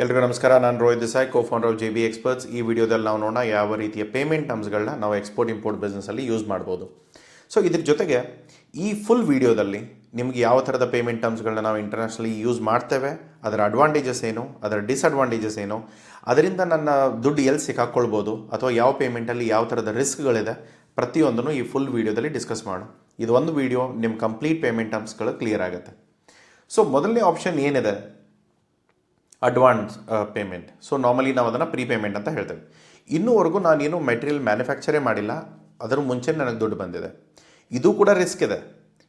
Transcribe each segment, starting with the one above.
ಎಲ್ರಿಗೂ ನಮಸ್ಕಾರ. ನಾನು Rohit Desai, co-founder of JB experts. ಈ ವಿಡಿಯೋದಲ್ಲಿ ನಾವು ನೋಡೋಣ ಯಾವ ರೀತಿಯ ಪೇಮೆಂಟ್ ಟರ್ಮ್ಸ್ಗಳನ್ನ ನಾವು ಎಕ್ಸ್ಪೋರ್ಟ್ ಇಂಪೋರ್ಟ್ ಬಿಸ್ನೆಸ್ಸಲ್ಲಿ ಯೂಸ್ ಮಾಡ್ಬೋದು. ಸೊ ಇದ್ರ ಜೊತೆಗೆ ಈ ಫುಲ್ ವಿಡಿಯೋದಲ್ಲಿ ನಿಮ್ಗೆ ಯಾವ ಥರದ ಪೇಮೆಂಟ್ ಟರ್ಮ್ಸ್ಗಳನ್ನ ನಾವು ಇಂಟರ್ನ್ಯಾಷನಲಿ ಯೂಸ್ ಮಾಡ್ತೇವೆ, ಅದರ ಅಡ್ವಾಂಟೇಜಸ್ ಏನು, ಅದರ ಡಿಸ್ಅಡ್ವಾಂಟೇಜಸ್ ಏನು, ಅದರಿಂದ ನನ್ನ ದುಡ್ಡು ಎಲ್ಲಿ ಸಿಕ್ಕಾಕ್ಕೊಳ್ಬೋದು, ಅಥವಾ ಯಾವ ಪೇಮೆಂಟಲ್ಲಿ ಯಾವ ಥರದ ರಿಸ್ಕ್ಗಳಿದೆ, ಪ್ರತಿಯೊಂದನ್ನು ಈ ಫುಲ್ ವಿಡಿಯೋದಲ್ಲಿ ಡಿಸ್ಕಸ್ ಮಾಡೋಣ. ಇದು ಒಂದು ವಿಡಿಯೋ ನಿಮ್ಮ ಕಂಪ್ಲೀಟ್ ಪೇಮೆಂಟ್ ಟರ್ಮ್ಸ್ಗಳು ಕ್ಲಿಯರ್ ಆಗುತ್ತೆ. ಸೊ ಮೊದಲನೇ ಆಪ್ಷನ್ ಏನಿದೆ, ಅಡ್ವಾನ್ಸ್ ಪೇಮೆಂಟ್. ಸೊ ನಾರ್ಮಲಿ ನಾವು ಅದನ್ನು ಪ್ರೀ ಪೇಮೆಂಟ್ ಅಂತ ಹೇಳ್ತೇವೆ. ಇನ್ನೂವರೆಗೂ ನಾನೇನು ಮೆಟೀರಿಯಲ್ ಮ್ಯಾನುಫ್ಯಾಕ್ಚರೇ ಮಾಡಿಲ್ಲ, ಅದರ ಮುಂಚೆ ನನಗೆ ದುಡ್ಡು ಬಂದಿದೆ. ಇದು ಕೂಡ ರಿಸ್ಕ್ ಇದೆ.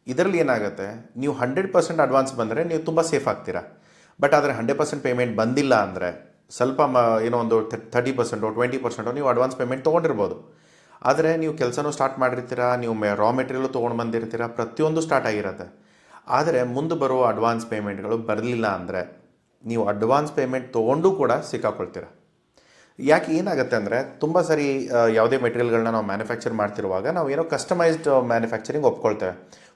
ಇದರಲ್ಲಿ ಏನಾಗುತ್ತೆ, ನೀವು 100% ಅಡ್ವಾನ್ಸ್ ಬಂದರೆ ನೀವು ತುಂಬ ಸೇಫ್ ಆಗ್ತೀರಾ. ಬಟ್ ಆದರೆ 100% ಪೇಮೆಂಟ್ ಬಂದಿಲ್ಲ ಅಂದರೆ ಸ್ವಲ್ಪ ಏನೋ ಒಂದು 30% 20% ನೀವು ಅಡ್ವಾನ್ಸ್ ಪೇಮೆಂಟ್ ತೊಗೊಂಡಿರ್ಬೋದು. ಆದರೆ ನೀವು ಕೆಲಸನೂ ಸ್ಟಾರ್ಟ್ ಮಾಡಿರ್ತೀರಾ, ನೀವು ರಾ ಮೆಟೀರಿಯಲು ತೊಗೊಂಡು ಬಂದಿರ್ತೀರಾ, ಪ್ರತಿಯೊಂದು ಸ್ಟಾರ್ಟ್ ಆಗಿರುತ್ತೆ. ಆದರೆ ಮುಂದೆ ಬರೋ ಅಡ್ವಾನ್ಸ್ ಪೇಮೆಂಟ್ಗಳು ಬರಲಿಲ್ಲ ಅಂದರೆ ನೀವು ಅಡ್ವಾನ್ಸ್ ಪೇಮೆಂಟ್ ತೊಗೊಂಡು ಕೂಡ ಸಿಕ್ಕಾಕೊಳ್ತೀರ. ಯಾಕೆ ಏನಾಗುತ್ತೆ ಅಂದರೆ, ತುಂಬ ಸರಿ ಯಾವುದೇ ಮೆಟೀರಿಯಲ್ಗಳನ್ನ ನಾವು ಮ್ಯಾನುಫ್ಯಾಕ್ಚರ್ ಮಾಡ್ತಿರುವಾಗ ನಾವು ಏನೋ ಕಸ್ಟಮೈಸ್ಡ್ ಮ್ಯಾನುಫ್ಯಾಕ್ಚರಿಂಗ್ ಒಪ್ಕೊಳ್ತೇವೆ.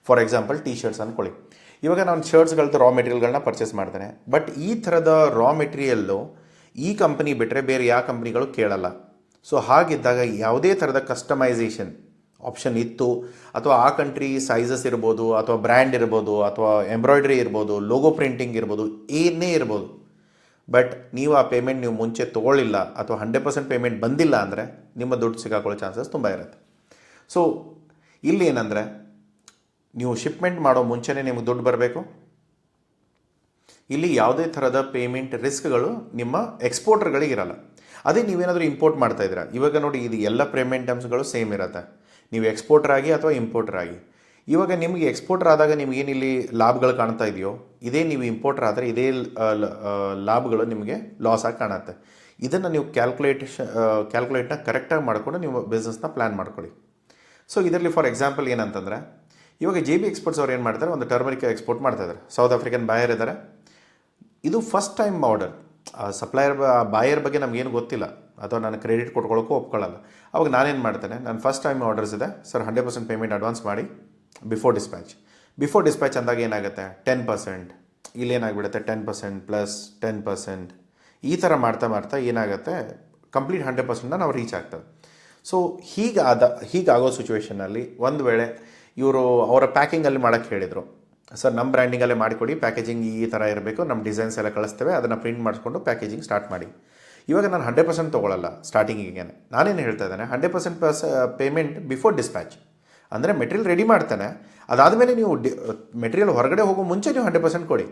ಫಾರ್ ಎಕ್ಸಾಂಪಲ್ ಶರ್ಟ್ಸ್ ಅಂದ್ಕೊಳ್ಳಿ. ಇವಾಗ ನಾನು ಶರ್ಟ್ಸ್ಗಳದ್ದು ರಾ ಮೆಟೀರಿಯಲ್ಗಳನ್ನ ಪರ್ಚೇಸ್ ಮಾಡ್ತೇನೆ. ಬಟ್ ಈ ಥರದ ರಾ ಮೆಟೀರಿಯಲ್ಲು ಈ ಕಂಪ್ನಿ ಬಿಟ್ಟರೆ ಬೇರೆ ಯಾವ ಕಂಪ್ನಿಗಳು ಕೇಳಲ್ಲ. ಸೊ ಹಾಗಿದ್ದಾಗ ಯಾವುದೇ ಥರದ ಕಸ್ಟಮೈಸೇಷನ್ ಆಪ್ಷನ್ ಇತ್ತು, ಅಥವಾ ಆ ಕಂಟ್ರಿ ಸೈಜಸ್ ಇರ್ಬೋದು, ಅಥವಾ ಬ್ರ್ಯಾಂಡ್ ಇರ್ಬೋದು, ಅಥವಾ ಎಂಬ್ರಾಯ್ಡ್ರಿ ಇರ್ಬೋದು, ಲೋಗೋ ಪ್ರಿಂಟಿಂಗ್ ಇರ್ಬೋದು, ಏನೇ ಇರ್ಬೋದು, ಬಟ್ ನೀವು ಆ ಪೇಮೆಂಟ್ ನೀವು ಮುಂಚೆ ತೊಗೊಳ್ಳಿಲ್ಲ ಅಥವಾ 100% ಪೇಮೆಂಟ್ ಬಂದಿಲ್ಲ ಅಂದರೆ ನಿಮ್ಮ ದುಡ್ಡು ಸಿಗಾಕೊಳ್ಳೋ ಚಾನ್ಸಸ್ ತುಂಬ ಇರುತ್ತೆ. ಸೊ ಇಲ್ಲಿ ಏನಂದರೆ, ನೀವು ಶಿಪ್ಮೆಂಟ್ ಮಾಡೋ ಮುಂಚೆನೇ ನಿಮಗೆ ದುಡ್ಡು ಬರಬೇಕು. ಇಲ್ಲಿ ಯಾವುದೇ ಥರದ ಪೇಮೆಂಟ್ ರಿಸ್ಕ್ಗಳು ನಿಮ್ಮ ಎಕ್ಸ್ಪೋರ್ಟರ್ಗಳಿಗಿರಲ್ಲ. ಅದೇ ನೀವೇನಾದರೂ ಇಂಪೋರ್ಟ್ ಮಾಡ್ತಾ ಇದ್ದೀರಾ, ಇವಾಗ ನೋಡಿ, ಇದು ಎಲ್ಲ ಪೇಮೆಂಟ್ ಟರ್ಮ್ಸ್ಗಳು ಸೇಮ್ ಇರುತ್ತೆ. ನೀವು ಎಕ್ಸ್ಪೋರ್ಟರ್ ಆಗಿ ಅಥವಾ ಇಂಪೋರ್ಟರ್ ಆಗಿ. ಇವಾಗ ನಿಮಗೆ ಎಕ್ಸ್ಪೋರ್ಟರ್ ಆದಾಗ ನಿಮಗೇನಿಲ್ಲಿ ಲಾಭಗಳು ಕಾಣ್ತಾ ಇದೆಯೋ, ಇದೇ ನೀವು ಇಂಪೋರ್ಟರ್ ಆದರೆ ಇದೇ ಲಾಭಗಳು ನಿಮಗೆ ಲಾಸ್ ಆಗಿ ಕಾಣುತ್ತೆ. ಇದನ್ನು ನೀವು ಕ್ಯಾಲ್ಕುಲೇಟ್ನ ಕರೆಕ್ಟಾಗಿ ಮಾಡಿಕೊಂಡು ನೀವು ಬಿಸ್ನೆಸ್ನ ಪ್ಲ್ಯಾನ್ ಮಾಡ್ಕೊಳ್ಳಿ. ಸೊ ಇದರಲ್ಲಿ ಫಾರ್ ಎಕ್ಸಾಂಪಲ್ ಏನಂತಂದರೆ, ಇವಾಗ JB ಎಕ್ಸ್ಪೋರ್ಟ್ಸ್ ಅವ್ರು ಏನು ಮಾಡ್ತಾರೆ, ಒಂದು ಟರ್ಮರಿಕ್ ಎಕ್ಸ್ಪೋರ್ಟ್ ಮಾಡ್ತಾಯಿದ್ದಾರೆ. ಸೌತ್ ಆಫ್ರಿಕನ್ ಬಾಯರ್ ಇದ್ದಾರೆ. ಇದು ಫಸ್ಟ್ ಟೈಮ್ ಆರ್ಡರ್. ಬಾಯರ್ ಬಗ್ಗೆ ನಮಗೇನು ಗೊತ್ತಿಲ್ಲ, ಅಥವಾ ನಾನು ಕ್ರೆಡಿಟ್ ಕೊಟ್ಕೊಳ್ಳೋಕ್ಕೂ ಒಪ್ಕೊಳ್ಳಲ್ಲ. ಅವಾಗ ನಾನೇನು ಮಾಡ್ತೇನೆ, ನಾನು ಫಸ್ಟ್ ಟೈಮ್ ಆರ್ಡರ್ಸ್ ಇದೆ ಸರ್, 100% ಪೇಮೆಂಟ್ ಅಡ್ವಾನ್ಸ್ ಮಾಡಿ ಬಿಫೋರ್ ಡಿಸ್ಪ್ಯಾಚ್ ಅಂದಾಗ ಏನಾಗುತ್ತೆ, 10%, ಇಲ್ಲೇನಾಗ್ಬಿಡುತ್ತೆ 10% ಪ್ಲಸ್ 10%, ಈ ಥರ ಮಾಡ್ತಾ ಏನಾಗುತ್ತೆ, ಕಂಪ್ಲೀಟ್ 100%ನ ನಾವು ರೀಚ್ ಆಗ್ತವೆ. ಸೊ ಹೀಗಾಗೋ ಸಿಚುವೇಷನಲ್ಲಿ ಒಂದು ವೇಳೆ ಇವರು ಅವರ ಪ್ಯಾಕಿಂಗಲ್ಲಿ ಮಾಡೋಕ್ಕೆ ಹೇಳಿದರು, ಸರ್ ನಮ್ಮ ಬ್ರ್ಯಾಂಡಿಂಗಲ್ಲೇ ಮಾಡಿಕೊಡಿ, ಪ್ಯಾಕೇಜಿಂಗ್ ಈ ಥರ ಇರಬೇಕು, ನಮ್ಮ ಡಿಸೈನ್ಸ್ ಎಲ್ಲ ಕಳಿಸ್ತೇವೆ, ಅದನ್ನು ಪ್ರಿಂಟ್ ಮಾಡಿಸ್ಕೊಂಡು ಪ್ಯಾಕೇಜಿಂಗ್ ಸ್ಟಾರ್ಟ್ ಮಾಡಿ. ಇವಾಗ ನಾನು 100% ತೊಗೊಳ್ಳಲ್ಲ ಸ್ಟಾರ್ಟಿಂಗಿಗೆ. ನಾನೇನು ಹೇಳ್ತಾ ಇದ್ದೇನೆ, 100% ಪೇಮೆಂಟ್ ಬಿಫೋರ್ ಡಿಸ್ಪ್ಯಾಚ್. ಅಂದರೆ ಮೆಟೀರಿಯಲ್ ರೆಡಿ ಮಾಡ್ತಾನೆ, ಅದಾದಮೇಲೆ ನೀವು ಮೆಟೀರಿಯಲ್ ಹೊರಗಡೆ ಹೋಗೋ ಮುಂಚೆ ನೀವು 100% ಕೊಡಿ.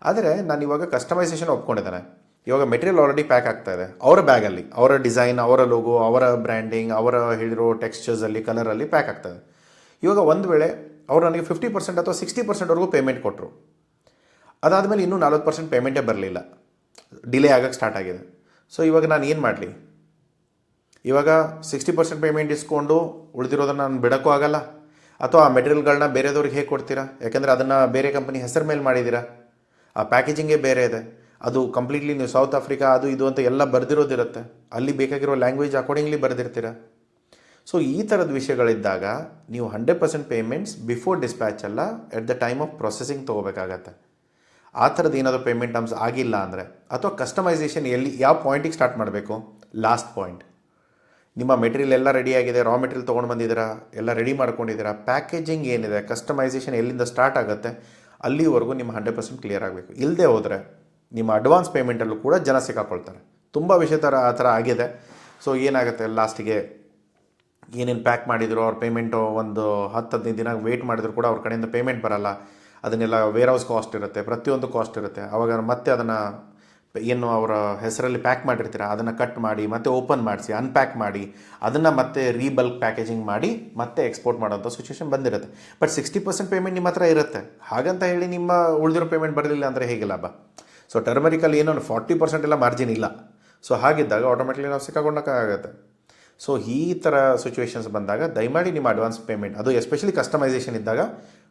ಆದರೆ ನಾನು ಇವಾಗ ಕಸ್ಟಮೈಸೇಷನ್ ಒಪ್ಕೊಂಡಿದ್ದೇನೆ. ಇವಾಗ ಮೆಟೀರಿಯಲ್ ಆಲ್ರೆಡಿ ಪ್ಯಾಕ್ ಆಗ್ತಾ ಇದೆ, ಅವರ ಬ್ಯಾಗಲ್ಲಿ ಅವರ ಡಿಸೈನ್, ಅವರ ಲೋಗೋ, ಅವರ ಬ್ರ್ಯಾಂಡಿಂಗ್, ಅವರ ಹೇಳಿರೋ ಟೆಕ್ಸ್ಚರ್ಸಲ್ಲಿ, ಕಲರಲ್ಲಿ ಪ್ಯಾಕ್ ಆಗ್ತದೆ. ಇವಾಗ ಒಂದು ವೇಳೆ ಅವರು ನನಗೆ 50% ಅಥವಾ 60%ವರೆಗೂ ಪೇಮೆಂಟ್ ಕೊಟ್ಟರು, ಅದಾದಮೇಲೆ ಇನ್ನೂ 40% ಪೇಮೆಂಟೇ ಬರಲಿಲ್ಲ, ಡಿಲೇ ಆಗೋಕ್ಕೆ ಸ್ಟಾರ್ಟ್ ಆಗಿದೆ. ಸೊ ಇವಾಗ ನಾನು ಏನು ಮಾಡಲಿ? ಇವಾಗ 60% ಪೇಮೆಂಟ್ ಇಸ್ಕೊಂಡು ಉಳಿದಿರೋದನ್ನು ನಾನು ಬಿಡೋಕ್ಕೂ ಆಗಲ್ಲ, ಅಥವಾ ಆ ಮೆಟೀರಿಯಲ್ಗಳನ್ನ ಬೇರೆದವ್ರಿಗೆ ಹೇಗೆ ಕೊಡ್ತೀರಾ? ಯಾಕೆಂದರೆ ಅದನ್ನು ಬೇರೆ ಕಂಪನಿ ಹೆಸರು ಮೇಲೆ ಮಾಡಿದ್ದೀರಾ, ಆ ಪ್ಯಾಕೇಜಿಂಗೇ ಬೇರೆ ಇದೆ, ಅದು ಕಂಪ್ಲೀಟ್ಲಿ ನೀವು ಸೌತ್ ಆಫ್ರಿಕಾ ಅದು ಇದು ಅಂತ ಎಲ್ಲ ಬರೆದಿರೋದಿರುತ್ತೆ, ಅಲ್ಲಿ ಬೇಕಾಗಿರೋ ಲ್ಯಾಂಗ್ವೇಜ್ ಅಕಾರ್ಡಿಂಗ್ಲಿ ಬರೆದಿರ್ತೀರ. ಸೊ ಈ ಥರದ ವಿಷಯಗಳಿದ್ದಾಗ ನೀವು 100% ಪೇಮೆಂಟ್ಸ್ ಬಿಫೋರ್ ಡಿಸ್ಪ್ಯಾಚ್ ಅಲ್ಲ, at the time of processing ತೊಗೋಬೇಕಾಗತ್ತೆ. ಆ ಥರದ್ದು ಏನಾದರೂ ಪೇಮೆಂಟ್ ಟರ್ಮ್ಸ್ ಆಗಿಲ್ಲ ಅಂದರೆ, ಅಥವಾ ಕಸ್ಟಮೈಸೇಷನ್ ಯಾವ ಪಾಯಿಂಟಿಗೆ ಸ್ಟಾರ್ಟ್ ಮಾಡಬೇಕು, ಲಾಸ್ಟ್ ಪಾಯಿಂಟ್. ನಿಮ್ಮ ಮೆಟೀರಿಯಲ್ ಎಲ್ಲ ರೆಡಿಯಾಗಿದೆ, ರಾ ಮೆಟೀರಿಯಲ್ ತೊಗೊಂಡು ಬಂದಿದ್ದೀರಾ, ಎಲ್ಲ ರೆಡಿ ಮಾಡ್ಕೊಂಡಿದ್ದೀರಾ, ಪ್ಯಾಕೇಜಿಂಗ್ ಏನಿದೆ, ಕಸ್ಟಮೈಸೇಷನ್ ಎಲ್ಲಿಂದ ಸ್ಟಾರ್ಟ್ ಆಗುತ್ತೆ ಅಲ್ಲಿವರೆಗೂ ನಿಮ್ಮ 100% ಕ್ಲಿಯರ್ ಆಗಬೇಕು. ಇಲ್ಲದೆ ಹೋದರೆ ನಿಮ್ಮ ಅಡ್ವಾನ್ಸ್ ಪೇಮೆಂಟಲ್ಲೂ ಕೂಡ ಜನ ಸಿಕ್ಕಾಕೊಳ್ತಾರೆ. ತುಂಬ ವಿಷಯ ಆ ಥರ ಆಗಿದೆ. ಸೊ ಏನಾಗುತ್ತೆ, ಲಾಸ್ಟಿಗೆ ಏನೇನು ಪ್ಯಾಕ್ ಮಾಡಿದ್ರು ಅವ್ರ ಪೇಮೆಂಟು ಒಂದು 10-15 ದಿನ ವೆಯ್ಟ್ ಮಾಡಿದ್ರು ಕೂಡ ಅವ್ರ ಕಡೆಯಿಂದ ಪೇಮೆಂಟ್ ಬರಲ್ಲ. ಅದನ್ನೆಲ್ಲ ವೇರ್ ಹೌಸ್ ಕಾಸ್ಟ್ ಇರುತ್ತೆ, ಪ್ರತಿಯೊಂದು ಕಾಸ್ಟ್ ಇರುತ್ತೆ. ಆವಾಗ ಮತ್ತೆ ಅದನ್ನು ಏನು ಅವರ ಹೆಸರಲ್ಲಿ ಪ್ಯಾಕ್ ಮಾಡಿರ್ತೀರ ಅದನ್ನು ಕಟ್ ಮಾಡಿ, ಮತ್ತೆ ಓಪನ್ ಮಾಡಿಸಿ, ಅನ್ಪ್ಯಾಕ್ ಮಾಡಿ, ಅದನ್ನು ಮತ್ತೆ ರೀಬಲ್ಕ್ ಪ್ಯಾಕೇಜಿಂಗ್ ಮಾಡಿ ಮತ್ತೆ ಎಕ್ಸ್ಪೋರ್ಟ್ ಮಾಡೋಂಥ ಸಿಚುವೇಷನ್ ಬಂದಿರುತ್ತೆ. ಬಟ್ 60% ಪೇಮೆಂಟ್ ನಿಮ್ಮ ಹತ್ರ ಇರುತ್ತೆ. ಹಾಗಂತ ಹೇಳಿ ನಿಮ್ಮ ಉಳಿದಿರೋ ಪೇಮೆಂಟ್ ಬರಲಿಲ್ಲ ಅಂದರೆ ಹೇಗೆ ಲಾಭ? ಸೊ ಟರ್ಮರಿಕಲ್ಲಿ ಏನೋ 40% ಎಲ್ಲ ಮಾರ್ಜಿನ್ ಇಲ್ಲ. ಸೊ ಹಾಗಿದ್ದಾಗ ಆಟೋಮೆಟಿಕ್ಲಿ ನಾವು ಸಿಕ್ಕಾಕೊಂಡಕ್ಕಾಗತ್ತೆ. ಸೊ ಈ ಥರ ಸಿಚುವೇಷನ್ಸ್ ಬಂದಾಗ ದಯಮಾಡಿ ನಿಮ್ಮ ಅಡ್ವಾನ್ಸ್ ಪೇಮೆಂಟ್, ಅದು ಎಸ್ಪೆಷಲಿ ಕಸ್ಟಮೈಸೇಷನ್ ಇದ್ದಾಗ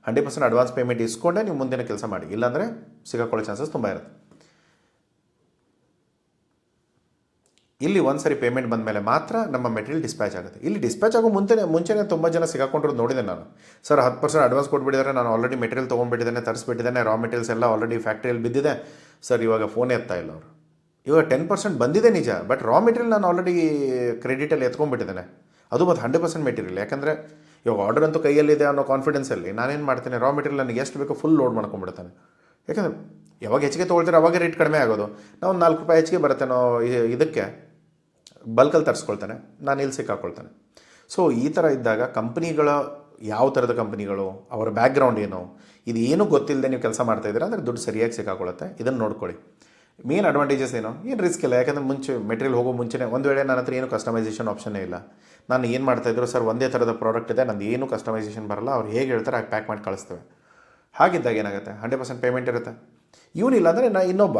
100% ಅಡ್ವಾನ್ಸ್ ಪೇಮೆಂಟ್ ಇಸ್ಕೊಂಡೇ ನೀವು ಮುಂದಿನ ಕೆಲಸ ಮಾಡಿ, ಇಲ್ಲಾಂದರೆ ಸಿಗಾಕೊಳ್ಳೋ ಚಾನ್ಸಸ್ ತುಂಬ ಇರುತ್ತೆ. ಇಲ್ಲಿ ಒಂದು ಸರಿ ಪೇಮೆಂಟ್ ಬಂದ ಮೇಲೆ ಮಾತ್ರ ನಮ್ಮ ಮೆಟೀರಿಯಲ್ ಡಿಸ್ಪ್ಯಾಚ್ ಆಗುತ್ತೆ. ಇಲ್ಲಿ ಡಿಸ್ಪ್ಯಾಚ್ ಆಗೋ ಮುಂಚೆನೇ ತುಂಬ ಜನ ಸಿಗಾಕೊಂಡಿರೋದು ನೋಡಿದೆ ನಾನು. ಸರ್ 10% ಅಡ್ವಾನ್ಸ್ ಕೊಟ್ಬಿಟ್ಟಿದ್ದಾರೆ, ನಾನು ಆಲ್ರೆಡಿ ಮೆಟೀರಿಯಲ್ ತೊಗೊಂಡ್ಬಿಟ್ಟಿದ್ದೇನೆ, ತರಿಸ್ಬಿಟ್ಟಿದ್ದೇನೆ, ರಾ ಮೆಟೀರಿಯಲ್ಸ್ ಎಲ್ಲ ಆಲ್ರೆಡಿ ಫ್ಯಾಕ್ಟ್ರಿಯಲ್ಲಿ ಬಿದ್ದಿದೆ ಸರ್, ಇವಾಗ ಫೋನೇ ಎತ್ತಾ ಇಲ್ಲ ಅವರು. ಇವಾಗ 10% ಬಂದಿದೆ ನಿಜ, ಬಟ್ ರಾ ಮೆಟೀರಿಯಲ್ ನಾನು ಆಲ್ರೆಡಿ ಕ್ರೆಡಿಟಲ್ಲಿ ಎತ್ಕೊಂಡ್ಬಿಟ್ಟಿದ್ದೇನೆ. ಅದು ಮತ್ತು 100% ಮೆಟೀರಿಯಲ್. ಯಾಕಂದರೆ ಇವಾಗ ಆರ್ಡರ್ ಅಂತೂ ಕೈಯಲ್ಲಿದೆ ಅನ್ನೋ ಕಾನ್ಫಿಡೆನ್ಸಲ್ಲಿ ನಾನೇನು ಮಾಡ್ತೇನೆ, ರಾ ಮೆಟೀರಿಯಲ್ ನನಗೆ ಎಷ್ಟು ಬೇಕೋ ಫುಲ್ ಲೋಡ್ ಮಾಡ್ಕೊಂಡ್ಬಿಡ್ತಾನೆ. ಯಾಕಂದರೆ ಯಾವಾಗ ಹೆಚ್ಚಿಗೆ ತೊಗೊಳ್ತಾರೆ ಅವಾಗ ರೇಟ್ ಕಡಿಮೆ ಆಗೋದು. ನಾವು ಒಂದು 4 ರೂಪಾಯಿ ಹೆಚ್ಚಿಗೆ ಬರುತ್ತೆ ಇದಕ್ಕೆ ಬಲ್ಕಲ್ಲಿ ತರಿಸ್ಕೊಳ್ತಾನೆ, ನಾನು ಇಲ್ಲಿ ಸಿಕ್ಕಾಕೊಳ್ತಾನೆ. ಸೊ ಈ ಥರ ಇದ್ದಾಗ ಕಂಪ್ನಿಗಳ ಯಾವ ಥರದ ಕಂಪ್ನಿಗಳು, ಅವರ ಬ್ಯಾಕ್ಗ್ರೌಂಡ್ ಏನು, ಇದು ಏನೂ ಗೊತ್ತಿಲ್ಲದೆ ನೀವು ಕೆಲಸ ಮಾಡ್ತಾಯಿದ್ದೀರಾ ಅಂದರೆ ದುಡ್ಡು ಸರಿಯಾಗಿ ಸಿಕ್ಕಾಕೊಳ್ಳುತ್ತೆ. ಇದನ್ನು ನೋಡ್ಕೊಳ್ಳಿ. ಮೇನ್ ಅಡ್ವಾಂಟೇಜಸ್ ಏನು ರಿಸ್ಕ್ ಇಲ್ಲ. ಯಾಕಂದರೆ ಮುಂಚೆ ಮೆಟೀರಿಯಲ್ ಹೋಗೋ ಮುಂಚೆನೇ ಒಂದು ವೇಳೆ ನನ್ನ ಹತ್ರ ಏನು ಕಸ್ಟಮೈಸೇಷನ್ ಆಪ್ಷನ್ನೇ ಇಲ್ಲ, ನಾನು ಏನು ಮಾಡ್ತಾಯಿದ್ರು ಸರ್ ಒಂದೇ ಥರದ ಪ್ರಾಡಕ್ಟ್ ಇದೆ, ನಂದು ಏನು ಕಸ್ಟಮೈಸೇಷನ್ ಬರಲ್ಲ, ಅವ್ರು ಹೇಗೆ ಹೇಳ್ತಾರೆ ಹಾಗೆ ಪ್ಯಾಕ್ ಮಾಡಿ ಕಳಿಸ್ತೇವೆ. ಹಾಗಿದ್ದಾಗ ಏನಾಗುತ್ತೆ, 100% ಪೇಮೆಂಟ್ ಇರುತ್ತೆ. ಇವನಿಲ್ಲ ಅಂದರೆ ಇನ್ನೊಬ್ಬ,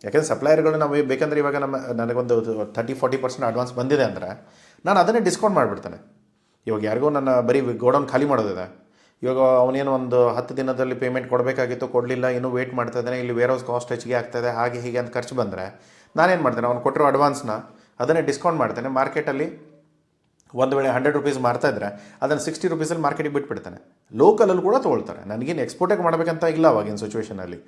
ಯಾಕೆಂದರೆ ಸಪ್ಲೈಯರ್ಗಳು ನಾವು ಬೇಕಂದರೆ ಇವಾಗ ನನಗೊಂದು 30-40% ಅಡ್ವಾನ್ಸ್ ಬಂದಿದೆ ಅಂದರೆ ನಾನು ಅದನ್ನೇ ಡಿಸ್ಕೌಂಟ್ ಮಾಡಿಬಿಡ್ತಾನೆ. ಇವಾಗ ಯಾರಿಗೂ ನನ್ನ ಬರೀ ಗೋಡೌನ್ ಖಾಲಿ ಮಾಡೋದಿದೆ, ಇವಾಗ ಅವನೇನು ಒಂದು 10 ದಿನದಲ್ಲಿ ಪೇಮೆಂಟ್ ಕೊಡಬೇಕಾಗಿತ್ತು, ಕೊಡಲಿಲ್ಲ, ಇನ್ನೂ ವೇಟ್ ಮಾಡ್ತಾ ಇದ್ದಾನೆ, ಇಲ್ಲಿ ವೇರ್ ಹೌಸ್ ಕಾಸ್ಟ್ ಹೆಚ್ಚಿಗೆ ಆಗ್ತಾಯಿದೆ, ಹಾಗೆ ಹೀಗೆ ಅಂತ ಖರ್ಚು ಬಂದರೆ ನಾನೇನು ಮಾಡ್ತೇನೆ, ಅವ್ನು ಕೊಟ್ಟಿರೋ ಅಡ್ವಾನ್ಸ್ನ ಅದನ್ನೇ ಡಿಸ್ಕೌಂಟ್ ಮಾಡ್ತೇನೆ. ಮಾರ್ಕೆಟಲ್ಲಿ ಒಂದು ವೇಳೆ 100 ರೂಪೀಸ್ ಮಾರ್ತಾಯಿದ್ರೆ ಅದನ್ನು 60 ರೂಪೀಸಲ್ಲಿ ಮಾರ್ಕೆಟಿಗೆ ಬಿಟ್ಬಿಡ್ತಾನೆ. ಲೋಕಲಲ್ಲಿ ಕೂಡ ತೊಗೊಳ್ತಾರೆ. ನನಗೇನು ಎಕ್ಸ್ಪೋರ್ಟಾಗಿ ಮಾಡಬೇಕಂತ ಇಲ್ಲ ಅವಾಗಿನ ಸಿಚುವೇಷನಲ್ಲಿ.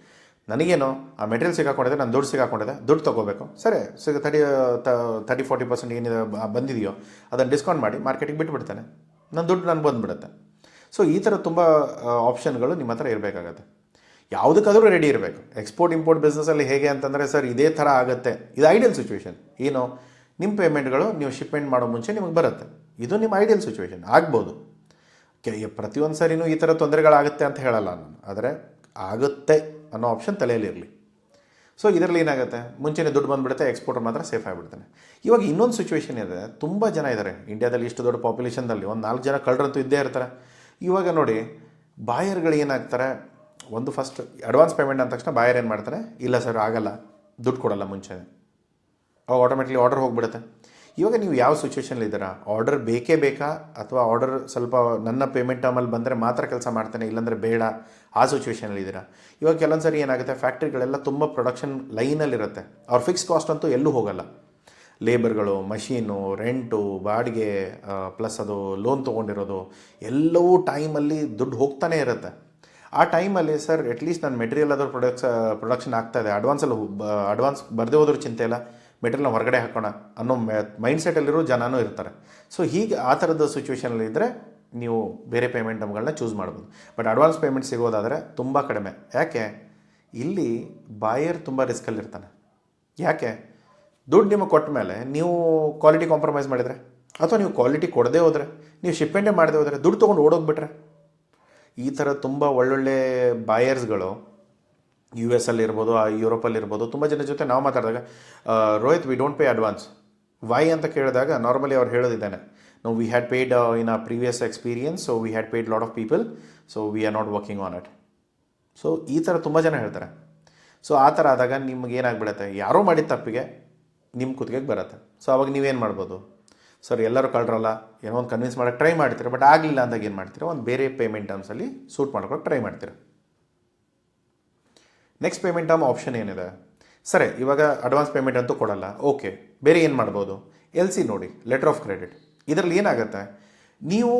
ನನಗೇನು ಆ ಮೆಟೀರಿಯಲ್ ಸಿಗಾಕೊಂಡಿದೆ, ನಾನು ದುಡ್ಡು ಸಿಗಾಕೊಂಡಿದೆ, ದುಡ್ಡು ತೊಗೋಬೇಕು, ಸರಿ 30-40% ಏನಿದೆ ಬಂದಿದೆಯೋ ಅದನ್ನು ಡಿಸ್ಕೌಂಟ್ ಮಾಡಿ ಮಾರ್ಕೆಟಿಗೆ ಬಿಟ್ಬಿಡ್ತಾನೆ, ನನ್ನ ದುಡ್ಡು ನನಗೆ ಬಂದುಬಿಡುತ್ತೆ. ಸೊ ಈ ಥರ ತುಂಬ ಆಪ್ಷನ್ಗಳು ನಿಮ್ಮ ಹತ್ರ ಇರಬೇಕಾಗತ್ತೆ. ಯಾವುದಕ್ಕಾದರೂ ರೆಡಿ ಇರಬೇಕು. ಎಕ್ಸ್ಪೋರ್ಟ್ ಇಂಪೋರ್ಟ್ ಬಿಸ್ನೆಸ್ಸಲ್ಲಿ ಹೇಗೆ ಅಂತಂದರೆ ಸರ್ ಇದೇ ಥರ ಆಗುತ್ತೆ. ಇದು ಐಡಿಯಲ್ ಸಿಚುವೇಷನ್. ಏನು, ನಿಮ್ಮ ಪೇಮೆಂಟ್ಗಳು ನೀವು ಶಿಪ್ಮೆಂಟ್ ಮಾಡೋ ಮುಂಚೆ ನಿಮಗೆ ಬರುತ್ತೆ. ಇದು ನಿಮ್ಮ ಐಡಿಯಲ್ ಸಿಚುವೇಷನ್ ಆಗ್ಬೋದು. ಪ್ರತಿಯೊಂದು ಸರಿನೂ ಈ ಥರ ತೊಂದರೆಗಳಾಗುತ್ತೆ ಅಂತ ಹೇಳಲ್ಲ ನಾನು, ಆದರೆ ಆಗುತ್ತೆ ಅನ್ನೋ ಆಪ್ಷನ್ ತಲೆಯಲ್ಲಿರಲಿ. ಸೊ ಇದರಲ್ಲಿ ಏನಾಗುತ್ತೆ, ಮುಂಚೆನೇ ದುಡ್ಡು ಬಂದುಬಿಡುತ್ತೆ, ಎಕ್ಸ್ಪೋರ್ಟರ್ ಮಾತ್ರ ಸೇಫ್ ಆಗಿಬಿಡ್ತಾನೆ. ಇವಾಗ ಇನ್ನೊಂದು ಸಿಚುವೇಷನ್ ಇದೆ, ತುಂಬ ಜನ ಇದ್ದಾರೆ ಇಂಡಿಯಾದಲ್ಲಿ, ಇಷ್ಟು ದೊಡ್ಡ ಪಾಪ್ಯುಲೇಷನ್ದಲ್ಲಿ ಒಂದು 4 ಜನ ಕಳ್ಳರಂತೂ ಇದ್ದೇ ಇರ್ತಾರೆ. ಇವಾಗ ನೋಡಿ, ಬಾಯರ್ಗಳು ಏನಾಗ್ತಾರೆ, ಒಂದು ಫಸ್ಟ್ ಅಡ್ವಾನ್ಸ್ ಪೇಮೆಂಟ್ ಅಂದ ತಕ್ಷಣ ಬಾಯರ್ ಏನು ಮಾಡ್ತಾರೆ, ಇಲ್ಲ ಸರ್ ಆಗಲ್ಲ, ದುಡ್ಡು ಕೊಡಲ್ಲ ಮುಂಚೆ, ಅವಾಗ ಆಟೋಮೆಟಿಕ್ಲಿ ಆರ್ಡರ್ ಹೋಗಿಬಿಡುತ್ತೆ. ಇವಾಗ ನೀವು ಯಾವ ಸಿಚುವೇಷನಲ್ಲಿ ಇದ್ದೀರಾ, ಆರ್ಡರ್ ಬೇಕೇ ಬೇಕಾ, ಅಥವಾ ಆರ್ಡರ್ ಸ್ವಲ್ಪ ನನ್ನ ಪೇಮೆಂಟ್ ಟರ್ಮಲ್ಲಿ ಬಂದರೆ ಮಾತ್ರ ಕೆಲಸ ಮಾಡ್ತೇನೆ, ಇಲ್ಲಾಂದರೆ ಬೇಡ, ಆ ಸಿಚುವೇಷನಲ್ಲಿ ಇದ್ದೀರಾ. ಇವಾಗ ಕೆಲವೊಂದು ಸರಿ ಏನಾಗುತ್ತೆ, ಫ್ಯಾಕ್ಟ್ರಿಗಳೆಲ್ಲ ತುಂಬ ಪ್ರೊಡಕ್ಷನ್ ಲೈನಲ್ಲಿರುತ್ತೆ, ಅವ್ರ ಫಿಕ್ಸ್ ಕಾಸ್ಟ್ ಅಂತೂ ಎಲ್ಲೂ ಹೋಗಲ್ಲ. ಲೇಬರ್ಗಳು, ಮಷೀನು, ರೆಂಟು, ಬಾಡಿಗೆ, ಪ್ಲಸ್ ಅದು ಲೋನ್ ತೊಗೊಂಡಿರೋದು ಎಲ್ಲವೂ ಟೈಮಲ್ಲಿ ದುಡ್ಡು ಹೋಗ್ತಾನೆ ಇರುತ್ತೆ. ಆ ಟೈಮಲ್ಲಿ ಸರ್ ಅಟ್ಲೀಸ್ಟ್ ನನ್ನ ಮೆಟೀರಿಯಲ್ ಆದರೂ ಪ್ರೊಡಕ್ಷನ್ ಆಗ್ತಾಯಿದೆ, ಅಡ್ವಾನ್ಸ್ ಬರದೇ ಹೋದ್ರೂ ಚಿಂತೆ ಇಲ್ಲ, ಮೆಟೀರಿಯಲ್ನ ಹೊರಗಡೆ ಹಾಕೋಣ ಅನ್ನೋ ಮೈಂಡ್ಸೆಟಲ್ಲಿರೋ ಜನನೂ ಇರ್ತಾರೆ. ಸೊ ಹೀಗೆ ಆ ಥರದ ಸಿಚುವೇಷನಲ್ಲಿ ಇದ್ದರೆ ನೀವು ಬೇರೆ ಪೇಮೆಂಟ್ ನಮ್ಗಳನ್ನ ಚೂಸ್ ಮಾಡ್ಬೋದು. ಬಟ್ ಅಡ್ವಾನ್ಸ್ ಪೇಮೆಂಟ್ ಸಿಗೋದಾದರೆ ತುಂಬ ಕಡಿಮೆ. ಯಾಕೆ, ಇಲ್ಲಿ ಬಾಯರ್ ತುಂಬ ರಿಸ್ಕಲ್ಲಿರ್ತಾನೆ. ಯಾಕೆ, ದುಡ್ಡು ನಿಮಗೆ ಕೊಟ್ಟ ಮೇಲೆ ನೀವು ಕ್ವಾಲಿಟಿ ಕಾಂಪ್ರಮೈಸ್ ಮಾಡಿದರೆ, ಅಥವಾ ನೀವು ಕ್ವಾಲಿಟಿ ಕೊಡದೇ ಹೋದರೆ, ನೀವು ಶಿಪ್ಮೆಂಟೇ ಮಾಡದೇ ಹೋದರೆ, ದುಡ್ಡು ತೊಗೊಂಡು ಓಡೋಗ್ಬಿಟ್ರೆ, ಈ ಥರ ತುಂಬ ಒಳ್ಳೊಳ್ಳೆ ಬಾಯರ್ಸ್ಗಳು US ಅಲ್ಲಿರ್ಬೋದು, ಯುರೋಪಲ್ಲಿರ್ಬೋದು, ತುಂಬ ಜನ ಜೊತೆ ನಾವು ಮಾತಾಡಿದಾಗ, Rohit we don't pay advance, why ಅಂತ ಕೇಳಿದಾಗ ನಾರ್ಮಲಿ ಅವ್ರು ಹೇಳೋದಿದ್ದಾನೆ, no we had paid in a previous experience, so we had paid lot of people, so we are not working on it. So ಈ ಥರ ತುಂಬ ಜನ ಹೇಳ್ತಾರೆ. ಸೊ ಆ ಥರ ಆದಾಗ ನಿಮ್ಗೆ ಏನಾಗ್ಬಿಡುತ್ತೆ, ಯಾರೋ ಮಾಡಿದ ತಪ್ಪಿಗೆ ನಿಮ್ಮ ಕುತ್ತಿಗೆಗೆ ಬರುತ್ತೆ. ಸೊ ಅವಾಗ ನೀವೇನು ಮಾಡ್ಬೋದು, ಸರ್ ಎಲ್ಲರೂ ಕಳ್ರಲ್ಲ, ಏನೋ ಒಂದು ಕನ್ವಿನ್ಸ್ ಮಾಡೋಕ್ಕೆ ಟ್ರೈ ಮಾಡ್ತೀರ, ಬಟ್ ಆಗಲಿಲ್ಲ ಅಂದಾಗ ಏನು ಮಾಡ್ತೀರ, ಒಂದು ಬೇರೆ ಪೇಮೆಂಟ್ ಟರ್ಮ್ಸಲ್ಲಿ ಸೂಟ್ ಮಾಡ್ಕೊಳಕ್ಕೆ ಟ್ರೈ ಮಾಡ್ತೀರ. ನೆಕ್ಸ್ಟ್ ಪೇಮೆಂಟ್ ಟರ್ಮ್ ಆಪ್ಷನ್ ಏನಿದೆ, ಸರಿ ಇವಾಗ ಅಡ್ವಾನ್ಸ್ ಪೇಮೆಂಟ್ ಅಂತೂ ಕೊಡಲ್ಲ, ಓಕೆ, ಬೇರೆ ಏನು ಮಾಡ್ಬೋದು, LC ನೋಡಿ, ಲೆಟರ್ ಆಫ್ ಕ್ರೆಡಿಟ್. ಇದರಲ್ಲಿ ಏನಾಗುತ್ತೆ, ನೀವು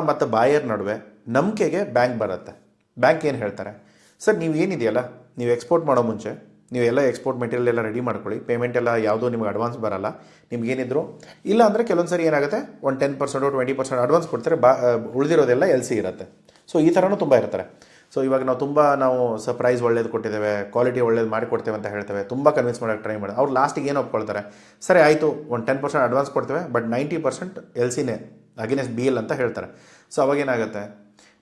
ಮತ್ತು ಬಾಯರ್ ನಡುವೆ ನಂಬಿಕೆಗೆ ಬ್ಯಾಂಕ್ ಬರುತ್ತೆ. ಬ್ಯಾಂಕ್ ಏನು ಹೇಳ್ತಾರೆ, ಸರ್ ನೀವು ಏನಿದೆಯಲ್ಲ, ನೀವು ಎಕ್ಸ್ಪೋರ್ಟ್ ಮಾಡೋ ಮುಂಚೆ ನೀವೆಲ್ಲ ಎಕ್ಸ್ಪೋರ್ಟ್ ಮೆಟೀರಿಯಲ್ ಎಲ್ಲ ರೆಡಿ ಮಾಡ್ಕೊಳ್ಳಿ, ಪೇಮೆಂಟ್ ಎಲ್ಲ ಯಾವುದೂ ನಿಮ್ಗೆ ಅಡ್ವಾನ್ಸ್ ಬರಲ್ಲ, ನಿಮ್ಗೇನಿದ್ರು ಇಲ್ಲ ಅಂದರೆ ಕೆಲವೊಂದು ಸರಿ ಏನಾಗುತ್ತೆ, ಒಂದು 10% 20% ಅಡ್ವಾನ್ಸ್ ಕೊಡ್ತಾರೆ, ಉಳಿದಿರೋದೆಲ್ಲ LC ಇರುತ್ತೆ. ಸೊ ಈ ಥರನೂ ತುಂಬ ಇರ್ತಾರೆ. ಸೊ ಇವಾಗ ನಾವು ಸರ್ಪ್ರೈಸ್ ಒಳ್ಳೇದು ಕೊಟ್ಟಿದ್ದೇವೆ, ಕ್ವಾಲಿಟಿ ಒಳ್ಳೇದು ಮಾಡಿಕೊಡ್ತೇವೆ ಅಂತ ಹೇಳ್ತೇವೆ, ತುಂಬ ಕನ್ವಿನ್ಸ್ ಮಾಡೋಕ್ಕೆ ಟ್ರೈ ಮಾಡಿ, ಅವ್ರು ಲಾಸ್ಟಿಗೆ ಏನು ಒಪ್ಕೊಳ್ತಾರೆ, ಸರಿ ಆಯಿತು ಒಂದು 10% ಅಡ್ವಾನ್ಸ್ ಕೊಡ್ತೇವೆ, ಬಟ್ 90% LCನೇ ಅಗೇನೆಸ್ಟ್ BL ಅಂತ ಹೇಳ್ತಾರೆ. ಸೊ ಅವಾಗೇನಾಗುತ್ತೆ,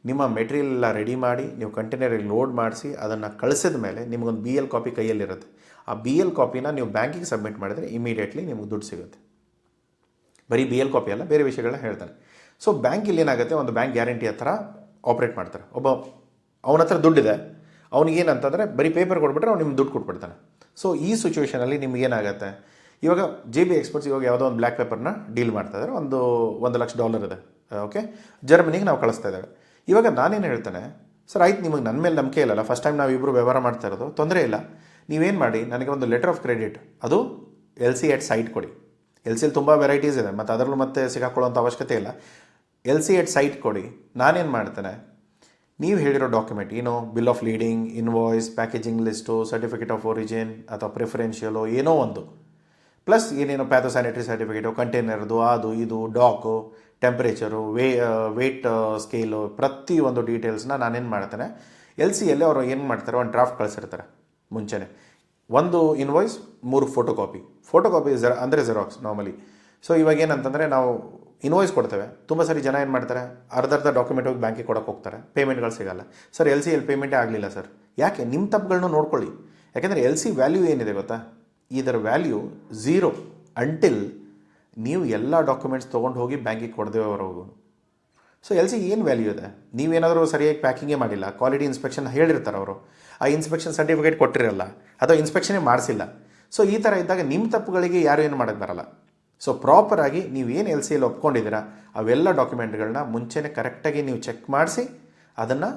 ನಿಮ್ಮ ಮೆಟೀರಿಯಲ್ ಎಲ್ಲ ರೆಡಿ ಮಾಡಿ ನೀವು ಕಂಟೈನರಿಗೆ ಲೋಡ್ ಮಾಡಿಸಿ ಅದನ್ನು ಕಳಿಸಿದ ಮೇಲೆ ನಿಮಗೊಂದು BL ಕಾಪಿ ಕೈಯಲ್ಲಿರುತ್ತೆ. ಆ BL ಕಾಪಿನ ನೀವು ಬ್ಯಾಂಕಿಗೆ ಸಬ್ಮಿಟ್ ಮಾಡಿದರೆ ಇಮಿಡಿಯೇಟ್ಲಿ ನಿಮಗೆ ದುಡ್ಡು ಸಿಗುತ್ತೆ. ಬರೀ BL ಕಾಪಿ ಅಲ್ಲ, ಬೇರೆ ವಿಷಯಗಳನ್ನ ಹೇಳ್ತಾರೆ. ಸೊ ಬ್ಯಾಂಕಿಲ್ಲಿ ಏನಾಗುತ್ತೆ, ಒಂದು ಬ್ಯಾಂಕ್ ಗ್ಯಾರಂಟಿ ಹತ್ರ ಆಪ್ರೇಟ್ ಮಾಡ್ತಾರೆ. ಅವನ ಹತ್ರ ದುಡ್ಡಿದೆ, ಅವನಿಗೇನಂತಂದರೆ ಬರೀ ಪೇಪರ್ ಕೊಟ್ಬಿಟ್ರೆ ಅವ್ನು ನಿಮ್ಗೆ ದುಡ್ಡು ಕೊಟ್ಬಿಡ್ತಾನೆ. ಸೊ ಈ ಸಿಚುವೇಷನಲ್ಲಿ ನಿಮಗೇನಾಗುತ್ತೆ, ಇವಾಗ JB ಎಕ್ಸ್ಪೋರ್ಟ್ಸ್ ಇವಾಗ ಯಾವುದೋ ಒಂದು ಬ್ಲ್ಯಾಕ್ ಪೇಪರ್ನ ಡೀಲ್ ಮಾಡ್ತಾ ಇದ್ದಾರೆ, $1 ಲಕ್ಷ ಇದೆ, ಓಕೆ, ಜರ್ಮನಿಗೆ ನಾವು ಕಳಿಸ್ತಾ ಇದ್ದೇವೆ. ಇವಾಗ ನಾನೇನು ಹೇಳ್ತಾನೆ, ಸರ್ ಆಯ್ತು, ನಿಮಗೆ ನನ್ನ ಮೇಲೆ ನಂಬಿಕೆ ಇಲ್ಲಲ್ಲ, ಫಸ್ಟ್ ಟೈಮ್ ನಾವು ಇಬ್ಬರು ವ್ಯವಹಾರ ಮಾಡ್ತಾ ಇರೋದು, ತೊಂದರೆ ಇಲ್ಲ, ನೀವೇನು ಮಾಡಿ ನನಗೆ ಒಂದು ಲೆಟರ್ ಆಫ್ ಕ್ರೆಡಿಟ್, ಅದು LC ಎಟ್ ಸೈಟ್ ಕೊಡಿ. LCಯಲ್ಲಿ ತುಂಬ ವೆರೈಟೀಸ್ ಇದೆ, ಮತ್ತು ಅದರಲ್ಲೂ ಮತ್ತೆ ಸಿಗಾಕೊಳ್ಳೋಂಥ ಅವಶ್ಯಕತೆ ಇಲ್ಲ. LC ಎಟ್ ಸೈಟ್ ಕೊಡಿ. ನಾನೇನು ಮಾಡ್ತೇನೆ, ನೀವು ಹೇಳಿರೋ ಡಾಕ್ಯುಮೆಂಟ್ ಏನೋ bill of leading, invoice, packaging list, certificate of origin ಅಥವಾ ಪ್ರಿಫರೆನ್ಷಿಯಲು ಏನೋ ಒಂದು, ಪ್ಲಸ್ ಏನೇನೋ ಪ್ಯಾಥೋಸ್ಯಾನಿಟರಿ ಸರ್ಟಿಫಿಕೇಟು, ಕಂಟೈನರ್ದು, ಅದು ಇದು ಡಾಕು, ಟೆಂಪ್ರೇಚರು, ವೇಟ್ ಸ್ಕೇಲು, ಪ್ರತಿಯೊಂದು ಡೀಟೇಲ್ಸ್ನ ನಾನೇನು ಮಾಡ್ತೇನೆ ಎಲ್ ಸಿಯಲ್ಲಿ ಅವರು ಏನು ಮಾಡ್ತಾರೆ, ಒಂದು ಡ್ರಾಫ್ಟ್ ಕಳಿಸಿರ್ತಾರೆ ಮುಂಚೆನೇ. ಒಂದು ಇನ್ವಾಯ್ಸ್ 3 ಫೋಟೋ ಕಾಪಿ ಅಂದರೆ ಜೆರಾಕ್ಸ್ ನಾರ್ಮಲಿ. ಸೊ ಇವಾಗ ಏನಂತಂದರೆ ನಾವು ಇನ್ವಾಯ್ಸ್ ಕೊಡ್ತೇವೆ, ತುಂಬ ಸರಿ ಜನ ಏನು ಮಾಡ್ತಾರೆ, ಅರ್ಧ ಡಾಕ್ಯುಮೆಂಟ್ ಹೋಗಿ ಬ್ಯಾಂಕಿಗೆ ಕೊಡೋಕೆ ಹೋಗ್ತಾರೆ, ಪೇಮೆಂಟ್ಗಳು ಸಿಗಲ್ಲ. ಸರ್ ಎಲ್ ಸಿಯಲ್ಲಿ ಪೇಮೆಂಟೇ ಆಗಲಿಲ್ಲ ಸರ್, ಯಾಕೆ? ನಿಮ್ಮ ತಪ್ಪುಗಳನ್ನ ನೋಡ್ಕೊಳ್ಳಿ. ಯಾಕೆಂದರೆ ಎಲ್ ಸಿ ವ್ಯಾಲ್ಯೂ ಏನಿದೆ ಗೊತ್ತಾ, ಇದರ ವ್ಯಾಲ್ಯೂ 0 ಅಂಟಿಲ್ ನೀವು ಎಲ್ಲ ಡಾಕ್ಯುಮೆಂಟ್ಸ್ ತೊಗೊಂಡು ಹೋಗಿ ಬ್ಯಾಂಕಿಗೆ ಕೊಡದೇವರೆಗೂ. ಸೊ ಎಲ್ ಸಿ ಏನು ವ್ಯಾಲ್ಯೂ ಇದೆ? ನೀವೇನಾದರೂ ಸರಿಯಾಗಿ ಪ್ಯಾಕಿಂಗೇ ಮಾಡಿಲ್ಲ, ಕ್ವಾಲಿಟಿ ಇನ್ಸ್ಪೆಕ್ಷನ್ ಹೇಳಿರ್ತಾರೆ ಅವರು, ಆ ಇನ್ಸ್ಪೆಕ್ಷನ್ ಸರ್ಟಿಫಿಕೇಟ್ ಕೊಟ್ಟಿರಲ್ಲ ಅಥವಾ ಇನ್ಸ್ಪೆಕ್ಷನೇ ಮಾಡಿಸಿಲ್ಲ. ಸೊ ಈ ಥರ ಇದ್ದಾಗ ನಿಮ್ಮ ತಪ್ಪುಗಳಿಗೆ ಯಾರು ಏನು ಮಾಡೋಕ್ಕೆ ಬರಲ್ಲ. ಸೊ ಪ್ರಾಪರಾಗಿ ನೀವು ಏನು ಎಲ್ ಸಿಯಲ್ಲಿ ಒಪ್ಕೊಂಡಿದ್ದೀರಾ ಅವೆಲ್ಲ ಡಾಕ್ಯುಮೆಂಟ್ಗಳನ್ನ ಮುಂಚೆನೇ ಕರೆಕ್ಟಾಗಿ ನೀವು ಚೆಕ್ ಮಾಡಿಸಿ ಅದನ್ನು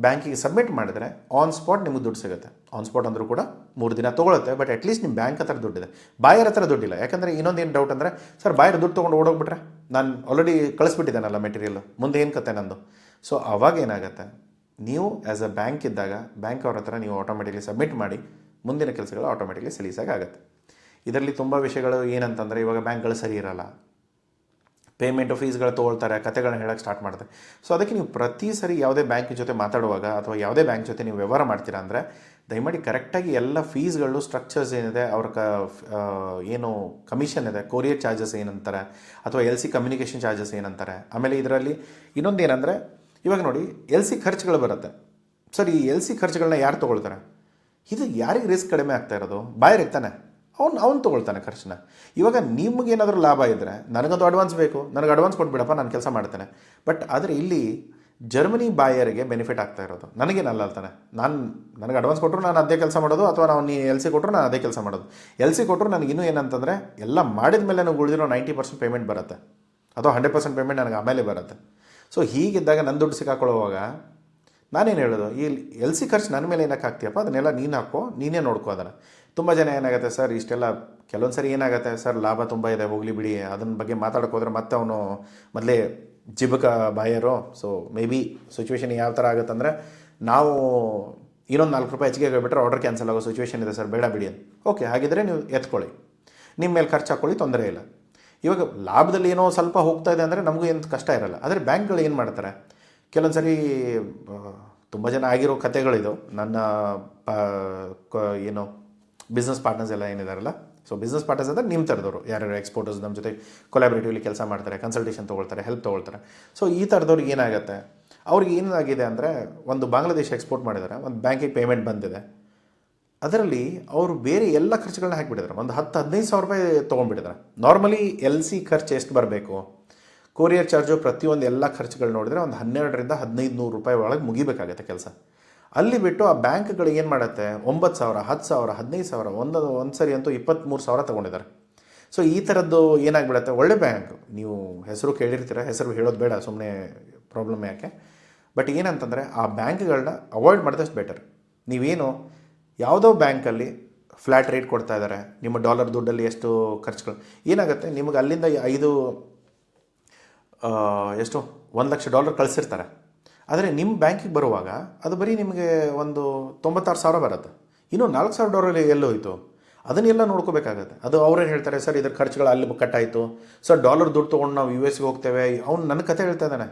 ಬ್ಯಾಂಕಿಗೆ ಸಬ್ಮಿಟ್ ಮಾಡಿದ್ರೆ ಆನ್ ಸ್ಪಾಟ್ ನಿಮಗೆ ದುಡ್ಡು ಸಿಗುತ್ತೆ. ಆನ್ ಸ್ಪಾಟ್ ಅಂದರೂ ಕೂಡ 3 ದಿನ ತೊಗೊಳುತ್ತೆ, ಬಟ್ ಅಟ್ಲೀಸ್ಟ್ ನಿಮ್ಮ ಬ್ಯಾಂಕ್ ಹತ್ರ ದುಡ್ಡಿದೆ, ಬಾಯರ್ ಹತ್ರ ದುಡ್ಡಿಲ್ಲ. ಯಾಕಂದರೆ ಇನ್ನೊಂದೇನು ಡೌಟ್ ಅಂದರೆ, ಸರ್ ಬಾಯರ್ ದುಡ್ಡು ತೊಗೊಂಡು ಓಡೋಗ್ಬಿಟ್ರೆ ನಾನು ಆಲ್ರೆಡಿ ಕಳಿಸ್ಬಿಟ್ಟಿದ್ದಾನಲ್ಲ ಮೆಟೀರಿಯಲ್, ಮುಂದೆ ಏನು ಕತೆ ನಂದು. ಸೊ ಅವಾಗ ಏನಾಗುತ್ತೆ, ನೀವು ಆ್ಯಸ್ ಅ ಬ್ಯಾಂಕ್ ಇದ್ದಾಗ ಬ್ಯಾಂಕ್ ಅವ್ರ ಹತ್ರ ನೀವು ಆಟೋಮೆಟಿಕ್ಲಿ ಸಬ್ಮಿಟ್ ಮಾಡಿ ಮುಂದಿನ ಕೆಲಸಗಳು ಆಟೋಮೆಟಿಕ್ಲಿ ಸಲೀಸಾಗಿ ಆಗುತ್ತೆ. ಇದರಲ್ಲಿ ತುಂಬ ವಿಷಯಗಳು ಏನಂತಂದರೆ, ಇವಾಗ ಬ್ಯಾಂಕ್ಗಳು ಸರಿ ಇರಲ್ಲ, ಪೇಮೆಂಟು ಫೀಸ್ಗಳು ತೊಗೊಳ್ತಾರೆ, ಕತೆಗಳನ್ನ ಹೇಳೋಕ್ಕೆ ಸ್ಟಾರ್ಟ್ ಮಾಡ್ತಾರೆ. ಸೊ ಅದಕ್ಕೆ ನೀವು ಪ್ರತಿ ಸರಿ ಯಾವುದೇ ಬ್ಯಾಂಕ್ ಜೊತೆ ಮಾತಾಡುವಾಗ ಅಥವಾ ಯಾವುದೇ ಬ್ಯಾಂಕ್ ಜೊತೆ ನೀವು ವ್ಯವಹಾರ ಮಾಡ್ತೀರಾ ಅಂದರೆ ದಯಮಾಡಿ ಕರೆಕ್ಟಾಗಿ ಎಲ್ಲ ಫೀಸ್ಗಳು, ಸ್ಟ್ರಕ್ಚರ್ಸ್ ಏನಿದೆ, ಅವ್ರ ಏನು ಕಮಿಷನ್ ಇದೆ, ಕೊರಿಯರ್ ಚಾರ್ಜಸ್ ಏನಂತಾರೆ ಅಥವಾ ಎಲ್ ಸಿ ಕಮ್ಯುನಿಕೇಷನ್ ಚಾರ್ಜಸ್ ಏನಂತಾರೆ. ಆಮೇಲೆ ಇದರಲ್ಲಿ ಇನ್ನೊಂದು ಏನಂದರೆ, ಇವಾಗ ನೋಡಿ ಎಲ್ ಸಿ ಖರ್ಚುಗಳು ಬರುತ್ತೆ. ಸರ್ ಈ ಎಲ್ ಸಿ ಖರ್ಚುಗಳನ್ನ ಯಾರು ತೊಗೊಳ್ತಾರೆ? ಇದು ಯಾರಿಗೆ ರಿಸ್ಕ್ ಕಡಿಮೆ ಆಗ್ತಾ ಇರೋದು? ಬಾಯರ್ ಇರ್ತಾನೆ, ಅವ್ನು ತೊಗೊಳ್ತಾನೆ ಖರ್ಚನ್ನ. ಇವಾಗ ನಿಮಗೇನಾದರೂ ಲಾಭ ಇದ್ದರೆ ನನಗಂತೂ ಅಡ್ವಾನ್ಸ್ ಬೇಕು, ನನಗೆ ಅಡ್ವಾನ್ಸ್ ಕೊಟ್ಬಿಡಪ್ಪ, ನಾನು ಕೆಲಸ ಮಾಡ್ತೇನೆ. ಬಟ್ ಆದರೆ ಇಲ್ಲಿ ಜರ್ಮನಿ ಬಾಯರಿಗೆ ಬೆನಿಫಿಟ್ ಆಗ್ತಾ ಇರೋದು, ನನಗೇನಲ್ಲ ಅಲ್ತಾನೆ. ನನಗೆ ಅಡ್ವಾನ್ಸ್ ಕೊಟ್ಟರು ನಾನು ಅದೇ ಕೆಲಸ ಮಾಡೋದು, ಅಥವಾ ನಾವು ಎಲ್ ಸಿ ಕೊಟ್ಟರು ನಾನು ಅದೇ ಕೆಲಸ ಮಾಡೋದು. ಎಲ್ ಸಿ ಕೊಟ್ಟರು ನನಗಿನ್ನೂ ಏನಂತಂದರೆ, ಎಲ್ಲ ಮಾಡಿದ ಮೇಲೆ ನನಗೆ ಉಳಿದಿರೋ 90% ಪೇಮೆಂಟ್ ಬರುತ್ತೆ, ಅಥವಾ 100% ಪೇಮೆಂಟ್ ನನಗೆ ಆಮೇಲೆ ಬರುತ್ತೆ. ಸೊ ಹೀಗಿದ್ದಾಗ ನನ್ನ ದುಡ್ಡು ಸಿಕ್ಕಾಕೊಳ್ಳುವಾಗ ನಾನೇನು ಹೇಳೋದು, ಈ ಎಲ್ ಸಿ ಖರ್ಚು ನನ್ನ ಮೇಲೆ ಏನಕ್ಕೆ ಹಾಕ್ತೀಯಪ್ಪ, ಅದನ್ನೆಲ್ಲ ನೀನು ಹಾಕೋ, ನೀನೇ ನೋಡ್ಕೋ ಅದನ್ನು. ತುಂಬ ಜನ ಏನಾಗುತ್ತೆ ಸರ್, ಇಷ್ಟೆಲ್ಲ ಕೆಲವೊಂದು ಸರಿ ಏನಾಗುತ್ತೆ ಸರ್, ಲಾಭ ತುಂಬ ಇದೆ ಹೋಗಲಿ ಬಿಡಿ, ಅದನ್ನ ಬಗ್ಗೆ ಮಾತಾಡೋಕೆ ಹೋದರೆ ಮತ್ತೆ ಅವನು ಮೊದಲೇ ಜಿಬಕ ಬಾಯರು. ಸೊ ಮೇ ಬಿ ಸಿಚುವೇಶನ್ ಯಾವ ಥರ ಆಗುತ್ತೆ ಅಂದರೆ, ನಾವು ಇನ್ನೊಂದು 4 ರೂಪಾಯಿ ಹೆಚ್ಚಿಗೆ ಹೋಗ್ಬಿಟ್ರೆ ಆರ್ಡರ್ ಕ್ಯಾನ್ಸಲ್ ಆಗೋ ಸಿಚುವೇಶನ್ ಇದೆ ಸರ್, ಬೇಡ ಬಿಡಿ ಅಂತ. ಓಕೆ, ಹಾಗಿದ್ರೆ ನೀವು ಎತ್ಕೊಳ್ಳಿ, ನಿಮ್ಮ ಮೇಲೆ ಖರ್ಚು ಹಾಕ್ಕೊಳ್ಳಿ, ತೊಂದರೆ ಇಲ್ಲ. ಇವಾಗ ಲಾಭದಲ್ಲಿ ಏನೋ ಸ್ವಲ್ಪ ಹೋಗ್ತಾ ಇದೆ ಅಂದರೆ ನಮಗೂ ಏನು ಕಷ್ಟ ಇರಲ್ಲ. ಆದರೆ ಬ್ಯಾಂಕ್ಗಳು ಏನು ಮಾಡ್ತಾರೆ, ಕೆಲವೊಂದು ಸರಿ ತುಂಬ ಜನ ಆಗಿರೋ ಕತೆಗಳಿದು. ನನ್ನ ಏನು ಬಿಸ್ನೆಸ್ ಪಾರ್ಟ್ನರ್ಸ್ ಎಲ್ಲ ಏನಿದಾರಲ್ಲ, ಸೊ ಬಿಸ್ನೆಸ್ ಪಾರ್ಟ್ನರ್ಸ್ ಅಂದರೆ ನಿಮ್ಮ ಥರದವರು ಯಾರ್ಯಾರು ಎಕ್ಸ್ಪೋರ್ಟರ್ಸ್ ನಮ್ಮ ಜೊತೆ ಕೊಲಾಬ್ರೇಟಿವ್ಲಿ ಕೆಲಸ ಮಾಡ್ತಾರೆ, ಕನ್ಸಲ್ಟೇಷನ್ ತೊಗೊಳ್ತಾರೆ, ಹೆಲ್ಪ್ ತೊಗೊಳ್ತಾರೆ. ಸೊ ಈ ಥರದವ್ರಿಗೆ ಏನಾಗುತ್ತೆ, ಅವ್ರಿಗೆ ಏನಾಗಿದೆ ಅಂದರೆ, ಒಂದು ಬಾಂಗ್ಲಾದೇಶ ಎಕ್ಸ್ಪೋರ್ಟ್ ಮಾಡಿದ್ದಾರೆ, ಒಂದು ಬ್ಯಾಂಕಿಗೆ ಪೇಮೆಂಟ್ ಬಂದಿದೆ, ಅದರಲ್ಲಿ ಅವರು ಬೇರೆ ಎಲ್ಲ ಖರ್ಚುಗಳನ್ನ ಹಾಕಿಬಿಟ್ಟಿದ್ದಾರೆ, ಒಂದು 10-15 ಸಾವಿರ ರೂಪಾಯಿ ತೊಗೊಂಡ್ಬಿಟ್ಟಿದ್ದಾರೆ. ನಾರ್ಮಲಿ ಎಲ್ ಸಿ ಖರ್ಚು ಎಷ್ಟು ಬರಬೇಕು, ಕೊರಿಯರ್ ಚಾರ್ಜು ಪ್ರತಿಯೊಂದು ಎಲ್ಲ ಖರ್ಚುಗಳು ನೋಡಿದ್ರೆ ಒಂದು 1200-1500 ರೂಪಾಯಿ ಒಳಗೆ ಮುಗಿಬೇಕಾಗುತ್ತೆ ಕೆಲಸ. ಅಲ್ಲಿ ಬಿಟ್ಟು ಆ ಬ್ಯಾಂಕ್ಗಳು ಏನು ಮಾಡುತ್ತೆ, 9,000, 10,000, 15,000, ಒಂದು ಸರಿ ಅಂತೂ 23,000 ತೊಗೊಂಡಿದ್ದಾರೆ. ಸೊ ಈ ಥರದ್ದು ಏನಾಗ್ಬಿಡುತ್ತೆ, ಒಳ್ಳೆ ಬ್ಯಾಂಕ್, ನೀವು ಹೆಸರು ಕೇಳಿರ್ತೀರ, ಹೆಸರು ಹೇಳೋದು ಬೇಡ, ಸುಮ್ಮನೆ ಪ್ರಾಬ್ಲಮ್ ಯಾಕೆ. ಬಟ್ ಏನಂತಂದರೆ ಆ ಬ್ಯಾಂಕ್ಗಳನ್ನ ಅವಾಯ್ಡ್ ಮಾಡಿದಷ್ಟು ಬೆಟರ್. ನೀವೇನು ಯಾವುದೋ ಬ್ಯಾಂಕಲ್ಲಿ ಫ್ಲ್ಯಾಟ್ ರೇಟ್ ಕೊಡ್ತಾ ಇದ್ದಾರೆ, ನಿಮ್ಮ ಡಾಲರ್ ದುಡ್ಡಲ್ಲಿ ಎಷ್ಟು ಖರ್ಚುಗಳು ಏನಾಗುತ್ತೆ, ನಿಮಗೆ ಅಲ್ಲಿಂದ ಎಷ್ಟು $1,00,000 ಕಳಿಸಿರ್ತಾರೆ. ಆದರೆ ನಿಮ್ಮ ಬ್ಯಾಂಕಿಗೆ ಬರುವಾಗ ಅದು ಬರೀ ನಿಮಗೆ ಒಂದು 96,000 ಬರುತ್ತೆ. ಇನ್ನೂ $4,000 ಎಲ್ಲೋ ಹೋಯಿತು, ಅದನ್ನೆಲ್ಲ ನೋಡ್ಕೋಬೇಕಾಗತ್ತೆ. ಅದು ಅವರೇ ಹೇಳ್ತಾರೆ, ಸರ್ ಇದ್ರ ಖರ್ಚುಗಳು ಅಲ್ಲಿ ಕಟ್ಟಾಯಿತು ಸರ್, ಡಾಲರ್ ದುಡ್ಡು ತೊಗೊಂಡು ನಾವು US ಹೋಗ್ತೇವೆ. ಅವ್ನು ನನ್ನ ಕತೆ ಹೇಳ್ತಾ ಇದ್ದಾನೆ,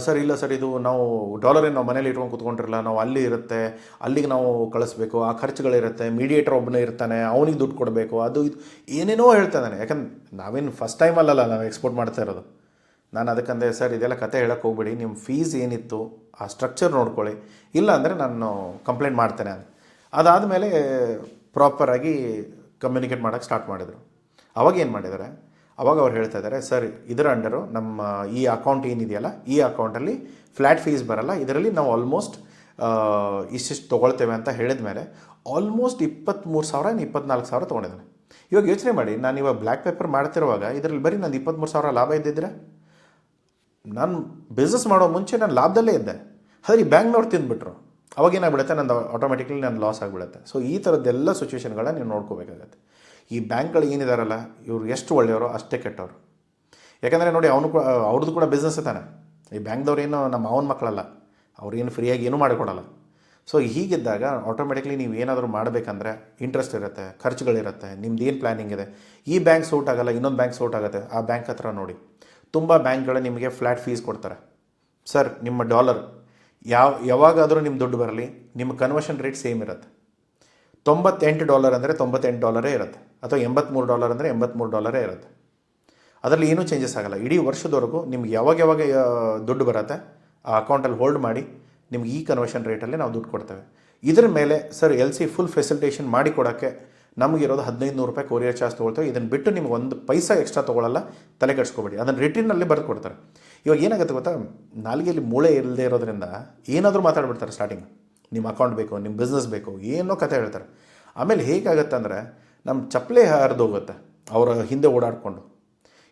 ಸರ್ ಇಲ್ಲ ಸರ್, ಇದು ನಾವು ಡಾಲರೇನು ನಾವು ಮನೇಲಿ ಇಟ್ಕೊಂಡು ಕೂತ್ಕೊಂಡಿರಲ್ಲ, ನಾವು ಅಲ್ಲಿ ಇರುತ್ತೆ, ಅಲ್ಲಿಗೆ ನಾವು ಕಳಿಸ್ಬೇಕು, ಆ ಖರ್ಚುಗಳಿರುತ್ತೆ, ಮೀಡಿಯೇಟರ್ ಒಬ್ಬನೇ ಇರ್ತಾನೆ, ಅವನಿಗೆ ದುಡ್ಡು ಕೊಡಬೇಕು, ಅದು ಇದು ಏನೇನೋ ಹೇಳ್ತಾ ಇದ್ದಾನೆ. ಯಾಕಂದ್ರೆ ನಾವೇನು ಫಸ್ಟ್ ಟೈಮಲ್ಲಲ್ಲ ನಾವು ಎಕ್ಸ್ಪೋರ್ಟ್ ಮಾಡ್ತಾ ಇರೋದು. ನಾನು ಅದಕ್ಕಂದೆ, ಸರ್ ಇದೆಲ್ಲ ಕತೆ ಹೇಳೋಕ್ಕೆ ಹೋಗ್ಬೇಡಿ, ನಿಮ್ಮ ಫೀಸ್ ಏನಿತ್ತು ಆ ಸ್ಟ್ರಕ್ಚರ್ ನೋಡ್ಕೊಳ್ಳಿ, ಇಲ್ಲ ಅಂದರೆ ನಾನು ಕಂಪ್ಲೇಂಟ್ ಮಾಡ್ತೇನೆ ಅಂತ. ಅದಾದಮೇಲೆ ಪ್ರಾಪರಾಗಿ ಕಮ್ಯುನಿಕೇಟ್ ಮಾಡೋಕ್ಕೆ ಸ್ಟಾರ್ಟ್ ಮಾಡಿದರು. ಅವಾಗ ಏನು ಮಾಡಿದ್ದಾರೆ, ಅವಾಗ ಅವ್ರು ಹೇಳ್ತಾ ಇದ್ದಾರೆ, ಸರ್ ಇದರ ಅಂಡರು ನಮ್ಮ ಈ ಅಕೌಂಟ್ ಏನಿದೆಯಲ್ಲ, ಈ ಅಕೌಂಟಲ್ಲಿ ಫ್ಲ್ಯಾಟ್ ಫೀಸ್ ಬರಲ್ಲ, ಇದರಲ್ಲಿ ನಾವು ಆಲ್ಮೋಸ್ಟ್ ಇಷ್ಟಿಷ್ಟು ತೊಗೊಳ್ತೇವೆ ಅಂತ ಹೇಳಿದ ಮೇಲೆ ಆಲ್ಮೋಸ್ಟ್ 23,000 24,000 ತೊಗೊಂಡಿದ್ದಾನೆ. ಇವಾಗ ಯೋಚನೆ ಮಾಡಿ, ನಾನು ಇವಾಗ ಬ್ಲ್ಯಾಕ್ ಪೇಪರ್ ಮಾಡ್ತಿರುವಾಗ ಇದರಲ್ಲಿ ಬರೀ ನಾನು 23,000 ಲಾಭ ಇದ್ದಿದ್ರೆ, ನಾನು ಬಿಸ್ನೆಸ್ ಮಾಡೋ ಮುಂಚೆ ನಾನು ಲಾಭದಲ್ಲೇ ಇದ್ದೆ. ಆದರೆ ಈ ಬ್ಯಾಂಕ್ನವ್ರು ತಿಂದುಬಿಟ್ರು, ಅವಾಗೇನಾಗ್ಬಿಡುತ್ತೆ, ನಂದು ಆಟೋಮೆಟಿಕ್ಲಿ ನಾನು ಲಾಸ್ ಆಗಿಬಿಡುತ್ತೆ. ಸೊ ಈ ಥರದ್ದೆಲ್ಲ ಸಿಚುವೇಷನ್ಗಳನ್ನ ನೀವು ನೋಡ್ಕೋಬೇಕಾಗತ್ತೆ. ಈ ಬ್ಯಾಂಕ್ಗಳು ಏನಿದಾರಲ್ಲ, ಇವ್ರು ಎಷ್ಟು ಒಳ್ಳೆಯವರು ಅಷ್ಟೇ ಕೆಟ್ಟವರು. ಯಾಕಂದರೆ ನೋಡಿ, ಅವ್ರದ್ದು ಕೂಡ ಬಿಸ್ನೆಸ್ ತಾನೆ. ಈ ಬ್ಯಾಂಕ್ದವ್ರು ಏನು ನಮ್ಮ ಅವನ ಮಕ್ಕಳಲ್ಲ, ಅವ್ರೇನು ಫ್ರೀಯಾಗಿ ಏನೂ ಮಾಡಿಕೊಡಲ್ಲ. ಸೊ ಹೀಗಿದ್ದಾಗ ಆಟೋಮೆಟಿಕ್ಲಿ ನೀವು ಏನಾದರೂ ಮಾಡಬೇಕಂದ್ರೆ ಇಂಟ್ರೆಸ್ಟ್ ಇರುತ್ತೆ, ಖರ್ಚುಗಳಿರುತ್ತೆ, ನಿಮ್ದು ಏನು ಪ್ಲ್ಯಾನಿಂಗ್ ಇದೆ. ಈ ಬ್ಯಾಂಕ್ ಸೂಟ್ ಆಗಲ್ಲ, ಇನ್ನೊಂದು ಬ್ಯಾಂಕ್ ಸೂಟ್ ಆಗುತ್ತೆ, ಆ ಬ್ಯಾಂಕ್ ಹತ್ರ ನೋಡಿ. ತುಂಬ ಬ್ಯಾಂಕ್ಗಳು ನಿಮಗೆ ಫ್ಲ್ಯಾಟ್ ಫೀಸ್ ಕೊಡ್ತಾರೆ. ಸರ್ ನಿಮ್ಮ ಡಾಲರ್ ಯಾವಾಗಾದರೂ ನಿಮ್ಮ ದುಡ್ಡು ಬರಲಿ, ನಿಮ್ಮ ಕನ್ವರ್ಷನ್ ರೇಟ್ ಸೇಮ್ ಇರುತ್ತೆ. $98 ಅಂದರೆ $98 ಇರುತ್ತೆ, ಅಥವಾ $83 ಅಂದರೆ $83 ಇರುತ್ತೆ. ಅದರಲ್ಲಿ ಏನೂ ಚೇಂಜಸ್ ಆಗಲ್ಲ. ಇಡೀ ವರ್ಷದವರೆಗೂ ನಿಮ್ಗೆ ಯಾವಾಗ ದುಡ್ಡು ಬರುತ್ತೆ ಆ ಅಕೌಂಟಲ್ಲಿ ಹೋಲ್ಡ್ ಮಾಡಿ ನಿಮ್ಗೆ ಈ ಕನ್ವರ್ಷನ್ ರೇಟಲ್ಲಿ ನಾವು ದುಡ್ಡು ಕೊಡ್ತೇವೆ. ಇದರ ಮೇಲೆ ಸರ್ LC ಫುಲ್ ಫೆಸಿಲಿಟೇಷನ್ ಮಾಡಿ ಕೊಡೋಕ್ಕೆ ನಮಗಿರೋದು $1500 ಕೊರಿಯರ್ ಚಾರ್ಜ್ ತೊಗೊಳ್ತೇವೆ. ಇದನ್ನು ಬಿಟ್ಟು ನಿಮ್ಗೆ ಒಂದು ಪೈಸಾ ಎಕ್ಸ್ಟ್ರಾ ತೊಗೊಳ್ಳಲ್ಲ, ತಲೆ ಕೆಡಿಸ್ಕೋಬೇಡಿ. ಅದನ್ನು ರಿಟರ್ನಲ್ಲಿ ಬರೆದು ಕೊಡ್ತಾರೆ. ಇವಾಗ ಏನಾಗುತ್ತೆ ಗೊತ್ತಾ, ನಾಲಿಗೆಯಲ್ಲಿ ಮೂಳೆ ಇಲ್ಲದೆ ಇರೋದ್ರಿಂದ ಏನಾದರೂ ಮಾತಾಡ್ಬಿಡ್ತಾರೆ ಸ್ಟಾರ್ಟಿಂಗ್. ನಿಮ್ಮ ಅಕೌಂಟ್ ಬೇಕು, ನಿಮ್ಮ ಬಿಸ್ನೆಸ್ ಬೇಕು, ಏನೋ ಕತೆ ಹೇಳ್ತಾರೆ. ಆಮೇಲೆ ಹೇಗಾಗುತ್ತೆ ಅಂದರೆ ನಮ್ಮ ಚಪ್ಪಲೆ ಹರಿದೋಗುತ್ತೆ ಅವರ ಹಿಂದೆ ಓಡಾಡಿಕೊಂಡು.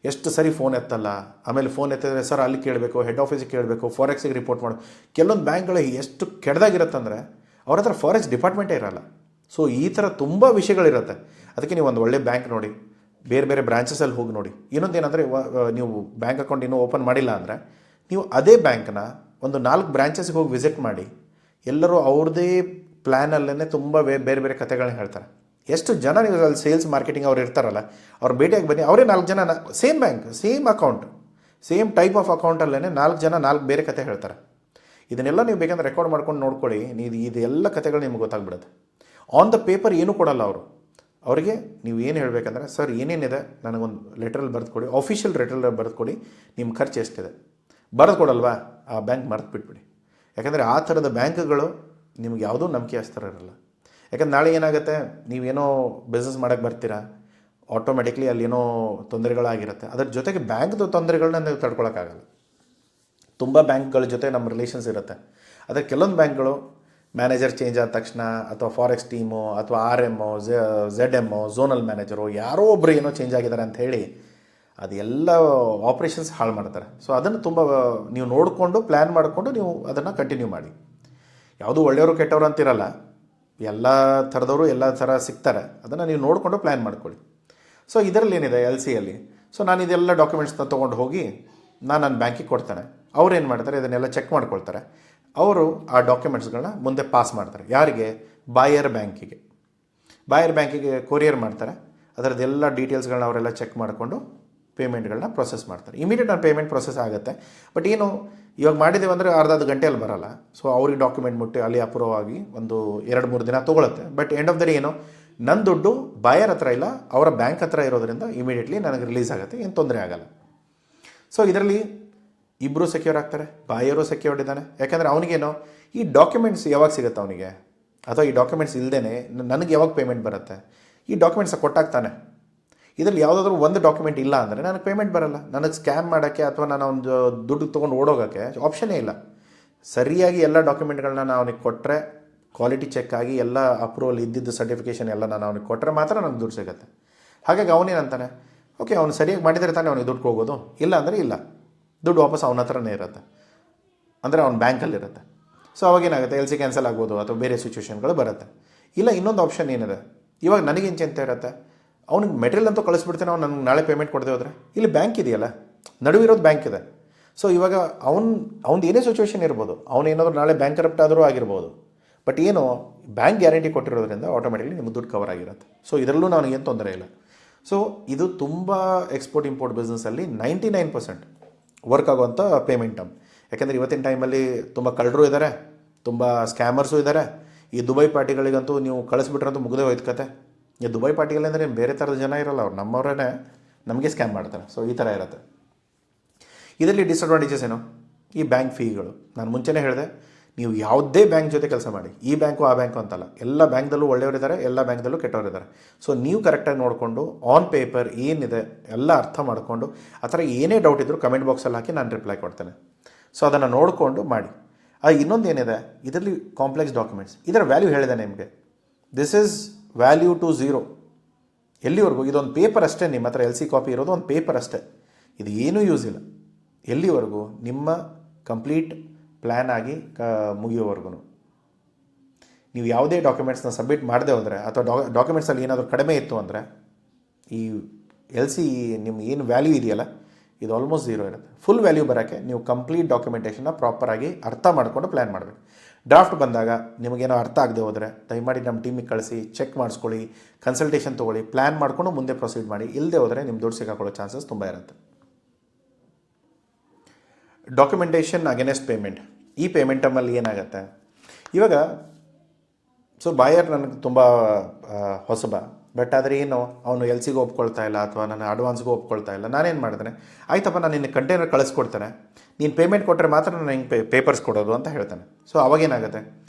ಎಷ್ಟು ಸರಿ ಫೋನ್ ಎತ್ತಲ್ಲ, ಆಮೇಲೆ ಫೋನ್ ಎತ್ತಿದ್ರೆ ಸರ್ ಅಲ್ಲಿ ಕೇಳಬೇಕು, ಹೆಡ್ ಆಫೀಸಿಗೆ ಕೇಳಬೇಕು, ಫಾರೆಕ್ಸಿಗೆ ರಿಪೋರ್ಟ್ ಮಾಡು. ಕೆಲವೊಂದು ಬ್ಯಾಂಕ್ಗಳು ಎಷ್ಟು ಕೆಡ್ದಾಗಿರುತ್ತಂದರೆ ಅವ್ರ ಹತ್ರ ಫಾರೆಕ್ಸ್ ಡಿಪಾರ್ಟ್ಮೆಂಟೇ ಇರೋಲ್ಲ. ಸೊ ಈ ಥರ ತುಂಬ ವಿಷಯಗಳಿರುತ್ತೆ. ಅದಕ್ಕೆ ನೀವು ಒಂದು ಒಳ್ಳೆ ಬ್ಯಾಂಕ್ ನೋಡಿ, ಬೇರೆ ಬೇರೆ ಬ್ರಾಂಚಸಲ್ಲಿ ಹೋಗಿ ನೋಡಿ. ಇನ್ನೊಂದು ಏನಂದರೆ, ನೀವು ಬ್ಯಾಂಕ್ ಅಕೌಂಟ್ ಇನ್ನೂ ಓಪನ್ ಮಾಡಿಲ್ಲ ಅಂದರೆ ನೀವು ಅದೇ ಬ್ಯಾಂಕ್ನ ಒಂದು 4 ಬ್ರಾಂಚಸ್ಗೆ ಹೋಗಿ ವಿಸಿಟ್ ಮಾಡಿ. ಎಲ್ಲರೂ ಅವ್ರದ್ದೇ ಪ್ಲ್ಯಾನಲ್ಲೇ ತುಂಬ ಬೇರೆ ಬೇರೆ ಕತೆಗಳನ್ನ ಹೇಳ್ತಾರೆ. ಎಷ್ಟು ಜನ ನೀವು ಅಲ್ಲಿ ಸೇಲ್ಸ್ ಮಾರ್ಕೆಟಿಂಗ್ ಅವ್ರು ಇರ್ತಾರಲ್ಲ, ಅವ್ರು ಭೇಟಿಯಾಗಿ ಬನ್ನಿ. ಅವರೇ 4 ಜನ same bank, same account, same type of ಅಕೌಂಟಲ್ಲೇ 4 ಜನ 4 ಬೇರೆ ಕತೆ ಹೇಳ್ತಾರೆ. ಇದನ್ನೆಲ್ಲ ನೀವು ಬೇಕಂದ್ರೆ ರೆಕಾರ್ಡ್ ಮಾಡ್ಕೊಂಡು ನೋಡ್ಕೊಳ್ಳಿ. ನೀವು ಇದೆಲ್ಲ ಕತೆಗಳು ನಿಮ್ಗೆ ಗೊತ್ತಾಗ್ಬಿಡುತ್ತೆ. ಆನ್ ದ ಪೇಪರ್ ಏನೂ ಕೊಡಲ್ಲ ಅವರು. ಅವರಿಗೆ ನೀವು ಏನು ಹೇಳಬೇಕಂದ್ರೆ, ಸರ್ ಏನೇನಿದೆ ನನಗೊಂದು ಲೆಟ್ರಲ್ಲಿ ಬರೆದು ಕೊಡಿ, ಆಫಿಷಿಯಲ್ ಲೆಟ್ರಲ್ಲಿ ಬರೆದು ಕೊಡಿ, ನಿಮ್ಮ ಖರ್ಚು ಎಷ್ಟಿದೆ ಬರೆದು ಕೊಡಲ್ವಾ, ಆ ಬ್ಯಾಂಕ್ ಮರೆತು ಬಿಟ್ಬಿಡಿ. ಯಾಕಂದರೆ ಆ ಥರದ ಬ್ಯಾಂಕ್ಗಳು ನಿಮ್ಗೆ ಯಾವುದೂ ನಂಬಿಕೆ ಹಸ್ತರ ಇರಲ್ಲ. ಯಾಕಂದ್ರೆ ನಾಳೆ ಏನಾಗುತ್ತೆ, ನೀವೇನೋ ಬಿಸ್ನೆಸ್ ಮಾಡೋಕ್ಕೆ ಬರ್ತೀರಾ, ಆಟೋಮೆಟಿಕ್ಲಿ ಅಲ್ಲೇನೋ ತೊಂದರೆಗಳಾಗಿರುತ್ತೆ. ಅದ್ರ ಜೊತೆಗೆ ಬ್ಯಾಂಕ್ದು ತೊಂದರೆಗಳನ್ನ ನೀವು ತಡ್ಕೊಳಕ್ಕಾಗಲ್ಲ. ತುಂಬ ಬ್ಯಾಂಕ್ಗಳ ಜೊತೆ ನಮ್ಮ ರಿಲೇಷನ್ಸ್ ಇರುತ್ತೆ. ಆದರೆ ಕೆಲವೊಂದು ಬ್ಯಾಂಕ್ಗಳು ಮ್ಯಾನೇಜರ್ ಚೇಂಜ್ ಆದ ತಕ್ಷಣ, ಅಥವಾ ಫಾರೆಕ್ಸ್ ಟೀಮು, ಅಥವಾ RM, ZM, ಝೋನಲ್ ಮ್ಯಾನೇಜರು, ಯಾರೋ ಒಬ್ಬರು ಏನೋ ಚೇಂಜ್ ಆಗಿದ್ದಾರೆ ಅಂತ ಹೇಳಿ ಅದೆಲ್ಲ ಆಪ್ರೇಷನ್ಸ್ ಹಾಳು ಮಾಡ್ತಾರೆ. ಸೊ ಅದನ್ನು ತುಂಬ ನೀವು ನೋಡಿಕೊಂಡು ಪ್ಲ್ಯಾನ್ ಮಾಡಿಕೊಂಡು ನೀವು ಅದನ್ನು ಕಂಟಿನ್ಯೂ ಮಾಡಿ. ಯಾವುದೂ ಒಳ್ಳೆಯವರು ಕೆಟ್ಟವರು ಅಂತಿರಲ್ಲ, ಎಲ್ಲ ಥರದವರು ಎಲ್ಲ ಥರ ಸಿಗ್ತಾರೆ. ಅದನ್ನು ನೀವು ನೋಡಿಕೊಂಡು ಪ್ಲ್ಯಾನ್ ಮಾಡ್ಕೊಳ್ಳಿ. ಸೊ ಇದರಲ್ಲಿ ಏನಿದೆ LCಯಲ್ಲಿ, ಸೊ ನಾನು ಇದೆಲ್ಲ ಡಾಕ್ಯುಮೆಂಟ್ಸ್ನ ತೊಗೊಂಡು ಹೋಗಿ ನನ್ನ ಬ್ಯಾಂಕಿಗೆ ಕೊಡ್ತಾನೆ. ಅವ್ರು ಏನು ಮಾಡ್ತಾರೆ, ಇದನ್ನೆಲ್ಲ ಚೆಕ್ ಮಾಡ್ಕೊಳ್ತಾರೆ. ಅವರು ಆ ಡಾಕ್ಯುಮೆಂಟ್ಸ್ಗಳನ್ನ ಮುಂದೆ ಪಾಸ್ ಮಾಡ್ತಾರೆ. ಯಾರಿಗೆ? ಬಾಯರ್ ಬ್ಯಾಂಕಿಗೆ ಕೊರಿಯರ್ ಮಾಡ್ತಾರೆ. ಅದರದ್ದೆಲ್ಲ ಡೀಟೇಲ್ಸ್ಗಳನ್ನ ಅವರೆಲ್ಲ ಚೆಕ್ ಮಾಡಿಕೊಂಡು ಪೇಮೆಂಟ್ಗಳನ್ನ ಪ್ರೊಸೆಸ್ ಮಾಡ್ತಾರೆ. ಇಮಿಡಿಯೇಟ್ ನನ್ನ ಪೇಮೆಂಟ್ ಪ್ರೊಸೆಸ್ ಆಗುತ್ತೆ. ಬಟ್ ಏನು ಇವಾಗ ಮಾಡಿದ್ದೇವೆ ಅಂದರೆ ಅರ್ಧ ಗಂಟೆಯಲ್ಲಿ ಬರೋಲ್ಲ. ಸೊ ಅವ್ರಿಗೆ ಡಾಕ್ಯುಮೆಂಟ್ ಮುಟ್ಟಿ ಅಲ್ಲಿ ಅಪ್ರೂವ್ ಆಗಿ ಒಂದು 2-3 ದಿನ ತೊಗೊಳುತ್ತೆ. But end of the day ಏನು, ನನ್ನ ದುಡ್ಡು ಬಾಯರ್ ಹತ್ರ ಇಲ್ಲ, ಅವರ ಬ್ಯಾಂಕ್ ಹತ್ರ ಇರೋದ್ರಿಂದ ಇಮಿಡಿಯೇಟ್ಲಿ ನನಗೆ ರಿಲೀಸ್ ಆಗುತ್ತೆ, ಏನು ತೊಂದರೆ ಆಗಲ್ಲ. ಸೊ ಇದರಲ್ಲಿ ಇಬ್ಬರು ಸೆಕ್ಯೂರ್ ಆಗ್ತಾರೆ, ಬಾಯರು ಸೆಕ್ಯೂರ್ಡ್ ಇದ್ದಾನೆ. ಯಾಕಂದರೆ ಅವನಿಗೇನೋ ಈ ಡಾಕ್ಯುಮೆಂಟ್ಸ್ ಯಾವಾಗ ಸಿಗುತ್ತೆ ಅವನಿಗೆ, ಅಥವಾ ಈ ಡಾಕ್ಯುಮೆಂಟ್ಸ್ ಇಲ್ಲದೇ ನನಗೆ ಯಾವಾಗ ಪೇಮೆಂಟ್ ಬರುತ್ತೆ, ಈ ಡಾಕ್ಯುಮೆಂಟ್ಸ್ ಕೊಟ್ಟಾಗ್ತಾನೆ. ಇದರಲ್ಲಿ ಯಾವುದಾದ್ರೂ ಒಂದು ಡಾಕ್ಯುಮೆಂಟ್ ಇಲ್ಲ ಅಂದರೆ ನನಗೆ ಪೇಮೆಂಟ್ ಬರಲ್ಲ. ನನಗೆ ಸ್ಕ್ಯಾಮ್ ಮಾಡೋಕ್ಕೆ ಅಥವಾ ನಾನು ಒಂದು ದುಡ್ಡು ತೊಗೊಂಡು ಓಡೋಗೋಕ್ಕೆ ಆಪ್ಷನ್ನೇ ಇಲ್ಲ. ಸರಿಯಾಗಿ ಎಲ್ಲ ಡಾಕ್ಯುಮೆಂಟ್ಗಳನ್ನ ನಾನು ಅವನಿಗೆ ಕೊಟ್ಟರೆ, ಕ್ವಾಲಿಟಿ ಚೆಕ್ ಆಗಿ ಎಲ್ಲ ಅಪ್ರೂವಲ್ ಇದ್ದಿದ್ದು ಸರ್ಟಿಫಿಕೇಷನ್ ಎಲ್ಲ ನಾನು ಅವನಿಗೆ ಕೊಟ್ಟರೆ ಮಾತ್ರ ನನಗೆ ದುಡ್ಡು ಸಿಗುತ್ತೆ. ಹಾಗಾಗಿ ಅವನೇನಂತಾನೆ, ಓಕೆ ಅವ್ನು ಸರಿಯಾಗಿ ಮಾಡಿದರೆ ತಾನೇ ಅವನಿಗೆ ದುಡ್ಡು ಹೋಗೋದು, ಇಲ್ಲ ಅಂದರೆ ಇಲ್ಲ, ದುಡ್ಡು ವಾಪಸ್ ಅವನ ಹತ್ರನೇ ಇರುತ್ತೆ, ಅಂದರೆ ಅವ್ನ ಬ್ಯಾಂಕಲ್ಲಿರುತ್ತೆ. ಸೊ ಅವಾಗೇನಾಗುತ್ತೆ, LC ಕ್ಯಾನ್ಸಲ್ ಆಗ್ಬೋದು ಅಥವಾ ಬೇರೆ ಸಿಚುವೇಷನ್ಗಳು ಬರುತ್ತೆ. ಇಲ್ಲ ಇನ್ನೊಂದು ಆಪ್ಷನ್ ಏನಿದೆ, ಇವಾಗ ನನಗೇನು ಚಿಂತೆ ಇರುತ್ತೆ, ಅವ್ನಿಗೆ ಮೆಟೀರಿಯಲ್ ಅಂತೂ ಕಳಿಸ್ಬಿಡ್ತೇನೆ, ಅವ್ನು ನನಗೆ ನಾಳೆ ಪೇಮೆಂಟ್ ಕೊಡದೆ ಹೋದರೆ, ಇಲ್ಲಿ ಬ್ಯಾಂಕ್ ಇದೆಯಲ್ಲ, ನಡುವಿರೋದು ಬ್ಯಾಂಕ್ ಇದೆ. ಸೊ ಇವಾಗ ಅವ್ನು ಏನೇ ಸಿಚುವೇಷನ್ ಇರ್ಬೋದು, ಅವನೇನಾದರೂ ನಾಳೆ ಬ್ಯಾಂಕ್ ಕರಪ್ಟ್ ಆದರೂ ಆಗಿರ್ಬೋದು. ಬಟ್ ಏನು, ಬ್ಯಾಂಕ್ ಗ್ಯಾರಂಟಿ ಕೊಟ್ಟಿರೋದ್ರಿಂದ ಆಟೋಮೆಟಿಕ್ಲಿ ನಿಮಗೆ ದುಡ್ಡು ಕವರ್ ಆಗಿರುತ್ತೆ. ಸೊ ಇದರಲ್ಲೂ ನನಗೇನು ತೊಂದರೆ ಇಲ್ಲ. ಸೊ ಇದು ತುಂಬ ಎಕ್ಸ್ಪೋರ್ಟ್ ಇಂಪೋರ್ಟ್ ಬಿಸ್ನೆಸ್ಸಲ್ಲಿ 99% ವರ್ಕ್ ಆಗುವಂಥ ಪೇಮೆಂಟ್ ಟರ್ಮ್. ಯಾಕೆಂದರೆ ಇವತ್ತಿನ ಟೈಮಲ್ಲಿ ತುಂಬ ಕಳ್ಳರು ಇದ್ದಾರೆ, ತುಂಬ ಸ್ಕ್ಯಾಮರ್ಸು ಇದ್ದಾರೆ. ಈ ದುಬೈ ಪಾರ್ಟಿಗಳಿಗಂತೂ ನೀವು ಕಳಿಸ್ಬಿಟ್ರಂತೂ ಮುಗಿದೇ ಹೋಯ್ತು ಕತೆ. ಈ ದುಬೈ ಪಾರ್ಟಿಗಳಂದರೆ ಬೇರೆ ಥರದ ಜನ ಇರೋಲ್ಲ, ಅವ್ರು ನಮ್ಮವರೇ ನಮಗೆ ಸ್ಕ್ಯಾಮ್ ಮಾಡ್ತಾರೆ. ಸೊ ಈ ಥರ ಇರುತ್ತೆ. ಇದರಲ್ಲಿ ಡಿಸಡ್ವಾಂಟೇಜಸ್ ಏನು, ಈ ಬ್ಯಾಂಕ್ ಫೀಗಳು. ನಾನು ಮುಂಚೆನೇ ಹೇಳಿದೆ, ನೀವು ಯಾವುದೇ ಬ್ಯಾಂಕ್ ಜೊತೆ ಕೆಲಸ ಮಾಡಿ, ಈ ಬ್ಯಾಂಕು ಆ ಬ್ಯಾಂಕು ಅಂತಲ್ಲ, ಎಲ್ಲ ಬ್ಯಾಂಕ್ದಲ್ಲೂ ಒಳ್ಳೆಯವರಿದ್ದಾರೆ, ಎಲ್ಲ ಬ್ಯಾಂಕ್ದಲ್ಲೂ ಕೆಟ್ಟವರಿದ್ದಾರೆ. ಸೊ ನೀವು ಕರೆಕ್ಟಾಗಿ ನೋಡಿಕೊಂಡು ಆನ್ ಪೇಪರ್ ಏನಿದೆ ಎಲ್ಲ ಅರ್ಥ ಮಾಡಿಕೊಂಡು, ಆ ಥರ ಏನೇ ಡೌಟ್ ಇದ್ದರೂ ಕಮೆಂಟ್ ಬಾಕ್ಸಲ್ಲಿ ಹಾಕಿ ನಾನು ರಿಪ್ಲೈ ಕೊಡ್ತೇನೆ. ಸೊ ಅದನ್ನು ನೋಡಿಕೊಂಡು ಮಾಡಿ. ಇನ್ನೊಂದು ಏನಿದೆ, ಇದರಲ್ಲಿ ಕಾಂಪ್ಲೆಕ್ಸ್ ಡಾಕ್ಯುಮೆಂಟ್ಸ್, ಇದರ ವ್ಯಾಲ್ಯೂ ಹೇಳಿದೆ ನಿಮಗೆ. This is value to zero. ಎಲ್ಲಿವರೆಗೂ ಇದೊಂದು ಪೇಪರ್ ಅಷ್ಟೇ, ನಿಮ್ಮ ಹತ್ರ LC ಕಾಪಿ ಇರೋದು ಒಂದು ಪೇಪರ್ ಅಷ್ಟೇ, ಇದು ಏನೂ ಯೂಸ್ ಇಲ್ಲ. ಎಲ್ಲಿವರೆಗೂ ನಿಮ್ಮ ಕಂಪ್ಲೀಟ್ ಪ್ಲ್ಯಾನ್ ಆಗಿ ಮುಗಿಯೋವರೆಗೂ ನೀವು ಯಾವುದೇ ಡಾಕ್ಯುಮೆಂಟ್ಸ್ನ ಸಬ್ಮಿಟ್ ಮಾಡದೆ ಹೋದರೆ, ಅಥವಾ ಡಾಕ್ಯುಮೆಂಟ್ಸಲ್ಲಿ ಏನಾದರೂ ಕಡಿಮೆ ಇತ್ತು ಅಂದರೆ, ಈ LC ನಿಮ್ಮ ಏನು ವ್ಯಾಲ್ಯೂ ಇದೆಯಲ್ಲ ಇದು ಆಲ್ಮೋಸ್ಟ್ ಝೀರೋ ಇರುತ್ತೆ. ಫುಲ್ ವ್ಯಾಲ್ಯೂ ಬರೋಕ್ಕೆ ನೀವು ಕಂಪ್ಲೀಟ್ ಡಾಕ್ಯುಮೆಂಟೇಷನ್ನ ಪ್ರಾಪರಾಗಿ ಅರ್ಥ ಮಾಡಿಕೊಂಡು ಪ್ಲ್ಯಾನ್ ಮಾಡಬೇಕು. ಡ್ರಾಫ್ಟ್ ಬಂದಾಗ ನಿಮಗೇನೋ ಅರ್ಥ ಆಗದೆ ಹೋದರೆ ದಯಮಾಡಿ ನಮ್ಮ ಟೀಮಿಗೆ ಕಳಿಸಿ, ಚೆಕ್ ಮಾಡಿಸ್ಕೊಳ್ಳಿ, ಕನ್ಸಲ್ಟೇಷನ್ ತೊಗೊಳ್ಳಿ, ಪ್ಲ್ಯಾನ್ ಮಾಡಿಕೊಂಡು ಮುಂದೆ ಪ್ರೊಸೀಡ್ ಮಾಡಿ. ಇಲ್ಲದೆ ಹೋದರೆ ನಿಮ್ಮ ದುಡ್ಡು ಸಿಕ್ಕಾಕೊಳ್ಳೋ ಚಾನ್ಸಸ್ ತುಂಬ ಇರುತ್ತೆ. Documentation against payment. ಈ ಪೇಮೆಂಟ್ ಟೈಮಲ್ಲಿ ಏನಾಗುತ್ತೆ, ಇವಾಗ ಬಾಯರ್ ನನಗೆ ತುಂಬ ಹೊಸಬ, ಬಟ್ ಆದರೆ ಏನು ಅವನು ಎಲ್ ಸಿಗೂ ಒಪ್ಕೊಳ್ತಾ ಇಲ್ಲ ಅಥವಾ ನಾನು ಅಡ್ವಾನ್ಸ್ಗೂ ಒಪ್ಕೊಳ್ತಾ ಇಲ್ಲ. ನಾನೇನು ಮಾಡ್ತೇನೆ, ಆಯ್ತಪ್ಪ ನಾನು ನಿನ್ನ ಕಂಟೈನರ್ ಕಳಿಸ್ಕೊಡ್ತೇನೆ, ನೀನು ಪೇಮೆಂಟ್ ಕೊಟ್ಟರೆ ಮಾತ್ರ ನಾನು ಹಿಂಗೆ ಪೇಪರ್ಸ್ ಕೊಡೋದು ಅಂತ ಹೇಳ್ತಾನೆ. ಸೊ ಅವಾಗೇನಾಗುತ್ತೆ,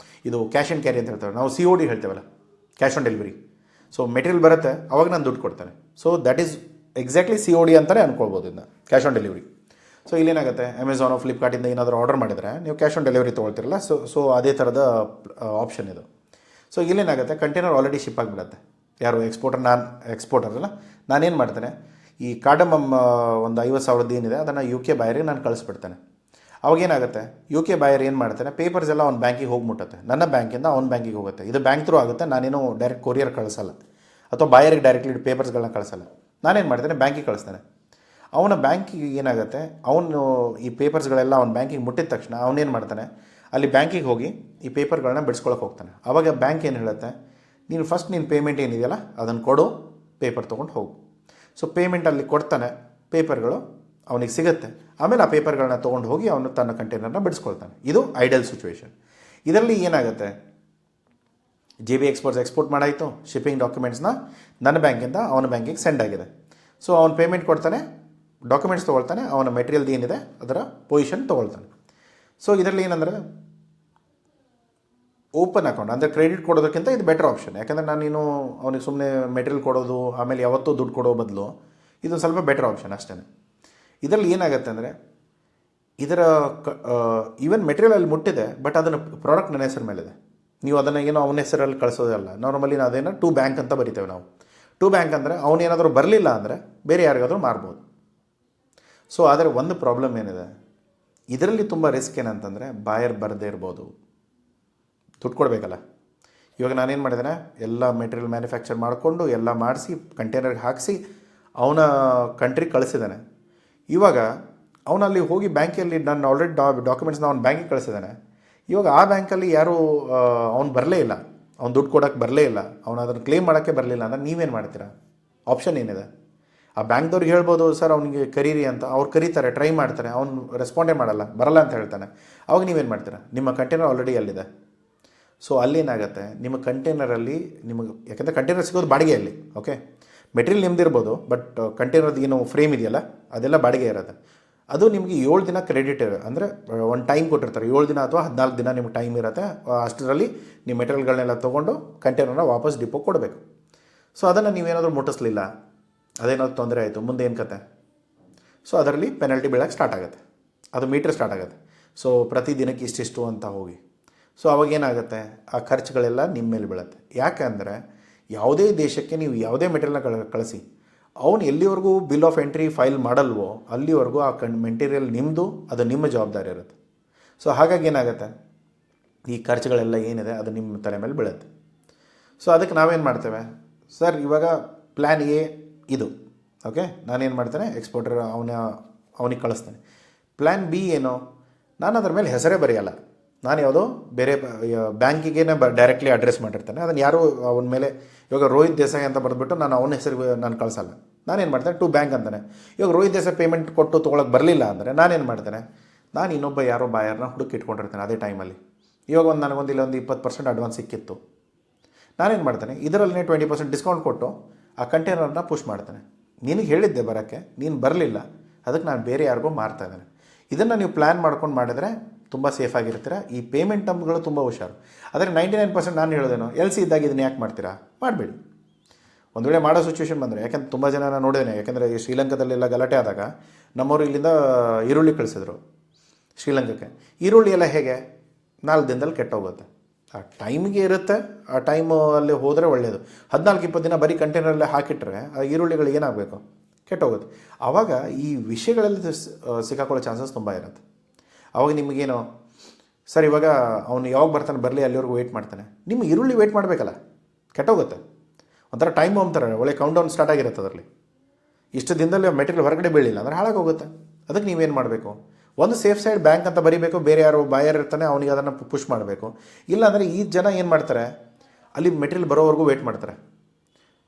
ಇದು ಕ್ಯಾಶ್ ಆ್ಯಂಡ್ ಕ್ಯಾರಿ ಅಂತ ಹೇಳ್ತೇವೆ ನಾವು, COD ಹೇಳ್ತೇವಲ್ಲ, cash on delivery. So material ಬರುತ್ತೆ, ಅವಾಗ ನಾನು ದುಡ್ಡು ಕೊಡ್ತೇನೆ. So that is exactly COD ಅಂತಲೇ ಅಂದ್ಕೊಳ್ಬೋದು ಇದನ್ನ, ಕ್ಯಾಶ್ ಆನ್ ಡೆಲಿವರಿ. ಸೊ ಇಲ್ಲೇನಾಗುತ್ತೆ, ಅಮೆಝಾನೋ ಫ್ಲಿಪ್ಕಾರ್ಟಿಂದ ಏನಾದರೂ ಆರ್ಡರ್ ಮಾಡಿದರೆ ನೀವು ಕ್ಯಾಶ್ ಆನ್ ಡೆಲಿವರಿ ತೊಗೊಳ್ತಿರಲ್ಲ. ಸೊ ಅದೇ ಥರದ ಆಪ್ಷನ್ ಇದು. ಸೊ ಇಲ್ಲೇನಾಗುತ್ತೆ, ಕಂಟೈನರ್ ಆಲ್ರೆಡಿ ಶಿಪ್ ಆಗಿಬಿಡುತ್ತೆ. ಯಾರು ಎಕ್ಸ್ಪೋರ್ಟರ್ ಅಲ್ಲ, ನಾನೇನು ಮಾಡ್ತೇನೆ, ಈ ಕಾರ್ಡಮಮ್ ಒಂದು 50,000 ಏನಿದೆ ಅದನ್ನು UK ಬಾಯರಿಗೆ ನಾನು ಕಳಿಸ್ಬಿಡ್ತೇನೆ. ಅವಾಗೇನಾಗುತ್ತೆ, UK ಬಾಯರ್ ಏನು ಮಾಡ್ತಾನೆ, ಪೇಪರ್ಸ್ ಎಲ್ಲ ಅವ್ನ ಬ್ಯಾಂಕಿಗೆ ಹೋಗಿ ಮುಟ್ಟುತ್ತೆ, ನನ್ನ ಬ್ಯಾಂಕಿಂದ ಅವ್ನ ಬ್ಯಾಂಕಿಗೆ ಹೋಗುತ್ತೆ. ಇದು ಬ್ಯಾಂಕ್ ಥ್ರೂ ಆಗುತ್ತೆ, ನಾನೇನು ಡೈರೆಕ್ಟ್ ಕೊರಿಯರ್ ಕಳಿಸಲ್ಲ ಅಥವಾ ಬಾಯರಿಗೆ ಡೈರೆಕ್ಟ್ಲಿ ಪೇಪರ್ಸ್ಗಳನ್ನ ಕಳಿಸಲ್ಲ. ನಾನೇನು ಮಾಡ್ತೇನೆ, ಬ್ಯಾಂಕಿಗೆ ಕಳಿಸ್ತೇನೆ. ಅವನ ಬ್ಯಾಂಕಿಗೆ ಏನಾಗುತ್ತೆ, ಅವನು ಈ ಪೇಪರ್ಸ್ಗಳೆಲ್ಲ ಅವ್ನ ಬ್ಯಾಂಕಿಗೆ ಮುಟ್ಟಿದ ತಕ್ಷಣ ಅವನೇನು ಮಾಡ್ತಾನೆ, ಅಲ್ಲಿ ಬ್ಯಾಂಕಿಗೆ ಹೋಗಿ ಈ ಪೇಪರ್ಗಳನ್ನ ಬಿಡಿಸ್ಕೊಳಕ್ಕೆ ಹೋಗ್ತಾನೆ. ಆವಾಗ ಬ್ಯಾಂಕ್ ಏನು ಹೇಳುತ್ತೆ, ನೀನು ಫಸ್ಟ್ ನಿನ್ನ ಪೇಮೆಂಟ್ ಏನಿದೆಯಲ್ಲ ಅದನ್ನು ಕೊಡು, ಪೇಪರ್ ತೊಗೊಂಡು ಹೋಗು. ಸೊ ಪೇಮೆಂಟಲ್ಲಿ ಕೊಡ್ತಾನೆ, ಪೇಪರ್ಗಳು ಅವನಿಗೆ ಸಿಗುತ್ತೆ. ಆಮೇಲೆ ಆ ಪೇಪರ್ಗಳನ್ನ ತೊಗೊಂಡು ಹೋಗಿ ಅವನು ತನ್ನ ಕಂಟೈನರ್ನ ಬಿಡಿಸ್ಕೊಳ್ತಾನೆ. ಇದು ಐಡಲ್ ಸಿಚುವೇಶನ್. ಇದರಲ್ಲಿ ಏನಾಗುತ್ತೆ, JB ಎಕ್ಸ್ಪೋರ್ಟ್ಸ್ ಎಕ್ಸ್ಪೋರ್ಟ್ ಮಾಡಾಯಿತು, ಶಿಪ್ಪಿಂಗ್ ಡಾಕ್ಯುಮೆಂಟ್ಸ್ನ ನನ್ನ ಬ್ಯಾಂಕಿಂದ ಅವನ ಬ್ಯಾಂಕಿಗೆ ಸೆಂಡ್ ಆಗಿದೆ. ಸೊ ಅವನು ಪೇಮೆಂಟ್ ಕೊಡ್ತಾನೆ, ಡಾಕ್ಯುಮೆಂಟ್ಸ್ ತೊಗೊಳ್ತಾನೆ, ಅವನ ಮೆಟೀರಿಯಲ್ದು ಏನಿದೆ ಅದರ ಪೊಸಿಷನ್ ತೊಗೊಳ್ತಾನೆ. ಸೊ ಇದರಲ್ಲಿ ಏನಂದರೆ ಓಪನ್ ಅಕೌಂಟ್ ಅಂದರೆ ಕ್ರೆಡಿಟ್ ಕೊಡೋದಕ್ಕಿಂತ ಇದು ಬೆಟರ್ ಆಪ್ಷನ್. ಯಾಕಂದರೆ ನಾನೇನು ಅವನಿಗೆ ಸುಮ್ಮನೆ ಮೆಟೀರಿಯಲ್ ಕೊಡೋದು ಆಮೇಲೆ ಯಾವತ್ತೂ ದುಡ್ಡು ಕೊಡೋ ಬದಲು ಇದು ಸ್ವಲ್ಪ ಬೆಟರ್ ಆಪ್ಷನ್ ಅಷ್ಟೇ. ಇದರಲ್ಲಿ ಏನಾಗುತ್ತೆ ಅಂದರೆ ಇದರ ಈವನ್ ಮೆಟೀರಿಯಲ್ ಅಲ್ಲಿ ಮುಟ್ಟಿದೆ, ಬಟ್ ಅದನ್ನು ಪ್ರಾಡಕ್ಟ್ ನನ್ನ ಹೆಸರು ಮೇಲಿದೆ. ನೀವು ಅದನ್ನು ಏನೋ ಅವನ ಹೆಸರಲ್ಲಿ ಕಳಿಸೋದಲ್ಲ. ನಾರ್ಮಲಿ ಅದೇನೋ ಟು ಬ್ಯಾಂಕ್ ಅಂತ ಬರಿತೇವೆ ನಾವು. ಟು ಬ್ಯಾಂಕ್ ಅಂದರೆ ಅವನೇನಾದರೂ ಬರಲಿಲ್ಲ ಅಂದರೆ ಬೇರೆ ಯಾರಿಗಾದರೂ ಮಾರ್ಬೋದು. ಸೊ ಆದರೆ ಒಂದು ಪ್ರಾಬ್ಲಮ್ ಏನಿದೆ, ಇದರಲ್ಲಿ ತುಂಬ ರಿಸ್ಕ್ ಏನಂತಂದರೆ ಬಾಯರ್ ಬರದೇ ಇರ್ಬೋದು, ದುಡ್ಡು ಕೊಡಬೇಕಲ್ಲ. ಇವಾಗ ನಾನೇನು ಮಾಡಿದ್ದೇನೆ, ಎಲ್ಲ ಮೆಟೀರಿಯಲ್ ಮ್ಯಾನುಫ್ಯಾಕ್ಚರ್ ಮಾಡಿಕೊಂಡು ಎಲ್ಲ ಮಾಡಿಸಿ ಕಂಟೈನರ್ಗೆ ಹಾಕಿಸಿ ಅವನ ಕಂಟ್ರಿಗೆ ಕಳಿಸಿದ್ದಾನೆ. ಇವಾಗ ಅವನಲ್ಲಿ ಹೋಗಿ ಬ್ಯಾಂಕಲ್ಲಿ ನಾನು ಆಲ್ರೆಡಿ ಡಾಕ್ಯುಮೆಂಟ್ಸ್ನ ಅವ್ನ ಬ್ಯಾಂಕಿಗೆ ಕಳಿಸಿದ್ದಾನೆ. ಇವಾಗ ಆ ಬ್ಯಾಂಕಲ್ಲಿ ಯಾರೂ ಅವ್ನು ಬರಲೇ ಇಲ್ಲ, ಅವ್ನು ದುಡ್ಡು ಕೊಡೋಕ್ಕೆ ಬರಲೇ ಇಲ್ಲ, ಅವ್ನು ಅದನ್ನು ಕ್ಲೇಮ್ ಮಾಡೋಕ್ಕೆ ಬರಲಿಲ್ಲ ಅಂದರೆ ನೀವೇನು ಮಾಡ್ತೀರಾ? ಆಪ್ಷನ್ ಏನಿದೆ, ಆ ಬ್ಯಾಂಕ್ದವ್ರಿಗೆ ಹೇಳ್ಬೋದು, ಸರ್ ಅವನಿಗೆ ಕರೀರಿ ಅಂತ. ಅವ್ರು ಕರೀತಾರೆ, ಟ್ರೈ ಮಾಡ್ತಾರೆ, ಅವ್ನು ರೆಸ್ಪಾಂಡೇ ಮಾಡಲ್ಲ, ಬರಲ್ಲ ಅಂತ ಹೇಳ್ತಾನೆ. ಅವಾಗ ನೀವೇನು ಮಾಡ್ತೀರಾ? ನಿಮ್ಮ ಕಂಟೈನರ್ ಆಲ್ರೆಡಿ ಅಲ್ಲಿದೆ. ಸೊ ಅಲ್ಲೇನಾಗುತ್ತೆ, ನಿಮ್ಮ ಕಂಟೈನರಲ್ಲಿ ನಿಮಗೆ, ಯಾಕಂದರೆ ಕಂಟೈನರ್ ಸಿಗೋದು ಬಾಡಿಗೆಯಲ್ಲಿ, ಓಕೆ, ಮೆಟೀರಿಯಲ್ ನಿಮ್ದಿರ್ಬೋದು, ಬಟ್ ಕಂಟೈನರ್ದು ಏನು ಫ್ರೇಮ್ ಇದೆಯಲ್ಲ ಅದೆಲ್ಲ ಬಾಡಿಗೆ ಇರುತ್ತೆ. ಅದು ನಿಮಗೆ 7 ದಿನ ಕ್ರೆಡಿಟ್ ಇರುತ್ತೆ. ಅಂದರೆ ಒಂದು ಟೈಮ್ ಕೊಟ್ಟಿರ್ತಾರೆ, 7 ದಿನ ಅಥವಾ 14 ದಿನ ನಿಮ್ಗೆ ಟೈಮ್ ಇರುತ್ತೆ. ಅಷ್ಟರಲ್ಲಿ ನೀವು ಮೆಟೀರಿಯಲ್ಗಳನ್ನೆಲ್ಲ ತೊಗೊಂಡು ಕಂಟೈನರ್ನ ವಾಪಸ್ ಡಿಪೋ ಕೊಡಬೇಕು. ಸೊ ಅದನ್ನು ನೀವೇನಾದರೂ ಮುಟ್ಟಿಸ್ಲಿಲ್ಲ, ಅದೇನಾದ್ರು ತೊಂದರೆ ಆಯಿತು, ಮುಂದೆ ಏನು ಕತೆ? ಸೊ ಅದರಲ್ಲಿ ಪೆನಲ್ಟಿ ಬೀಳಕ್ಕೆ ಸ್ಟಾರ್ಟ್ ಆಗುತ್ತೆ, ಅದು ಮೀಟ್ರ್ ಸ್ಟಾರ್ಟ್ ಆಗುತ್ತೆ. ಸೊ ಪ್ರತಿ ದಿನಕ್ಕೆ ಇಷ್ಟಿಷ್ಟು ಅಂತ ಹೋಗಿ, ಸೊ ಅವಾಗೇನಾಗುತ್ತೆ, ಆ ಖರ್ಚುಗಳೆಲ್ಲ ನಿಮ್ಮ ಮೇಲೆ ಬೀಳುತ್ತೆ. ಯಾಕೆಂದರೆ ಯಾವುದೇ ದೇಶಕ್ಕೆ ನೀವು ಯಾವುದೇ ಮೆಟೀರಿಯಲ್ನ ಕಳಿಸಿ, ಅವನು ಎಲ್ಲಿವರೆಗೂ ಬಿಲ್ ಆಫ್ ಎಂಟ್ರಿ ಫೈಲ್ ಮಾಡಲ್ವೋ ಅಲ್ಲಿವರೆಗೂ ಆ ಮೆಟೀರಿಯಲ್ ನಿಮ್ಮದು, ಅದು ನಿಮ್ಮ ಜವಾಬ್ದಾರಿ ಇರುತ್ತೆ. ಸೊ ಹಾಗಾಗಿ ಏನಾಗುತ್ತೆ, ಈ ಖರ್ಚುಗಳೆಲ್ಲ ಏನಿದೆ ಅದು ನಿಮ್ಮ ತಲೆ ಮೇಲೆ ಬೀಳುತ್ತೆ. ಸೊ ಅದಕ್ಕೆ ನಾವೇನು ಮಾಡ್ತೇವೆ, ಸರ್ ಇವಾಗ ಪ್ಲ್ಯಾನ್ ಎ ಇದು, ಓಕೆ, ನಾನೇನು ಮಾಡ್ತೇನೆ, ಎಕ್ಸ್ಪೋರ್ಟರ್ ಅವನಿಗೆ ಕಳಿಸ್ತೇನೆ. ಪ್ಲ್ಯಾನ್ ಬಿ ಏನು, ನಾನು ಅದ್ರ ಮೇಲೆ ಹೆಸರೇ ಬರೆಯಲ್ಲ, ನಾನು ಯಾವುದೋ ಬೇರೆ ಬ್ಯಾಂಕಿಗೆ ಡೈರೆಕ್ಟ್ಲಿ ಅಡ್ರೆಸ್ ಮಾಡಿರ್ತಾನೆ, ಅದನ್ನು ಯಾರೂ ಅವನ ಮೇಲೆ, ಇವಾಗ ರೋಹಿತ್ ದೇಸಾಯಿ ಅಂತ ಬರೆದ್ಬಿಟ್ಟು ನಾನು ಅವನ ಹೆಸರಿಗೆ ನಾನು ಕಳಿಸಲ್ಲ. ನಾನೇನು ಮಾಡ್ತೇನೆ, ಟು ಬ್ಯಾಂಕ್ ಅಂತಾನೆ. ಇವಾಗ ರೋಹಿತ್ ದೇಸಾಯಿ ಪೇಮೆಂಟ್ ಕೊಟ್ಟು ತೊಗೊಳಕ್ಕೆ ಬರಲಿಲ್ಲ ಅಂದರೆ ನಾನೇನು ಮಾಡ್ತೇನೆ, ನಾನು ಇನ್ನೊಬ್ಬ ಯಾರೋ ಬಾಯರ್ನ ಹುಡುಕಿ ಇಟ್ಕೊಂಡಿರ್ತೇನೆ ಅದೇ ಟೈಮಲ್ಲಿ. ಇವಾಗ ನನಗೊಂದು ಇಲ್ಲೊಂದು 20% ಅಡ್ವಾನ್ಸ್ ಸಿಕ್ಕಿತ್ತು, ನಾನೇನು ಮಾಡ್ತೇನೆ, ಇದರಲ್ಲೇ 20% ಡಿಸ್ಕೌಂಟ್ ಕೊಟ್ಟು ಆ ಕಂಟೈನರ್ನ ಪುಷ್ ಮಾಡ್ತಾನೆ. ನಿನಗೆ ಹೇಳಿದ್ದೆ ಬರೋಕ್ಕೆ, ನೀನು ಬರಲಿಲ್ಲ, ಅದಕ್ಕೆ ನಾನು ಬೇರೆ ಯಾರಿಗೋ ಮಾರ್ತಾ ಇದ್ದೇನೆ. ಇದನ್ನು ನೀವು ಪ್ಲ್ಯಾನ್ ಮಾಡ್ಕೊಂಡು ಮಾಡಿದರೆ ತುಂಬ ಸೇಫಾಗಿರ್ತೀರ. ಈ ಪೇಮೆಂಟ್ ಟರ್ಮ್ಗಳು ತುಂಬ ಹುಷಾರು. ಆದರೆ 99% ನಾನು ಹೇಳೋದೇನೋ, LC ಇದ್ದಾಗ ಇದನ್ನು ಯಾಕೆ ಮಾಡ್ತೀರಾ, ಮಾಡಬೇಡಿ. ಒಂದು ವೇಳೆ ಮಾಡೋ ಸಿಚುವೇಶನ್ ಬಂದರೆ, ಯಾಕೆಂದ್ರೆ ತುಂಬ ಜನ ನಾನು ನೋಡಿದ್ದೇನೆ, ಯಾಕೆಂದರೆ ಶ್ರೀಲಂಕಾದಲ್ಲೆಲ್ಲ ಗಲಾಟೆ ಆದಾಗ ನಮ್ಮವರು ಇಲ್ಲಿಂದ ಈರುಳ್ಳಿ ಕಳಿಸಿದ್ರು ಶ್ರೀಲಂಕಾಕ್ಕೆ. ಈರುಳ್ಳಿ ಎಲ್ಲ ಹೇಗೆ 4 ದಿನದಲ್ಲಿ ಕೆಟ್ಟೋಗುತ್ತೆ. ಆ ಟೈಮಿಗೆ ಇರುತ್ತೆ, ಆ ಟೈಮು ಅಲ್ಲಿ ಹೋದರೆ ಒಳ್ಳೆಯದು. 14-20 ದಿನ ಬರೀ ಕಂಟೈನರಲ್ಲೇ ಹಾಕಿಟ್ರೆ ಆ ಈರುಳ್ಳಿಗಳು ಏನಾಗಬೇಕು, ಕೆಟ್ಟೋಗುತ್ತೆ. ಆವಾಗ ಈ ವಿಷಯಗಳಲ್ಲಿ ಸಿಕ್ಕಾಕೊಳ್ಳೋ ಚಾನ್ಸಸ್ ತುಂಬ ಇರುತ್ತೆ. ಆವಾಗ ನಿಮಗೇನು, ಸರ್ ಇವಾಗ ಅವನು ಯಾವಾಗ ಬರ್ತಾನೆ ಬರಲಿ ಅಲ್ಲಿವರೆಗೂ ವೆಯ್ಟ್ ಮಾಡ್ತಾನೆ, ನಿಮ್ಮ ಈರುಳ್ಳಿ ವೆಯ್ಟ್ ಮಾಡಬೇಕಲ್ಲ, ಕೆಟ್ಟೋಗುತ್ತೆ. ಒಂಥರ ಟೈಮ್ ಅಂತಾರೆ, ಒಳ್ಳೆ ಕೌಂಟ್ ಡೌನ್ ಸ್ಟಾರ್ಟ್ ಆಗಿರುತ್ತೆ ಅದರಲ್ಲಿ. ಇಷ್ಟು ದಿನದಲ್ಲಿ ಮೆಟೀರಿಯಲ್ ಹೊರಗಡೆ ಬೀಳಿಲ್ಲ ಅಂದರೆ ಹಾಳಾಗೋಗುತ್ತೆ. ಅದಕ್ಕೆ ನೀವೇನು ಮಾಡಬೇಕು, ಒಂದು ಸೇಫ್ ಸೈಡ್ ಬ್ಯಾಂಕ್ ಅಂತ ಬರೀಬೇಕು, ಬೇರೆ ಯಾರು ಬಾಯರ್ ಇರ್ತಾನೆ ಅವನಿಗೆ ಅದನ್ನು ಪುಷ್ ಮಾಡಬೇಕು. ಇಲ್ಲಾಂದರೆ ಈ ಜನ ಏನು ಮಾಡ್ತಾರೆ, ಅಲ್ಲಿ ಮೆಟೀರಿಯಲ್ ಬರೋವರೆಗೂ ವೇಟ್ ಮಾಡ್ತಾರೆ.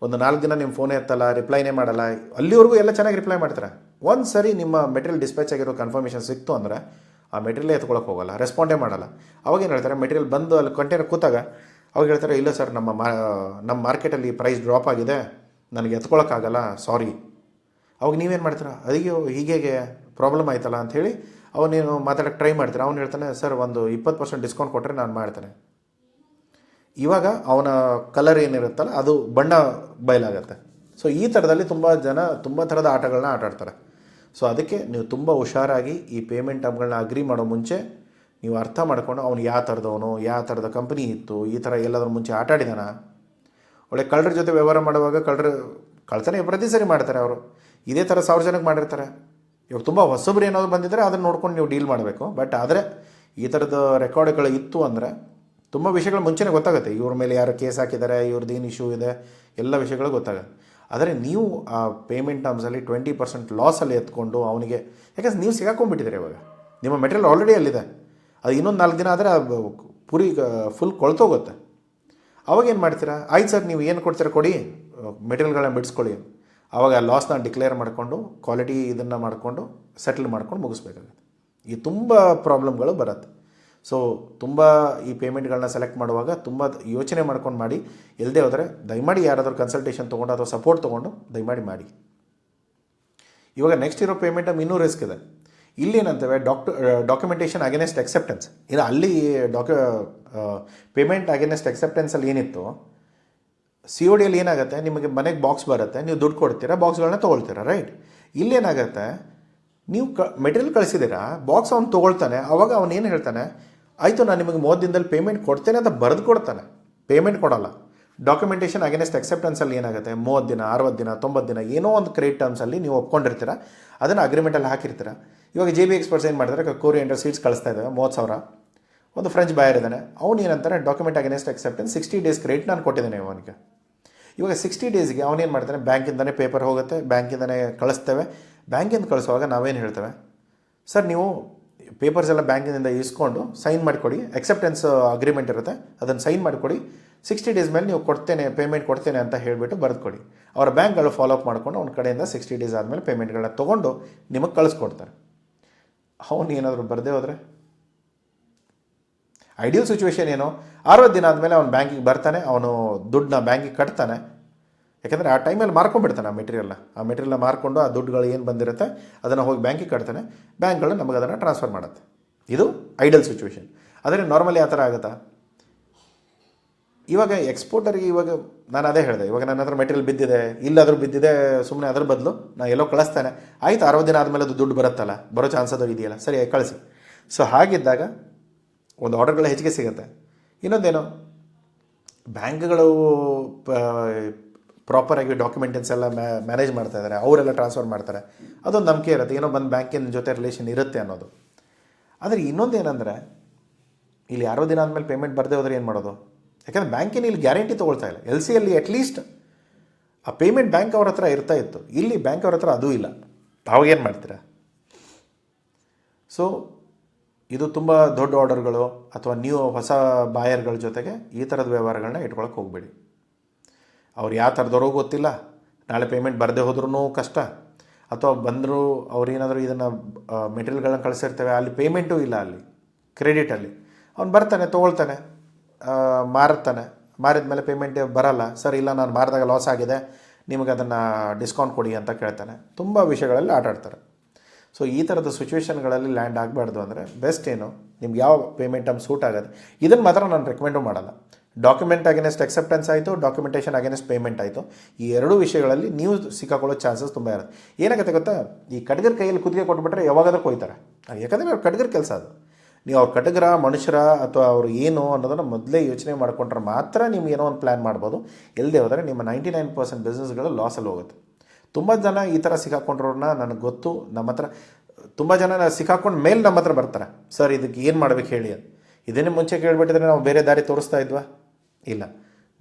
ಒಂದು 4 ದಿನ ನಿಮ್ಮ ಫೋನೇ ಎತ್ತಲ್ಲ, ರಿಪ್ಲೈನೇ ಮಾಡಲ್ಲ, ಅಲ್ಲಿವರೆಗೂ ಎಲ್ಲ ಚೆನ್ನಾಗಿ ರಿಪ್ಲೈ ಮಾಡ್ತಾರೆ. ಒಂದು ಸರಿ ನಿಮ್ಮ ಮೆಟೀರಿಯಲ್ ಡಿಸ್ಪ್ಯಾಚ್ ಆಗಿರೋ ಕನ್ಫರ್ಮೇಷನ್ ಸಿಕ್ತು ಅಂದರೆ ಆ ಮೆಟೀರಿಯಲ್ ಎತ್ಕೊಳ್ಳೋಕೆ ಹೋಗಲ್ಲ, ರೆಸ್ಪಾಂಡೇ ಮಾಡಲ್ಲ. ಅವಾಗೇನು ಹೇಳ್ತಾರೆ, ಮೆಟೀರಿಯಲ್ ಬಂದು ಅಲ್ಲಿ ಕಂಟೈನರ್ ಕೂತಾಗ ಅವಾಗ ಹೇಳ್ತಾರೆ, ಇಲ್ಲ ಸರ್ ನಮ್ಮ ಮಾರ್ಕೆಟಲ್ಲಿ ಪ್ರೈಸ್ ಡ್ರಾಪ್ ಆಗಿದೆ, ನನಗೆ ಎತ್ಕೊಳ್ಳೋಕ್ಕಾಗಲ್ಲ, ಸಾರಿ. ಅವಾಗ ನೀವೇನು ಮಾಡ್ತೀರಾ, ಅಯ್ಯೋ ಹೀಗೆ ಪ್ರಾಬ್ಲಮ್ ಆಯ್ತಲ್ಲ ಅಂಥೇಳಿ ಅವನೇನು ಮಾತಾಡೋಕ್ಕೆ ಟ್ರೈ ಮಾಡ್ತೀರಾ. ಅವ್ನು ಹೇಳ್ತಾನೆ, ಸರ್ ಒಂದು 20% ಡಿಸ್ಕೌಂಟ್ ಕೊಟ್ಟರೆ ನಾನು ಮಾಡ್ತೇನೆ. ಇವಾಗ ಅವನ ಕಲರ್ ಏನಿರುತ್ತಲ್ಲ ಅದು ಬಣ್ಣ ಬಯಲಾಗತ್ತೆ. ಸೊ ಈ ಥರದಲ್ಲಿ ತುಂಬ ಥರದ ಆಟಗಳನ್ನ ಆಟಾಡ್ತಾರೆ. ಸೊ ಅದಕ್ಕೆ ನೀವು ತುಂಬ ಹುಷಾರಾಗಿ ಈ ಪೇಮೆಂಟ್ ಟರ್ಮ್ಗಳನ್ನ ಅಗ್ರಿ ಮಾಡೋ ಮುಂಚೆ ನೀವು ಅರ್ಥ ಮಾಡ್ಕೊಂಡು ಅವ್ನು ಯಾವ ಥರದವನು, ಯಾವ ಥರದ ಕಂಪ್ನಿ ಇತ್ತು, ಈ ಥರ ಎಲ್ಲದ್ರ ಮುಂಚೆ ಆಟಾಡಿದಾನ. ಒಳ್ಳೆ ಕಳ್ಳರ ಜೊತೆ ವ್ಯವಹಾರ ಮಾಡುವಾಗ ಕಳ್ತನೆ ಪ್ರತಿ ಸರಿ ಮಾಡ್ತಾರೆ ಅವರು. ಇದೇ ಥರ 1000 ಜನಕ್ಕೆ ಮಾಡಿರ್ತಾರೆ. ಇವಾಗ ತುಂಬ ಹೊಸಬ್ರು ಏನಾದ್ರು ಬಂದಿದ್ದರೆ ಅದನ್ನು ನೋಡ್ಕೊಂಡು ನೀವು ಡೀಲ್ ಮಾಡಬೇಕು. ಬಟ್ ಆದರೆ ಈ ಥರದ ರೆಕಾರ್ಡ್ಗಳು ಇತ್ತು ಅಂದರೆ ತುಂಬ ವಿಷಯಗಳು ಮುಂಚೆನೇ ಗೊತ್ತಾಗುತ್ತೆ. ಇವ್ರ ಮೇಲೆ ಯಾರು ಕೇಸ್ ಹಾಕಿದ್ದಾರೆ, ಇವ್ರದ್ದು ಏನು ಇಶ್ಯೂ ಇದೆ, ಎಲ್ಲ ವಿಷಯಗಳು ಗೊತ್ತಾಗುತ್ತೆ. ಆದರೆ ನೀವು ಆ ಪೇಮೆಂಟ್ ಟರ್ಮ್ಸಲ್ಲಿ 20% ಲಾಸಲ್ಲಿ ಎತ್ಕೊಂಡು ಅವನಿಗೆ, ಯಾಕಂದ್ರೆ ನೀವು ಸಿಗಾಕೊಂಡ್ಬಿಟ್ಟಿದ್ದೀರಿ. ಇವಾಗ ನಿಮ್ಮ ಮೆಟೀರಿಯಲ್ ಆಲ್ರೆಡಿ ಅಲ್ಲಿದೆ, ಅದು ಇನ್ನೊಂದು 4 ದಿನ ಆದರೆ ಪೂರಿ ಫುಲ್ ಕೊಳ್ತೋಗುತ್ತೆ. ಅವಾಗೇನು ಮಾಡ್ತೀರಾ, ಆಯ್ತು ಸರ್ ನೀವು ಏನು ಕೊಡ್ತೀರಾ ಕೊಡಿ, ಮೆಟೀರಿಯಲ್ಗಳನ್ನ ಬಿಡಿಸ್ಕೊಳ್ಳಿ. ಆವಾಗ ಲಾಸ್ನ ಡಿಕ್ಲೇರ್ ಮಾಡಿಕೊಂಡು ಕ್ವಾಲಿಟಿ ಇದನ್ನು ಮಾಡಿಕೊಂಡು ಸೆಟಲ್ ಮಾಡ್ಕೊಂಡು ಮುಗಿಸ್ಬೇಕಾಗುತ್ತೆ. ಈ ತುಂಬ ಪ್ರಾಬ್ಲಮ್ಗಳು ಬರುತ್ತೆ. ಸೊ ತುಂಬ ಈ ಪೇಮೆಂಟ್ಗಳನ್ನ ಸೆಲೆಕ್ಟ್ ಮಾಡುವಾಗ ತುಂಬ ಯೋಚನೆ ಮಾಡ್ಕೊಂಡು ಮಾಡಿ. ಇಲ್ಲದೆ ಹೋದರೆ ದಯಮಾಡಿ ಯಾರಾದರೂ ಕನ್ಸಲ್ಟೇಷನ್ ತೊಗೊಂಡು ಅಥವಾ ಸಪೋರ್ಟ್ ತೊಗೊಂಡು ದಯಮಾಡಿ ಮಾಡಿ. ಇವಾಗ ನೆಕ್ಸ್ಟ್ ಇರೋ ಪೇಮೆಂಟ್ ಇನ್ನೂ ರಿಸ್ಕ್ ಇದೆ. ಇಲ್ಲಿ ಏನಂತೇವೆ, ಡಾಕ್ಯುಮೆಂಟೇಷನ್ ಅಗೇನೆಸ್ಟ್ ಎಕ್ಸೆಪ್ಟೆನ್ಸ್. ಇನ್ನು ಅಲ್ಲಿ ಪೇಮೆಂಟ್ ಅಗೇನೆಸ್ಟ್ ಎಕ್ಸೆಪ್ಟೆನ್ಸಲ್ಲಿ ಏನಿತ್ತು, COD ಅಲ್ಲಿ ಏನಾಗುತ್ತೆ, ನಿಮಗೆ ಮನೆಗೆ ಬಾಕ್ಸ್ ಬರುತ್ತೆ, ನೀವು ದುಡ್ಡು ಕೊಡ್ತೀರಾ, ಬಾಕ್ಸ್ಗಳನ್ನ ತೊಗೊಳ್ತೀರಾ, ರೈಟ್. ಇಲ್ಲೇನಾಗುತ್ತೆ, ನೀವು ಮೆಟೀರಿಯಲ್ ಕಳಿಸಿದ್ದೀರಾ, ಬಾಕ್ಸ್ ಅವ್ನು ತೊಗೊಳ್ತಾನೆ. ಅವಾಗ ಅವನು ಏನು ಹೇಳ್ತಾನೆ, ಆಯಿತು ನಾನು ನಿಮಗೆ 30 ದಿನದಲ್ಲಿ ಪೇಮೆಂಟ್ ಕೊಡ್ತೇನೆ ಅಂತ ಬರೆದು ಕೊಡ್ತಾನೆ, ಪೇಮೆಂಟ್ ಕೊಡೋಲ್ಲ. ಡಾಕ್ಯುಮೆಂಟೇಷನ್ ಅಗೇನೆಸ್ಟ್ ಎಕ್ಸೆಪ್ಟೆನ್ಸಲ್ಲಿ ಏನಾಗುತ್ತೆ, 30 ದಿನ 60 ದಿನ 90 ದಿನ ಏನೋ ಒಂದು ಕ್ರೆಡಿಟ್ ಟರ್ಮ್ಸಲ್ಲಿ ನೀವು ಒಪ್ಕೊಂಡಿರ್ತೀರ, ಅದನ್ನು ಅಗ್ರಿಮೆಂಟಲ್ಲಿ ಹಾಕಿರ್ತೀರ. ಇವಾಗ JB ಎಕ್ಸ್ಪರ್ಟ್ಸ್ ಏನು ಮಾಡ್ತಾರೆ, ಕೊರಿಯಂಡರ್ ಸೀಟ್ಸ್ ಕಳಿಸ್ತಾ ಇದ್ದಾವೆ 30,000. ಒಂದು ಫ್ರೆಂಚ್ ಬಾಯರ್ ಇದ್ದಾನೆ, ಅವ್ನು ಏನಂತಾರೆ, document against acceptance 60 days credit ನಾನು ಕೊಟ್ಟಿದ್ದೇನೆ ಅವನಿಗೆ. ಇವಾಗ 60 ಡೇಸ್ಗೆ ಅವನೇನು ಮಾಡ್ತಾನೆ, ಬ್ಯಾಂಕಿಂದನೇ ಪೇಪರ್ ಹೋಗುತ್ತೆ, ಬ್ಯಾಂಕಿಂದನೇ ಕಳಿಸ್ತೇವೆ. ಬ್ಯಾಂಕಿಂದ ಕಳಿಸುವಾಗ ನಾವೇನು ಹೇಳ್ತೇವೆ, ಸರ್ ನೀವು ಪೇಪರ್ಸ್ ಎಲ್ಲ ಬ್ಯಾಂಕಿನಿಂದ ಇಸ್ಕೊಂಡು ಸೈನ್ ಮಾಡಿಕೊಡಿ, ಎಕ್ಸೆಪ್ಟೆನ್ಸ್ ಅಗ್ರಿಮೆಂಟ್ ಇರುತ್ತೆ, ಅದನ್ನು ಸೈನ್ ಮಾಡಿಕೊಡಿ, 60 ಡೇಸ್ ಮೇಲೆ ನೀವು ಪೇಮೆಂಟ್ ಕೊಡ್ತೇನೆ ಅಂತ ಹೇಳಿಬಿಟ್ಟು ಬರೆದು ಕೊಡಿ. ಅವರ ಬ್ಯಾಂಕ್ಗಳು ಫಾಲೋ ಅಪ್ ಮಾಡಿಕೊಂಡು ಅವ್ನ ಕಡೆಯಿಂದ 60 ಡೇಸ್ ಆದಮೇಲೆ ಪೇಮೆಂಟ್ಗಳನ್ನ ತೊಗೊಂಡು ನಿಮಗೆ ಕಳಿಸ್ಕೊಡ್ತಾರೆ. ಅವನು ಏನಾದರೂ ಬರದೇ ಹೋದರೆ, ಐಡಿಯಲ್ ಸಿಚುವೇಶನ್ ಏನು, 60 ದಿನ ಆದಮೇಲೆ ಅವ್ನು ಬ್ಯಾಂಕಿಗೆ ಬರ್ತಾನೆ, ಅವನು ದುಡ್ಡನ್ನ ಬ್ಯಾಂಕಿಗೆ ಕಟ್ತಾನೆ. ಯಾಕೆಂದರೆ ಆ ಟೈಮಲ್ಲಿ ಮಾರ್ಕೊಂಡ್ಬಿಡ್ತಾನೆ ಆ ಮೆಟೀರಿಯಲ್ನ ಮಾರ್ಕೊಂಡು ಆ ದುಡ್ಡುಗಳು ಏನು ಬಂದಿರುತ್ತೆ ಅದನ್ನು ಹೋಗಿ ಬ್ಯಾಂಕಿಗೆ ಕಟ್ತಾನೆ, ಬ್ಯಾಂಕ್ಗಳು ನಮಗೆ ಅದನ್ನು ಟ್ರಾನ್ಸ್ಫರ್ ಮಾಡುತ್ತೆ. ಇದು ಐಡಲ್ ಸಿಚುವೇಶನ್. ಆದರೆ ನಾರ್ಮಲಿ ಆ ಥರ ಆಗುತ್ತಾ? ಇವಾಗ ಎಕ್ಸ್ಪೋರ್ಟರ್ಗೆ ಇವಾಗ ನಾನು ಅದೇ ಹೇಳಿದೆ, ಇವಾಗ ನನ್ನ ಹತ್ರ ಮೆಟೀರಿಯಲ್ ಬಿದ್ದಿದೆ, ಇಲ್ಲಾದರೂ ಬಿದ್ದಿದೆ, ಸುಮ್ಮನೆ ಅದ್ರ ಬದಲು ನಾನು ಎಲ್ಲೋ ಕಳಿಸ್ತಾನೆ, ಆಯಿತು 60 ದಿನ ಆದಮೇಲೆ ಅದು ದುಡ್ಡು ಬರುತ್ತಲ್ಲ, ಬರೋ ಚಾನ್ಸ್ ಅದು ಇದೆಯಲ್ಲ, ಸರಿ ಕಳಿಸಿ. ಸೊ ಹಾಗಿದ್ದಾಗ ಒಂದು ಆರ್ಡರ್ಗಳು ಹೆಚ್ಚಿಗೆ ಸಿಗುತ್ತೆ. ಇನ್ನೊಂದೇನು, ಬ್ಯಾಂಕ್ಗಳು ಪ್ರಾಪರಾಗಿ ಡಾಕ್ಯುಮೆಂಟನ್ಸ್ ಎಲ್ಲ ಮ್ಯಾನೇಜ್ ಮಾಡ್ತಾ ಇದ್ದಾರೆ, ಅವರೆಲ್ಲ ಟ್ರಾನ್ಸ್ಫರ್ ಮಾಡ್ತಾರೆ, ಅದೊಂದು ನಂಬಿಕೆ ಇರುತ್ತೆ, ಏನೋ ಬಂದು ಬ್ಯಾಂಕಿನ ಜೊತೆ ರಿಲೇಷನ್ ಇರುತ್ತೆ ಅನ್ನೋದು. ಆದರೆ ಇನ್ನೊಂದೇನೆಂದರೆ, ಇಲ್ಲಿ 60 ದಿನ ಆದಮೇಲೆ ಪೇಮೆಂಟ್ ಬರದೇ ಹೋದರೆ ಏನು ಮಾಡೋದು? ಯಾಕಂದರೆ ಬ್ಯಾಂಕಿನ ಇಲ್ಲಿ ಗ್ಯಾರಂಟಿ ತೊಗೊಳ್ತಾ ಇಲ್ಲ. LCಯಲ್ಲಿ ಅಟ್ಲೀಸ್ಟ್ ಆ ಪೇಮೆಂಟ್ ಬ್ಯಾಂಕ್ ಅವ್ರ ಹತ್ರ ಇರ್ತಾ ಇತ್ತು, ಇಲ್ಲಿ ಬ್ಯಾಂಕ್ ಅವ್ರ ಹತ್ರ ಅದೂ ಇಲ್ಲ. ಅವಾಗೇನು ಮಾಡ್ತೀರಾ? ಸೊ ಇದು ತುಂಬ ದೊಡ್ಡ ಆರ್ಡರ್ಗಳು ಅಥವಾ ನೀವು ಹೊಸ ಬಾಯರ್ಗಳ ಜೊತೆಗೆ ಈ ಥರದ ವ್ಯವಹಾರಗಳನ್ನ ಇಟ್ಕೊಳಕ್ಕೆ ಹೋಗಬೇಡಿ. ಅವ್ರು ಯಾವ ಥರದವ್ರೂ ಗೊತ್ತಿಲ್ಲ, ನಾಳೆ ಪೇಮೆಂಟ್ ಬರದೇ ಹೋದ್ರೂ ಕಷ್ಟ, ಅಥವಾ ಬಂದರೂ ಅವ್ರೇನಾದರೂ ಇದನ್ನು ಮೆಟೀರಿಯಲ್ಗಳನ್ನ ಕಳಿಸಿರ್ತೇವೆ, ಅಲ್ಲಿ ಪೇಮೆಂಟೂ ಇಲ್ಲ, ಅಲ್ಲಿ ಕ್ರೆಡಿಟಲ್ಲಿ ಅವ್ನು ಬರ್ತಾನೆ, ತೊಗೊಳ್ತಾನೆ, ಮಾರುತ್ತಾನೆ, ಮಾರಿದ ಮೇಲೆ ಪೇಮೆಂಟ್ ಬರಲ್ಲ, ಸರ್ ಇಲ್ಲ ನಾನು ಮಾರಿದಾಗ ಲಾಸ್ ಆಗಿದೆ, ನಿಮಗೆ ಅದನ್ನು ಡಿಸ್ಕೌಂಟ್ ಕೊಡಿ ಅಂತ ಕೇಳ್ತಾನೆ. ತುಂಬ ವಿಷಯಗಳಲ್ಲಿ ಆಟಾಡ್ತಾರೆ. ಸೊ ಈ ಥರದ ಸಿಚುವೇಷನ್ಗಳಲ್ಲಿ ಲ್ಯಾಂಡ್ ಆಗಬಾರ್ದು ಅಂದರೆ ಬೆಸ್ಟ್ ಏನು, ನಿಮ್ಗೆ ಯಾವ ಪೇಮೆಂಟ್ ಟರ್ಮ್ ಸೂಟ್ ಆಗುತ್ತೆ ಇದನ್ನು ಮಾತ್ರ ನಾನು ರೆಕಮೆಂಡು ಮಾಡಲ್ಲ. ಡಾಕ್ಯುಮೆಂಟ್ ಅಗೇನೆಸ್ಟ್ ಎಕ್ಸೆಪ್ಟೆನ್ಸ್ ಆಯಿತು, ಡಾಕ್ಯುಮೆಂಟೇಷನ್ ಅಗೇನೆಸ್ಟ್ ಪೇಮೆಂಟ್ ಆಯಿತು, ಈ ಎರಡೂ ವಿಷಯಗಳಲ್ಲಿ ನೀವು ಸಿಕ್ಕಾಕೊಳ್ಳೋ ಚಾನ್ಸಸ್ ತುಂಬ ಇರುತ್ತೆ. ಏನಾಗುತ್ತೆ ಗೊತ್ತಾ, ಈ ಕಟಗರ ಕೈಯಲ್ಲಿ ಕುತ್ತಿಗೆ ಕೊಟ್ಬಿಟ್ರೆ ಯಾವಾಗಾದ್ರೂ ಕೊಯ್ತಾರೆ. ಯಾಕಂದರೆ ಅವ್ರು ಕಟಗರ ಕೆಲಸ ಅದು. ನೀವು ಅವ್ರ ಕಟಗರ ಮನುಷ್ಯರ ಅಥವಾ ಅವರು ಏನು ಅನ್ನೋದನ್ನು ಮೊದಲೇ ಯೋಚನೆ ಮಾಡಿಕೊಂಡ್ರೆ ಮಾತ್ರ ನೀವು ಏನೋ ಒಂದು ಪ್ಲ್ಯಾನ್ ಮಾಡ್ಬೋದು. ಇಲ್ಲದೆ ಹೋದರೆ ನಿಮ್ಮ 99% ಬಿಸ್ನೆಸ್ಗಳು ಲಾಸಲ್ಲಿ ಹೋಗುತ್ತೆ. ತುಂಬ ಜನ ಈ ಥರ ಸಿಕ್ಕಾಕೊಂಡ್ರವ್ರನ್ನ ನನಗೆ ಗೊತ್ತು. ನಮ್ಮ ಹತ್ರ ತುಂಬ ಜನ ಸಿಕ್ಕಾಕೊಂಡು ಮೇಲೆ ನಮ್ಮ ಹತ್ರ ಬರ್ತಾರೆ, ಸರ್ ಇದಕ್ಕೆ ಏನು ಮಾಡ್ಬೇಕು ಹೇಳಿ ಅಂತ. ಇದನ್ನೇ ಮುಂಚೆ ಕೇಳಿಬಿಟ್ಟಿದ್ರೆ ನಾವು ಬೇರೆ ದಾರಿ ತೋರಿಸ್ತಾ ಇದ್ವಾ? ಇಲ್ಲ.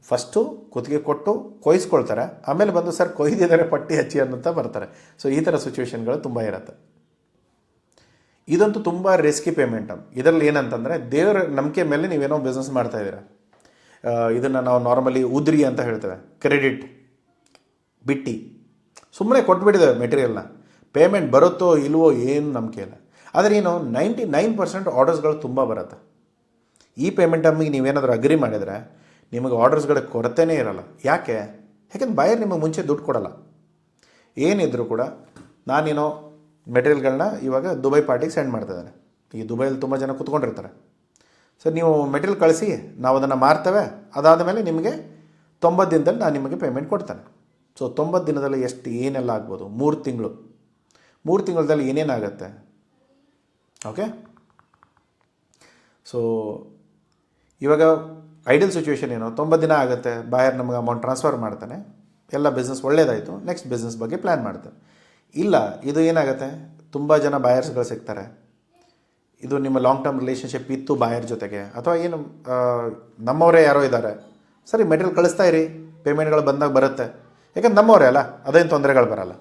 ಫಸ್ಟು ಕುತ್ತಿಗೆ ಕೊಟ್ಟು ಕೊಯ್ಸ್ಕೊಳ್ತಾರೆ, ಆಮೇಲೆ ಬಂದು ಸರ್ ಕೊಯ್ದಿದ್ದಾರೆ ಪಟ್ಟಿ ಹಚ್ಚಿ ಅನ್ನುತ್ತಾ ಬರ್ತಾರೆ. ಸೊ ಈ ಥರ ಸಿಚುವೇಶನ್ಗಳು ತುಂಬ ಇರುತ್ತೆ. ಇದಂತೂ ತುಂಬ ರಿಸ್ಕಿ ಪೇಮೆಂಟ್. ಇದರಲ್ಲಿ ಏನಂತಂದರೆ ದೇವರ ನಂಬಿಕೆ ಮೇಲೆ ನೀವೇನೋ ಬಿಸ್ನೆಸ್ ಮಾಡ್ತಾಯಿದ್ದೀರ. ಇದನ್ನು ನಾವು ನಾರ್ಮಲಿ ಉದ್ರಿ ಅಂತ ಹೇಳ್ತೇವೆ, ಕ್ರೆಡಿಟ್ ಬಿಟ್ಟು ಸುಮ್ಮನೆ ಕೊಟ್ಬಿಟ್ಟಿದ್ದೇವೆ ಮೆಟೀರಿಯಲ್ನ, ಪೇಮೆಂಟ್ ಬರುತ್ತೋ ಇಲ್ವೋ ಏನು ನಂಬಿಕೆ ಇಲ್ಲ. ಆದರೆ ಏನು 99% ಆರ್ಡರ್ಸ್ಗಳು ತುಂಬ ಬರುತ್ತೆ. ಈ ಪೇಮೆಂಟ್ ಟೈಮಿಗೆ ನೀವೇನಾದರೂ ಅಗ್ರಿ ಮಾಡಿದರೆ ನಿಮಗೆ ಆರ್ಡರ್ಸ್ಗಳ ಕೊರತೆನೇ ಇರಲ್ಲ. ಯಾಕೆಂದ್ರೆ ಬಾಯರ್ ನಿಮಗೆ ಮುಂಚೆ ದುಡ್ಡು ಕೊಡಲ್ಲ. ಏನಿದ್ರು ಕೂಡ ನಾನೇನೋ ಮೆಟೀರಿಯಲ್ಗಳನ್ನ ಇವಾಗ ದುಬೈ ಪಾರ್ಟಿಗೆ ಸೆಂಡ್ ಮಾಡ್ತಿದ್ದಾನೆ. ಈ ದುಬೈಯಲ್ಲಿ ತುಂಬ ಜನ ಕೂತ್ಕೊಂಡಿರ್ತಾರೆ. ಸರ್ ನೀವು ಮೆಟೀರಿಯಲ್ ಕಳಿಸಿ, ನಾವು ಅದನ್ನು ಮಾರ್ತೇವೆ, ಅದಾದ ಮೇಲೆ ನಿಮಗೆ 90 ದಿನದಲ್ಲಿ ನಾನು ನಿಮಗೆ ಪೇಮೆಂಟ್ ಕೊಡ್ತೇನೆ. ಸೊ 90 ದಿನದಲ್ಲಿ ಏನೆಲ್ಲ ಆಗ್ಬೋದು? 3 ತಿಂಗಳು. 3 ತಿಂಗಳಲ್ಲಿ ಏನೇನಾಗುತ್ತೆ? ಓಕೆ, ಸೊ ಇವಾಗ ಐಡಿಯಲ್ ಸಿಚುವೇಶನ್ ಏನು, 90 ದಿನ ಆಗುತ್ತೆ, ಬಾಯರ್ ನಮಗೆ ಅಮೌಂಟ್ ಟ್ರಾನ್ಸ್ಫರ್ ಮಾಡ್ತಾನೆ, ಎಲ್ಲ ಬಿಸ್ನೆಸ್ ಒಳ್ಳೇದಾಯಿತು, ನೆಕ್ಸ್ಟ್ ಬಿಸ್ನೆಸ್ ಬಗ್ಗೆ ಪ್ಲ್ಯಾನ್ ಮಾಡ್ತೇವೆ. ಇಲ್ಲ, ಇದು ಏನಾಗುತ್ತೆ, ತುಂಬ ಜನ ಬಾಯರ್ಸ್ಗಳು ಸಿಗ್ತಾರೆ. ಇದು ನಿಮ್ಮ ಲಾಂಗ್ ಟರ್ಮ್ ರಿಲೇಷನ್ಶಿಪ್ ಇತ್ತು ಬಾಯರ್ ಜೊತೆಗೆ, ಅಥವಾ ಏನು ನಮ್ಮವರೇ ಯಾರೋ ಇದ್ದಾರೆ, ಸರಿ ಮೆಟೀರಿಯಲ್ ಕಳಿಸ್ತಾ ಇರಿ, ಪೇಮೆಂಟ್ಗಳು ಬಂದಾಗ ಬರುತ್ತೆ, ಯಾಕಂದ್ರೆ ನಮ್ಮವರೇ ಅಲ್ಲ, ಅದೇನು ತೊಂದರೆಗಳು ಬರೋಲ್ಲ.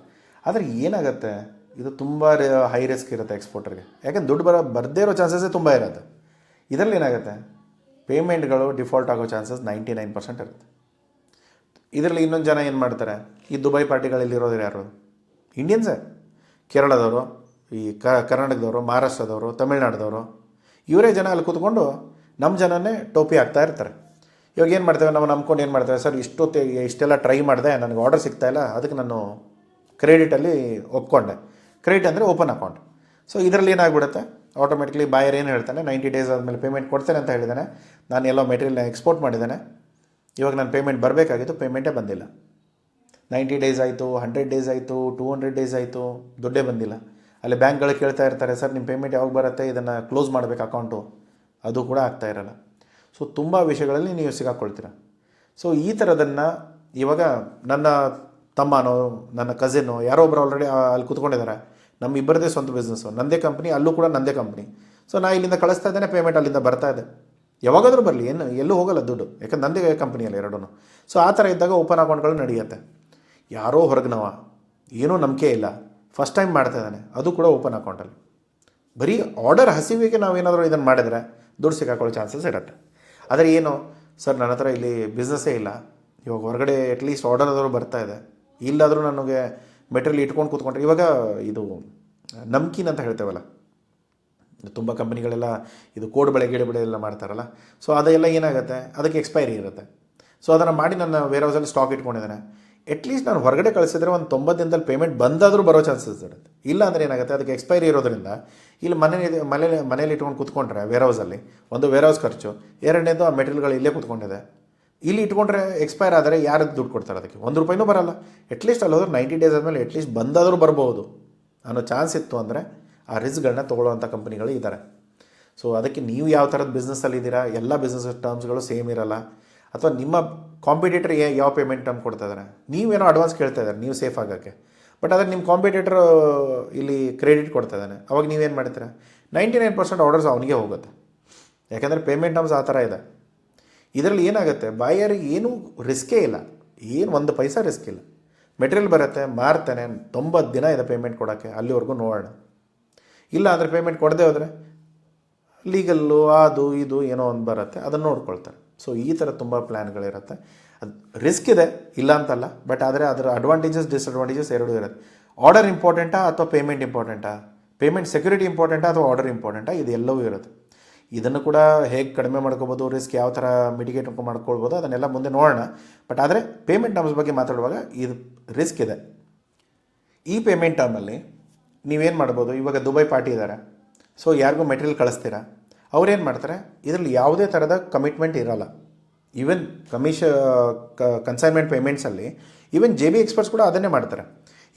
ಆದರೆ ಏನಾಗುತ್ತೆ, ಇದು ತುಂಬ ಹೈ ರಿಸ್ಕ್ ಇರುತ್ತೆ ಎಕ್ಸ್ಪೋರ್ಟರ್ಗೆ. ಯಾಕಂದ್ರೆ ದುಡ್ಡು ಬರದೇ ಇರೋ ಚಾನ್ಸಸ್ಸೇ ತುಂಬ ಇರುತ್ತೆ. ಇದರಲ್ಲಿ ಏನಾಗುತ್ತೆ, ಪೇಮೆಂಟ್ಗಳು ಡಿಫಾಲ್ಟ್ ಆಗೋ ಚಾನ್ಸಸ್ 99% ಇರುತ್ತೆ. ಇದರಲ್ಲಿ ಇನ್ನೊಂದು ಜನ ಏನು ಮಾಡ್ತಾರೆ, ಈ ದುಬೈ ಪಾರ್ಟಿಗಳಲ್ಲಿರೋರು ಯಾರು, ಇಂಡಿಯನ್ಸೇ, ಕೇರಳದವರು, ಈ ಕರ್ನಾಟಕದವರು, ಮಹಾರಾಷ್ಟ್ರದವರು, ತಮಿಳ್ನಾಡ್ದವರು, ಇವರೇ ಜನ ಅಲ್ಲಿ ಕೂತ್ಕೊಂಡು ನಮ್ಮ ಜನನೇ ಟೋಪಿ ಹಾಕ್ತಾ ಇರ್ತಾರೆ. ಇವಾಗ ಏನು ಮಾಡ್ತೇವೆ, ನಾವು ನಂಬ್ಕೊಂಡು ಏನು ಮಾಡ್ತೇವೆ, ಸರ್ ಇಷ್ಟೆಲ್ಲ ಟ್ರೈ ಮಾಡಿದೆ, ನನಗೆ ಆರ್ಡರ್ ಸಿಗ್ತಾಯಿಲ್ಲ, ಅದಕ್ಕೆ ನಾನು ಕ್ರೆಡಿಟಲ್ಲಿ ಒಪ್ಕೊಂಡೆ. ಕ್ರೆಡಿಟ್ ಅಂದರೆ ಓಪನ್ ಅಕೌಂಟ್. ಸೊ ಇದರಲ್ಲಿ ಏನಾಗ್ಬಿಡುತ್ತೆ, ಆಟೋಮೆಟಿಕ್ಲಿ ಬಾಯರ್ ಏನು ಹೇಳ್ತಾನೆ, 90 ಡೇಸ್ ಆದಮೇಲೆ ಪೇಮೆಂಟ್ ಕೊಡ್ತೇನೆ ಅಂತ ಹೇಳಿದ್ದಾನೆ, ನಾನು ಎಲ್ಲೋ ಮೆಟೀರಿಯಲ್ನ ಎಕ್ಸ್ಪೋರ್ಟ್ ಮಾಡಿದ್ದಾನೆ, ಇವಾಗ ನಾನು ಪೇಮೆಂಟ್ ಬರಬೇಕಾಗಿತ್ತು, ಪೇಮೆಂಟೇ ಬಂದಿಲ್ಲ. 90 ಡೇಸ್ ಆಯಿತು, 100 ಡೇಸ್ ಆಯಿತು, 200 ಡೇಸ್ ಆಯಿತು, ದುಡ್ಡೇ ಬಂದಿಲ್ಲ. ಅಲ್ಲಿ ಬ್ಯಾಂಕ್ಗಳು ಕೇಳ್ತಾ ಇರ್ತಾರೆ, ಸರ್ ನಿಮ್ಮ ಪೇಮೆಂಟ್ ಯಾವಾಗ ಬರುತ್ತೆ, ಇದನ್ನು ಕ್ಲೋಸ್ ಮಾಡಬೇಕು ಅಕೌಂಟು, ಅದು ಕೂಡ ಆಗ್ತಾ ಇರಲ್ಲ. ಸೊ ತುಂಬ ವಿಷಯಗಳಲ್ಲಿ ನೀವು ಸಿಗಾಕೊಳ್ತೀರ. ಸೊ ಈ ಥರದನ್ನು ಇವಾಗ ನನ್ನ ತಮ್ಮನೋ ನನ್ನ ಕಸಿನೋ ಯಾರೋ ಒಬ್ಬರು ಆಲ್ರೆಡಿ ಅಲ್ಲಿ ಕೂತ್ಕೊಂಡಿದ್ದಾರೆ, ನಮ್ಮ ಇಬ್ಬರದೇ ಸ್ವಂತ ಬಿಸ್ನೆಸ್ಸು, ನನ್ನದೇ ಕಂಪ್ನಿ, ಅಲ್ಲೂ ಕೂಡ ನನ್ನದೇ ಕಂಪ್ನಿ. ಸೊ ನಾನು ಇಲ್ಲಿಂದ ಕಳಿಸ್ತಾ ಇದ್ದೇನೆ, ಪೇಮೆಂಟ್ ಅಲ್ಲಿಂದ ಬರ್ತಾ ಇದೆ, ಯಾವಾಗಾದರೂ ಬರಲಿ, ಎಲ್ಲೂ ಹೋಗಲ್ಲ ದುಡ್ಡು, ಯಾಕಂದ್ರೆ ನನ್ನದೇ ಕಂಪ್ನಿಯಲ್ಲಿ ಎರಡೂ. ಸೊ ಆ ಥರ ಇದ್ದಾಗ ಓಪನ್ ಅಕೌಂಟ್ಗಳು ನಡೆಯುತ್ತೆ. ಯಾರೋ ಹೊರಗಿನವ, ಏನೂ ನಂಬಿಕೆ ಇಲ್ಲ, ಫಸ್ಟ್ ಟೈಮ್ ಮಾಡ್ತಾ ಇದ್ದಾನೆ, ಅದು ಕೂಡ ಓಪನ್ ಅಕೌಂಟಲ್ಲಿ. ಬರೀ ಆರ್ಡರ್ ಹಸಿವಿಗೆ ನಾವೇನಾದರೂ ಇದನ್ನು ಮಾಡಿದರೆ ದುಡ್ಡು ಸಿಕ್ಕಾಕೊಳ್ಳೋ ಚಾನ್ಸಸ್ ಇರುತ್ತೆ. ಆದರೆ ಏನು, ಸರ್ ನನ್ನ ಹತ್ರ ಇಲ್ಲಿ ಬಿಸ್ನೆಸ್ಸೇ ಇಲ್ಲ, ಇವಾಗ ಹೊರಗಡೆ ಅಟ್ಲೀಸ್ಟ್ ಆರ್ಡರ್ ಆದರೂ ಬರ್ತಾ ಇದೆ, ಇಲ್ಲಾದರೂ ನನಗೆ ಮೆಟೀರಿಯಲ್ ಇಟ್ಕೊಂಡು ಕೂತ್ಕೊಂಡ್ರೆ, ಇವಾಗ ಇದು ನಮ್ಕೀನ್ ಅಂತ ಹೇಳ್ತೇವಲ್ಲ, ತುಂಬ ಕಂಪ್ನಿಗಳೆಲ್ಲ ಇದು ಕೋಡ್ ಬೆಳೆ ಎಲ್ಲ ಮಾಡ್ತಾರಲ್ಲ, ಸೊ ಅದೆಲ್ಲ ಏನಾಗುತ್ತೆ, ಅದಕ್ಕೆ ಎಕ್ಸ್ಪೈರಿ ಇರುತ್ತೆ. ಸೊ ಅದನ್ನು ಮಾಡಿ ನನ್ನ ವೇರ್ಹೌಸಲ್ಲಿ ಸ್ಟಾಕ್ ಇಟ್ಕೊಂಡಿದ್ದಾನೆ, ಅಟ್ಲೀಸ್ಟ್ ನಾನು ಹೊರಗಡೆ ಕಳಿಸಿದ್ರೆ ಒಂದು 90 ದಿನದಲ್ಲಿ ಪೇಮೆಂಟ್ ಬಂದಾದರೂ ಬರೋ ಚಾನ್ಸಸ್ ಇರುತ್ತೆ. ಇಲ್ಲ ಅಂದರೆ ಏನಾಗುತ್ತೆ, ಅದಕ್ಕೆ ಎಕ್ಸ್ಪೈರಿ ಇರೋದ್ರಿಂದ ಇಲ್ಲಿ ಮನೇಲಿ ಇಟ್ಕೊಂಡು ಕೂತ್ಕೊಂಡ್ರೆ ವೇರ್ಹೌಸಲ್ಲಿ ಒಂದು ವೇರ್ಹೌಸ್ ಖರ್ಚು, ಎರಡನೇದು ಆ ಮೆಟೀರಿಯಲ್ಗಳು ಇಲ್ಲೇ ಕೂತ್ಕೊಂಡಿದೆ, ಇಲ್ಲಿ ಇಟ್ಕೊಂಡ್ರೆ ಎಕ್ಸ್ಪೈರ್ ಆದರೆ ಯಾರಿಗೆ ದುಡ್ಡು ಕೊಡ್ತಾರೆ, ಅದಕ್ಕೆ ₹1 ಬರಲ್ಲ. ಅಟ್ಲೀಸ್ಟ್ ಅಲ್ಲಿ ಹೋದ್ರೆ 90 ಡೇಸ್ ಆದಮೇಲೆ ಅಟ್ಲೀಸ್ಟ್ ಬಂದಾದರೂ ಬರ್ಬೋದು ಅನ್ನೋ ಚಾನ್ಸ್ ಇತ್ತು ಅಂದರೆ ಆ ರಿಸ್ಕ್ಗಳನ್ನ ತೊಗೊಳ್ಳೋವಂಥ ಕಂಪ್ನಿಗಳು ಇದ್ದಾರೆ. ಸೊ ಅದಕ್ಕೆ ನೀವು ಯಾವ ಥರದ ಬಿಸ್ನೆಸ್ಸಲ್ಲಿ ಇದ್ದೀರಾ, ಎಲ್ಲ ಬಿಸ್ನೆಸ್ ಟರ್ಮ್ಸ್ಗಳು ಸೇಮ್ ಇರಲ್ಲ. ಅಥವಾ ನಿಮ್ಮ ಕಾಂಪಿಟೇಟರ್ ಯಾವ ಪೇಮೆಂಟ್ ಟರ್ಮ್ ಕೊಡ್ತಾ ಇದ್ದಾರೆ, ನೀವೇನೋ ಅಡ್ವಾನ್ಸ್ ಕೇಳ್ತಾ ಇದ್ದಾರೆ ನೀವು ಸೇಫ್ ಆಗೋಕ್ಕೆ, ಬಟ್ ಆದರೆ ನಿಮ್ಮ ಕಾಂಪಿಟೇಟರ್ ಇಲ್ಲಿ ಕ್ರೆಡಿಟ್ ಕೊಡ್ತಾ ಇದ್ದಾನೆ, ಅವಾಗ ನೀವೇನು ಮಾಡ್ತೀರಾ, 99% ಆರ್ಡರ್ಸ್ ಅವನಿಗೆ ಹೋಗುತ್ತೆ. ಯಾಕೆಂದರೆ ಪೇಮೆಂಟ್ ಟರ್ಮ್ಸ್ ಆ ಥರ ಇದೆ. ಇದರಲ್ಲಿ ಏನಾಗುತ್ತೆ, ಬಾಯರಿಗೆ ಏನೂ ರಿಸ್ಕೇ ಇಲ್ಲ, ಏನು ಒಂದು ಪೈಸಾ ರಿಸ್ಕ್ ಇಲ್ಲ. ಮೆಟೀರಿಯಲ್ ಬರುತ್ತೆ, ಮಾರ್ತಾನೆ, 90 ದಿನ ಇದೆ ಪೇಮೆಂಟ್ ಕೊಡೋಕ್ಕೆ, ಅಲ್ಲಿವರೆಗೂ ನೋಡೋಣ. ಇಲ್ಲ ಅಂದರೆ ಪೇಮೆಂಟ್ ಕೊಡದೆ ಹೋದರೆ ಲೀಗಲ್ಲು ಅದು ಇದು ಏನೋ ಒಂದು ಬರುತ್ತೆ, ಅದನ್ನು ನೋಡ್ಕೊಳ್ತಾರೆ. ಸೊ ಈ ಥರ ತುಂಬ ಪ್ಲ್ಯಾನ್ಗಳಿರುತ್ತೆ. ಅದು ರಿಸ್ಕ್ ಇದೆ, ಇಲ್ಲ ಅಂತಲ್ಲ, ಬಟ್ ಆದರೆ ಅದರ ಅಡ್ವಾಂಟೇಜಸ್ ಡಿಸ್ಅಡ್ವಾಂಟೇಜಸ್ ಎರಡೂ ಇರುತ್ತೆ. ಆರ್ಡರ್ ಇಂಪಾರ್ಟೆಂಟಾ ಅಥವಾ ಪೇಮೆಂಟ್ ಇಂಪಾರ್ಟೆಂಟಾ, ಪೇಮೆಂಟ್ ಸೆಕ್ಯೂರಿಟಿ ಇಂಪಾರ್ಟೆಂಟಾ ಅಥವಾ ಆರ್ಡರ್ ಇಂಪಾರ್ಟೆಂಟಾ, ಇದೆಲ್ಲವೂ ಇರುತ್ತೆ. ಇದನ್ನು ಕೂಡ ಹೇಗೆ ಕಡಿಮೆ ಮಾಡ್ಕೋಬೋದು, ರಿಸ್ಕ್ ಯಾವ ಥರ ಮಿಟಿಗೇಟ್ ಮಾಡ್ಕೊಳ್ಬೋದು, ಅದನ್ನೆಲ್ಲ ಮುಂದೆ ನೋಡೋಣ. ಬಟ್ ಆದರೆ ಪೇಮೆಂಟ್ ಟರ್ಮ್ಸ್ ಬಗ್ಗೆ ಮಾತಾಡುವಾಗ ಇದು ರಿಸ್ಕ್ ಇದೆ. ಈ ಪೇಮೆಂಟ್ ಟರ್ಮಲ್ಲಿ ನೀವೇನು ಮಾಡ್ಬೋದು, ಇವಾಗ ದುಬೈ ಪಾರ್ಟಿ ಇದ್ದಾರೆ, ಸೊ ಯಾರಿಗೂ ಮೆಟೀರಿಯಲ್ ಕಳಿಸ್ತೀರಾ, ಅವ್ರೇನು ಮಾಡ್ತಾರೆ, ಇದರಲ್ಲಿ ಯಾವುದೇ ಥರದ ಕಮಿಟ್ಮೆಂಟ್ ಇರೋಲ್ಲ. ಈವನ್ ಕನ್ಸೈನ್ಮೆಂಟ್ ಪೇಮೆಂಟ್ಸಲ್ಲಿ ಈವನ್ JB ಎಕ್ಸ್ಪರ್ಟ್ಸ್ ಕೂಡ ಅದನ್ನೇ ಮಾಡ್ತಾರೆ.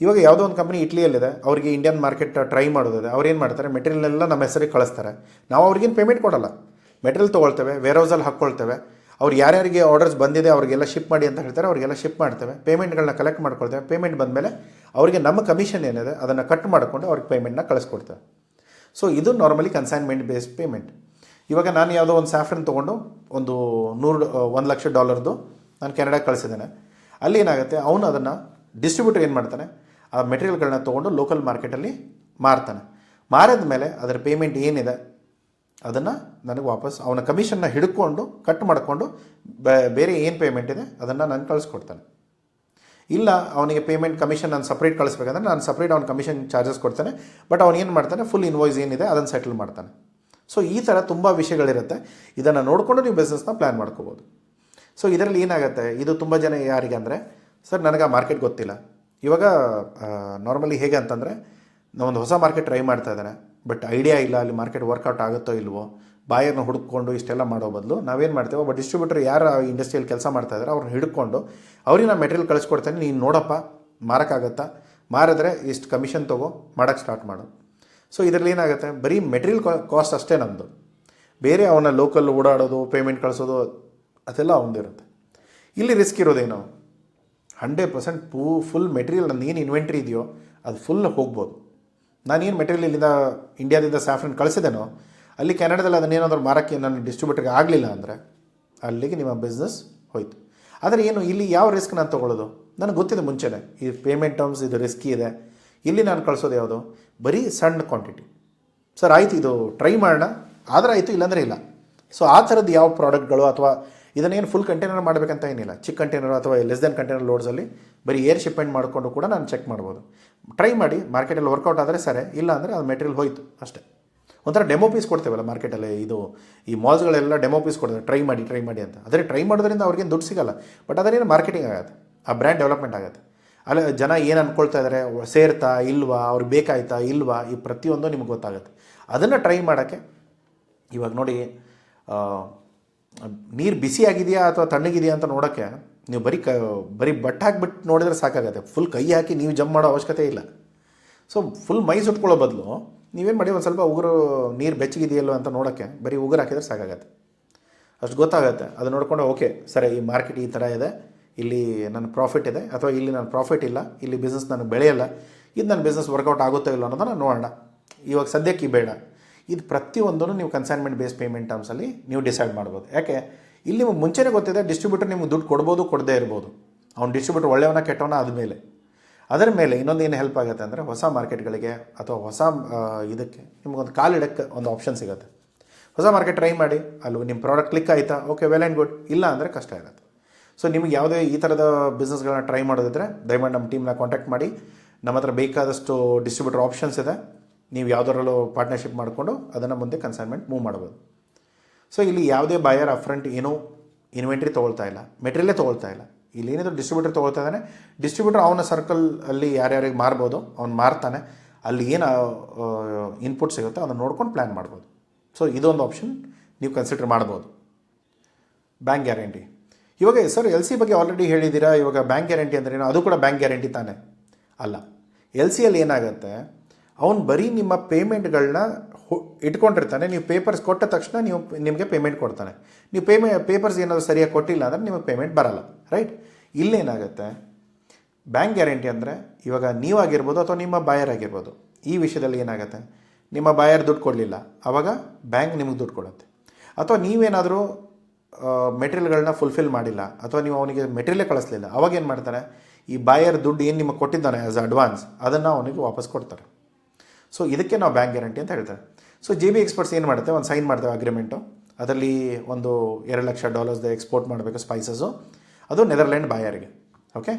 ಇವಾಗ ಯಾವುದೋ ಒಂದು ಕಂಪ್ನಿ ಇಟ್ಲಿಯಲ್ಲಿದೆ, ಅವರಿಗೆ ಇಂಡಿಯನ್ ಮಾರ್ಕೆಟ್ ಟ್ರೈ ಮಾಡೋದಿದೆ, ಅವ್ರೇನು ಮಾಡ್ತಾರೆ, ಮೆಟೀರಿಯಲ್ನೆಲ್ಲ ನಮ್ಮ ಹೆಸರಿಗೆ ಕಳಿಸ್ತಾರೆ, ನಾವು ಅವ್ರಿಗೇನು ಪೇಮೆಂಟ್ ಕೊಡೋಲ್ಲ, ಮೆಟೀರಿಯಲ್ ತೊಗೊಳ್ತೇವೆ, ವೇರ್ಹೌಸಲ್ಲಿ ಹಾಕ್ಕೊಳ್ತೇವೆ, ಅವ್ರು ಯಾರ್ಯಾರಿಗೆ ಆರ್ಡರ್ಸ್ ಬಂದಿದೆ ಅವ್ರಿಗೆಲ್ಲ ಶಿಪ್ ಮಾಡಿ ಅಂತ ಹೇಳ್ತಾರೆ, ಅವರಿಗೆಲ್ಲ ಶಿಪ್ ಮಾಡ್ತೇವೆ, ಪೇಮೆಂಟ್ಗಳನ್ನ ಕಲೆಕ್ಟ್ ಮಾಡ್ಕೊಳ್ತೇವೆ, ಪೇಮೆಂಟ್ ಬಂದಮೇಲೆ ಅವರಿಗೆ ನಮ್ಮ ಕಮಿಷನ್ ಏನಿದೆ ಅದನ್ನು ಕಟ್ ಮಾಡಿಕೊಂಡು ಅವ್ರಿಗೆ ಪೇಮೆಂಟ್ನ ಕಳಿಸ್ಕೊಡ್ತೇವೆ. ಸೊ ಇದು ನಾರ್ಮಲಿ ಕನ್ಸೈನ್ಮೆಂಟ್ ಬೇಸ್ಡ್ ಪೇಮೆಂಟ್. ಇವಾಗ ನಾನು ಯಾವುದೋ ಒಂದು ಸ್ಯಾಫ್ರನ್ ತೊಗೊಂಡು ಒಂದು $1 ಲಕ್ಷ ನಾನು ಕೆನಡಾಗೆ ಕಳಿಸಿದ್ದೇನೆ. ಅಲ್ಲಿ ಏನಾಗುತ್ತೆ, ಅವನು ಅದನ್ನು ಡಿಸ್ಟ್ರಿಬ್ಯೂಟರ್ ಏನು ಮಾಡ್ತಾನೆ, ಆ ಮೆಟೀರಿಯಲ್ಗಳನ್ನ ತೊಗೊಂಡು ಲೋಕಲ್ ಮಾರ್ಕೆಟಲ್ಲಿ ಮಾರ್ತಾನೆ. ಮಾರಿದ ಮೇಲೆ ಅದರ ಪೇಮೆಂಟ್ ಏನಿದೆ ಅದನ್ನು ನನಗೆ ವಾಪಸ್ ಅವನ ಕಮಿಷನ್ನ ಹಿಡ್ಕೊಂಡು ಕಟ್ ಮಾಡಿಕೊಂಡು ಬೇರೆ ಏನು ಪೇಮೆಂಟ್ ಇದೆ ಅದನ್ನು ನಾನು ಕಳಿಸ್ಕೊಡ್ತಾನೆ. ಇಲ್ಲ ಅವನಿಗೆ ಪೇಮೆಂಟ್ ಕಮಿಷನ್ ನಾನು ಸಪ್ರೇಟ್ ಕಳಿಸ್ಬೇಕಂದ್ರೆ ನಾನು ಸಪ್ರೇಟ್ ಅವ್ನ ಕಮಿಷನ್ ಚಾರ್ಜಸ್ ಕೊಡ್ತಾನೆ. ಬಟ್ ಅವ್ನು ಏನು ಮಾಡ್ತಾನೆ, ಫುಲ್ ಇನ್ವಾಯ್ಸ್ ಏನಿದೆ ಅದನ್ನು ಸೆಟಲ್ ಮಾಡ್ತಾನೆ. ಸೊ ಈ ಥರ ತುಂಬ ವಿಷಯಗಳಿರುತ್ತೆ. ಇದನ್ನು ನೋಡಿಕೊಂಡು ನೀವು ಬಿಸ್ನೆಸ್ನ ಪ್ಲ್ಯಾನ್ ಮಾಡ್ಕೋಬೋದು. ಸೊ ಇದರಲ್ಲಿ ಏನಾಗುತ್ತೆ, ಇದು ತುಂಬ ಜನ ಯಾರಿಗೆ ಅಂದರೆ, ಸರ್ ನನಗೆ ಆ ಮಾರ್ಕೆಟ್ ಗೊತ್ತಿಲ್ಲ. ಇವಾಗ ನಾರ್ಮಲಿ ಹೇಗೆ ಅಂತಂದರೆ, ನಾವೊಂದು ಹೊಸ ಮಾರ್ಕೆಟ್ ಟ್ರೈ ಮಾಡ್ತಾ ಇದ್ದಾನೆ, ಬಟ್ ಐಡಿಯಾ ಇಲ್ಲ ಅಲ್ಲಿ ಮಾರ್ಕೆಟ್ ವರ್ಕೌಟ್ ಆಗುತ್ತೋ ಇಲ್ವೋ, ಬಾಯರ್ನ ಹುಡುಕೊಂಡು ಇಷ್ಟೆಲ್ಲ ಮಾಡೋ ಬದಲು ನಾವೇನು ಮಾಡ್ತೇವೆ, ಒಬ್ಬ ಡಿಸ್ಟ್ರಿಬ್ಯೂಟರ್ ಯಾರು ಇಂಡಸ್ಟ್ರಿಯಲ್ಲಿ ಕೆಲಸ ಮಾಡ್ತಾ ಇದ್ದಾರೆ ಅವ್ರನ್ನ ಹಿಡ್ಕೊಂಡು ಅವ್ರಿಗೆ ನಾನು ಮೆಟೀರಿಯಲ್ ಕಳಿಸ್ಕೊಡ್ತೇನೆ, ನೀನು ನೋಡಪ್ಪ ಮಾರೋಕ್ಕಾಗತ್ತಾ, ಮಾರಿದ್ರೆ ಇಷ್ಟು ಕಮಿಷನ್ ತೊಗೋ, ಮಾಡೋಕ್ಕೆ ಸ್ಟಾರ್ಟ್ ಮಾಡು. ಸೊ ಇದರಲ್ಲಿ ಏನಾಗುತ್ತೆ, ಬರೀ ಮೆಟೀರಿಯಲ್ ಕಾಸ್ಟ್ ಅಷ್ಟೇ ನಮ್ಮದು, ಬೇರೆ ಅವನ ಲೋಕಲ್ ಓಡಾಡೋದು, ಪೇಮೆಂಟ್ ಕಳಿಸೋದು ಅದೆಲ್ಲ ಅವನದಿರುತ್ತೆ. ಇಲ್ಲಿ ರಿಸ್ಕ್ ಇರೋದೇನು, 100% ಫುಲ್ ಮೆಟೀರಿಯಲ್ ನಂದು ಏನು ಇನ್ವೆಂಟ್ರಿ ಇದೆಯೋ ಅದು ಫುಲ್ ಹೋಗ್ಬೋದು. ನಾನೇನು ಮೆಟೀರಿಯಲ್ ಇಲ್ಲಿಂದ ಇಂಡಿಯಾದಿಂದ ಸ್ಯಾಫ್ರನ್ ಕಳಿಸಿದೇನೋ ಅಲ್ಲಿ ಕೆನಡಾದಲ್ಲಿ ಅದನ್ನೇನಾದರೂ ಮಾರೋಕ್ಕೆ ನನ್ನ ಡಿಸ್ಟ್ರಿಬ್ಯೂಟರ್ಗೆ ಆಗಲಿಲ್ಲ ಅಂದರೆ ಅಲ್ಲಿಗೆ ನಿಮ್ಮ ಬಿಸ್ನೆಸ್ ಹೋಯ್ತು. ಆದರೆ ಏನು ಇಲ್ಲಿ ಯಾವ ರಿಸ್ಕ್ ನಾನು ತೊಗೊಳ್ಳೋದು, ನನಗೆ ಗೊತ್ತಿದೆ ಮುಂಚೆನೇ ಈ ಪೇಮೆಂಟ್ ಟರ್ಮ್ಸ್ ಇದು ರಿಸ್ಕಿ ಇದೆ. ಇಲ್ಲಿ ನಾನು ಕಳಿಸೋದು ಯಾವುದು, ಬರೀ ಸಣ್ಣ ಕ್ವಾಂಟಿಟಿ. ಸರ್ ಆಯಿತು ಇದು ಟ್ರೈ ಮಾಡೋಣ, ಆದರೆ ಆಯಿತು ಇಲ್ಲಾಂದರೆ ಇಲ್ಲ. ಸೊ ಆ ಥರದ್ದು ಯಾವ ಪ್ರಾಡಕ್ಟ್ಗಳು ಅಥವಾ ಇದನ್ನೇನು ಫುಲ್ ಕಂಟೈನರ್ ಮಾಡಬೇಕಂತ ಏನಿಲ್ಲ, ಚಿಕ್ಕ ಕಂಟೈನರ್ ಅಥವಾ ಲೆಸ್ ದೆನ್ ಕಂಟೈನರ್ ಲೋಡ್ಸಲ್ಲಿ ಬರೀ ಏರ್ ಶಿಪ್ಮೆಂಟ್ ಮಾಡಿಕೊಂಡು ಕೂಡ ನಾನು ಚೆಕ್ ಮಾಡ್ಬೋದು. ಟ್ರೈ ಮಾಡಿ, ಮಾರ್ಕೆಟಲ್ಲಿ ವರ್ಕೌಟ್ ಆದರೆ ಸರಿ, ಇಲ್ಲ ಅಂದರೆ ಅದು ಮೆಟೀರಿಯಲ್ ಹೋಯ್ತು ಅಷ್ಟೇ. ಒಂಥರ ಡೆಮೋ ಪೀಸ್ ಕೊಡ್ತೇವಲ್ಲ ಮಾರ್ಕೆಟಲ್ಲಿ, ಇದು ಈ ಮಾಲ್ಸ್ಗಳೆಲ್ಲ ಡೆಮೋ ಪೀಸ್ ಕೊಡ್ತಾರೆ, ಟ್ರೈ ಮಾಡಿ ಅಂತ. ಆದರೆ ಟ್ರೈ ಮಾಡೋದ್ರಿಂದ ಅವ್ರಿಗೇನು ದುಡ್ಡು ಸಿಗೋಲ್ಲ, ಬಟ್ ಅದರೇನು ಮಾರ್ಕೆಟಿಂಗ್ ಆಗುತ್ತೆ, ಆ ಬ್ರ್ಯಾಂಡ್ ಡೆವಲಪ್ಮೆಂಟ್ ಆಗುತ್ತೆ. ಅಲ್ಲಿ ಜನ ಏನು ಅಂದ್ಕೊಳ್ತಾ ಇದ್ದಾರೆ, ಸೇರ್ತಾ ಇಲ್ವಾ, ಅವ್ರಿಗೆ ಬೇಕಾಯ್ತಾ ಇಲ್ವಾ, ಈ ಪ್ರತಿಯೊಂದು ನಿಮ್ಗೆ ಗೊತ್ತಾಗುತ್ತೆ. ಅದನ್ನು ಟ್ರೈ ಮಾಡೋಕ್ಕೆ ಇವಾಗ ನೋಡಿ, ನೀರು ಬಿಸಿ ಆಗಿದೆಯಾ ಅಥವಾ ತಣ್ಣಗಿದೆಯಾ ಅಂತ ನೋಡೋಕ್ಕೆ ನೀವು ಬರೀ ಬಟ್ಟೆ ಹಾಕಿಬಿಟ್ಟು ನೋಡಿದ್ರೆ ಸಾಕಾಗುತ್ತೆ. ಫುಲ್ ಕೈ ಹಾಕಿ ನೀವು ಜಂಪ್ ಮಾಡೋ ಅವಶ್ಯಕತೆ ಇಲ್ಲ. ಸೊ ಫುಲ್ ಮೈ ಸುಟ್ಕೊಳ್ಳೋ ಬದಲು ನೀವೇನು ಮಾಡಿ, ಒಂದು ಸ್ವಲ್ಪ ಉಗುರು ನೀರು ಬೆಚ್ಚಗಿದೆಯಲ್ಲೋ ಅಂತ ನೋಡೋಕ್ಕೆ ಬರೀ ಉಗುರು ಹಾಕಿದ್ರೆ ಸಾಕಾಗತ್ತೆ, ಅಷ್ಟು ಗೊತ್ತಾಗುತ್ತೆ. ಅದು ನೋಡಿಕೊಂಡು ಓಕೆ ಸರಿ, ಈ ಮಾರ್ಕೆಟ್ ಈ ಥರ ಇದೆ, ಇಲ್ಲಿ ನನ್ನ ಪ್ರಾಫಿಟ್ ಇದೆ ಅಥವಾ ಇಲ್ಲಿ ನನ್ನ ಪ್ರಾಫಿಟ್ ಇಲ್ಲ, ಇಲ್ಲಿ ಬಿಸ್ನೆಸ್ ನನಗೆ ಬೆಳೆಯಲ್ಲ, ಇದು ನನ್ನ ಬಿಸ್ನೆಸ್ ವರ್ಕೌಟ್ ಆಗುತ್ತೋ ಇಲ್ಲ ಅನ್ನೋದನ್ನು ನೋಡೋಣ, ಇವಾಗ ಸದ್ಯಕ್ಕೆ ಬೇಡ. ಇದು ಪ್ರತಿಯೊಂದೂ ನೀವು ಕನ್ಸೈನ್ಮೆಂಟ್ ಬೇಸ್ ಪೇಮೆಂಟ್ ಟರ್ಮ್ಸಲ್ಲಿ ನೀವು ಡಿಸೈಡ್ ಮಾಡ್ಬೋದು. ಯಾಕೆ, ಇಲ್ಲಿ ನಿಮಗೆ ಮುಂಚೆನೇ ಗೊತ್ತಿದೆ ಡಿಸ್ಟ್ರಿಬ್ಯೂಟರ್ ನಿಮ್ಗೆ ದುಡ್ಡು ಕೊಡ್ಬೋದು, ಕೊಡದೇ ಇರ್ಬೋದು. ಅವ್ನು ಡಿಸ್ಟ್ರಿಬ್ಯೂಟರ್ ಒಳ್ಳೆಯವನ ಕೆಟ್ಟವನ ಆದಮೇಲೆ ಅದರ ಮೇಲೆ ಇನ್ನೊಂದು ಏನು ಹೆಲ್ಪ್ ಆಗುತ್ತೆ ಅಂದರೆ, ಹೊಸ ಮಾರ್ಕೆಟ್ಗಳಿಗೆ ಅಥವಾ ಹೊಸ ಇದಕ್ಕೆ ನಿಮಗೊಂದು ಕಾಲಿಡಕ್ಕೆ ಒಂದು ಆಪ್ಷನ್ ಸಿಗುತ್ತೆ. ಹೊಸ ಮಾರ್ಕೆಟ್ ಟ್ರೈ ಮಾಡಿ, ಅಲ್ಲಿ ನಿಮ್ಮ ಪ್ರಾಡಕ್ಟ್ ಕ್ಲಿಕ್ ಆಯಿತಾ, ಓಕೆ ವೆಲ್ ಆ್ಯಂಡ್ ಗುಡ್, ಇಲ್ಲ ಅಂದರೆ ಕಷ್ಟ ಇರುತ್ತೆ. ಸೊ ನಿಮಗೆ ಯಾವುದೇ ಈ ಥರದ ಬಿಸ್ನೆಸ್ಗಳನ್ನ ಟ್ರೈ ಮಾಡೋದಿದ್ರೆ ದಯಮಾಡಿ ನಮ್ಮ ಟೀಮ್ನ ಕಾಂಟ್ಯಾಕ್ಟ್ ಮಾಡಿ. ನಮ್ಮ ಹತ್ರ ಬೇಕಾದಷ್ಟು ಡಿಸ್ಟ್ರಿಬ್ಯೂಟರ್ ಆಪ್ಷನ್ಸ್ ಇದೆ, ನೀವು ಯಾವುದರಲ್ಲೂ ಪಾರ್ಟ್ನರ್ಶಿಪ್ ಮಾಡಿಕೊಂಡು ಅದನ್ನು ಮುಂದೆ ಕನ್ಸೈನ್ಮೆಂಟ್ ಮೂವ್ ಮಾಡ್ಬೋದು. ಸೊ ಇಲ್ಲಿ ಯಾವುದೇ ಬಾಯರ್ ಅಫ್ರಂಟ್ ಏನೂ ಇನ್ವೆಂಟ್ರಿ ತೊಗೊಳ್ತಾ ಇಲ್ಲ, ಮೆಟೀರಿಯಲೇ ತೊಗೊಳ್ತಾ ಇಲ್ಲ. ಇಲ್ಲಿ ಏನಿದ್ರು ಡಿಸ್ಟ್ರಿಬ್ಯೂಟರ್ ತೊಗೊಳ್ತಾ ಇದ್ದಾನೆ, ಡಿಸ್ಟ್ರಿಬ್ಯೂಟರ್ ಅವನ ಸರ್ಕಲಲ್ಲಿ ಯಾರ್ಯಾರಿಗೆ ಮಾರ್ಬೋದು ಅವ್ನು ಮಾರ್ತಾನೆ, ಅಲ್ಲಿ ಏನು ಇನ್ಪುಟ್ ಸಿಗುತ್ತೋ ಅದನ್ನು ನೋಡ್ಕೊಂಡು ಪ್ಲ್ಯಾನ್ ಮಾಡ್ಬೋದು. ಸೊ ಇದೊಂದು ಆಪ್ಷನ್ ನೀವು ಕನ್ಸಿಡರ್ ಮಾಡ್ಬೋದು. ಬ್ಯಾಂಕ್ ಗ್ಯಾರಂಟಿ, ಇವಾಗ ಸರ್ ಎಲ್ ಸಿ ಬಗ್ಗೆ ಆಲ್ರೆಡಿ ಹೇಳಿದ್ದೀರಾ, ಇವಾಗ ಬ್ಯಾಂಕ್ ಗ್ಯಾರಂಟಿ ಅಂದರೆ ಅದು ಕೂಡ ಬ್ಯಾಂಕ್ ಗ್ಯಾರಂಟಿ ತಾನೇ ಅಲ್ಲ. ಎಲ್ ಸಿಯಲ್ಲಿ ಏನಾಗುತ್ತೆ, ಅವ್ನು ಬರೀ ನಿಮ್ಮ ಪೇಮೆಂಟ್ಗಳನ್ನ ಇಟ್ಕೊಂಡಿರ್ತಾನೆ, ನೀವು ಪೇಪರ್ಸ್ ಕೊಟ್ಟ ತಕ್ಷಣ ನಿಮಗೆ ಪೇಮೆಂಟ್ ಕೊಡ್ತಾನೆ. ನೀವು ಪೇಪರ್ಸ್ ಏನಾದರೂ ಸರಿಯಾಗಿ ಕೊಟ್ಟಿಲ್ಲ ಅಂದರೆ ನಿಮಗೆ ಪೇಮೆಂಟ್ ಬರಲ್ಲ, ರೈಟ್. ಇಲ್ಲೇನಾಗುತ್ತೆ, ಬ್ಯಾಂಕ್ ಗ್ಯಾರಂಟಿ ಅಂದರೆ ಇವಾಗ ನೀವಾಗಿರ್ಬೋದು ಅಥವಾ ನಿಮ್ಮ ಬಾಯರ್ ಆಗಿರ್ಬೋದು, ಈ ವಿಷಯದಲ್ಲಿ ಏನಾಗುತ್ತೆ, ನಿಮ್ಮ ಬಾಯರ್ ದುಡ್ಡು ಕೊಡಲಿಲ್ಲ, ಆವಾಗ ಬ್ಯಾಂಕ್ ನಿಮಗೆ ದುಡ್ಡು ಕೊಡುತ್ತೆ. ಅಥವಾ ನೀವೇನಾದರೂ ಮೆಟೀರಿಯಲ್ಗಳನ್ನ ಫುಲ್ಫಿಲ್ ಮಾಡಿಲ್ಲ ಅಥವಾ ನೀವು ಅವನಿಗೆ ಮೆಟೀರಿಯಲೇ ಕಳಿಸ್ಲಿಲ್ಲ, ಅವಾಗ ಏನು ಮಾಡ್ತಾರೆ, ಈ ಬಾಯರ್ ದುಡ್ಡು ಏನು ನಿಮಗೆ ಕೊಟ್ಟಿದ್ದಾನೆ ಆ್ಯಸ್ ಅಡ್ವಾನ್ಸ್ ಅದನ್ನು ಅವನಿಗೆ ವಾಪಸ್ ಕೊಡ್ತಾರೆ. ಸೊ ಇದಕ್ಕೆ ನಾವು ಬ್ಯಾಂಕ್ ಗ್ಯಾರಂಟಿ ಅಂತ ಹೇಳ್ತೇವೆ. ಸೊ ಜೆ ಬಿ ಎಕ್ಸ್ಪರ್ಟ್ಸ್ ಏನು ಮಾಡ್ತೇವೆ, ಒಂದು ಸೈನ್ ಮಾಡ್ತೇವೆ ಅಗ್ರಿಮೆಂಟು, ಅದರಲ್ಲಿ ಒಂದು $2,00,000 ಎಕ್ಸ್ಪೋರ್ಟ್ ಮಾಡಬೇಕು ಸ್ಪೈಸಸ್ಸು, ಅದು ನೆದರ್ಲ್ಯಾಂಡ್ ಬಾಯರ್ಗೆ. ಓಕೆ,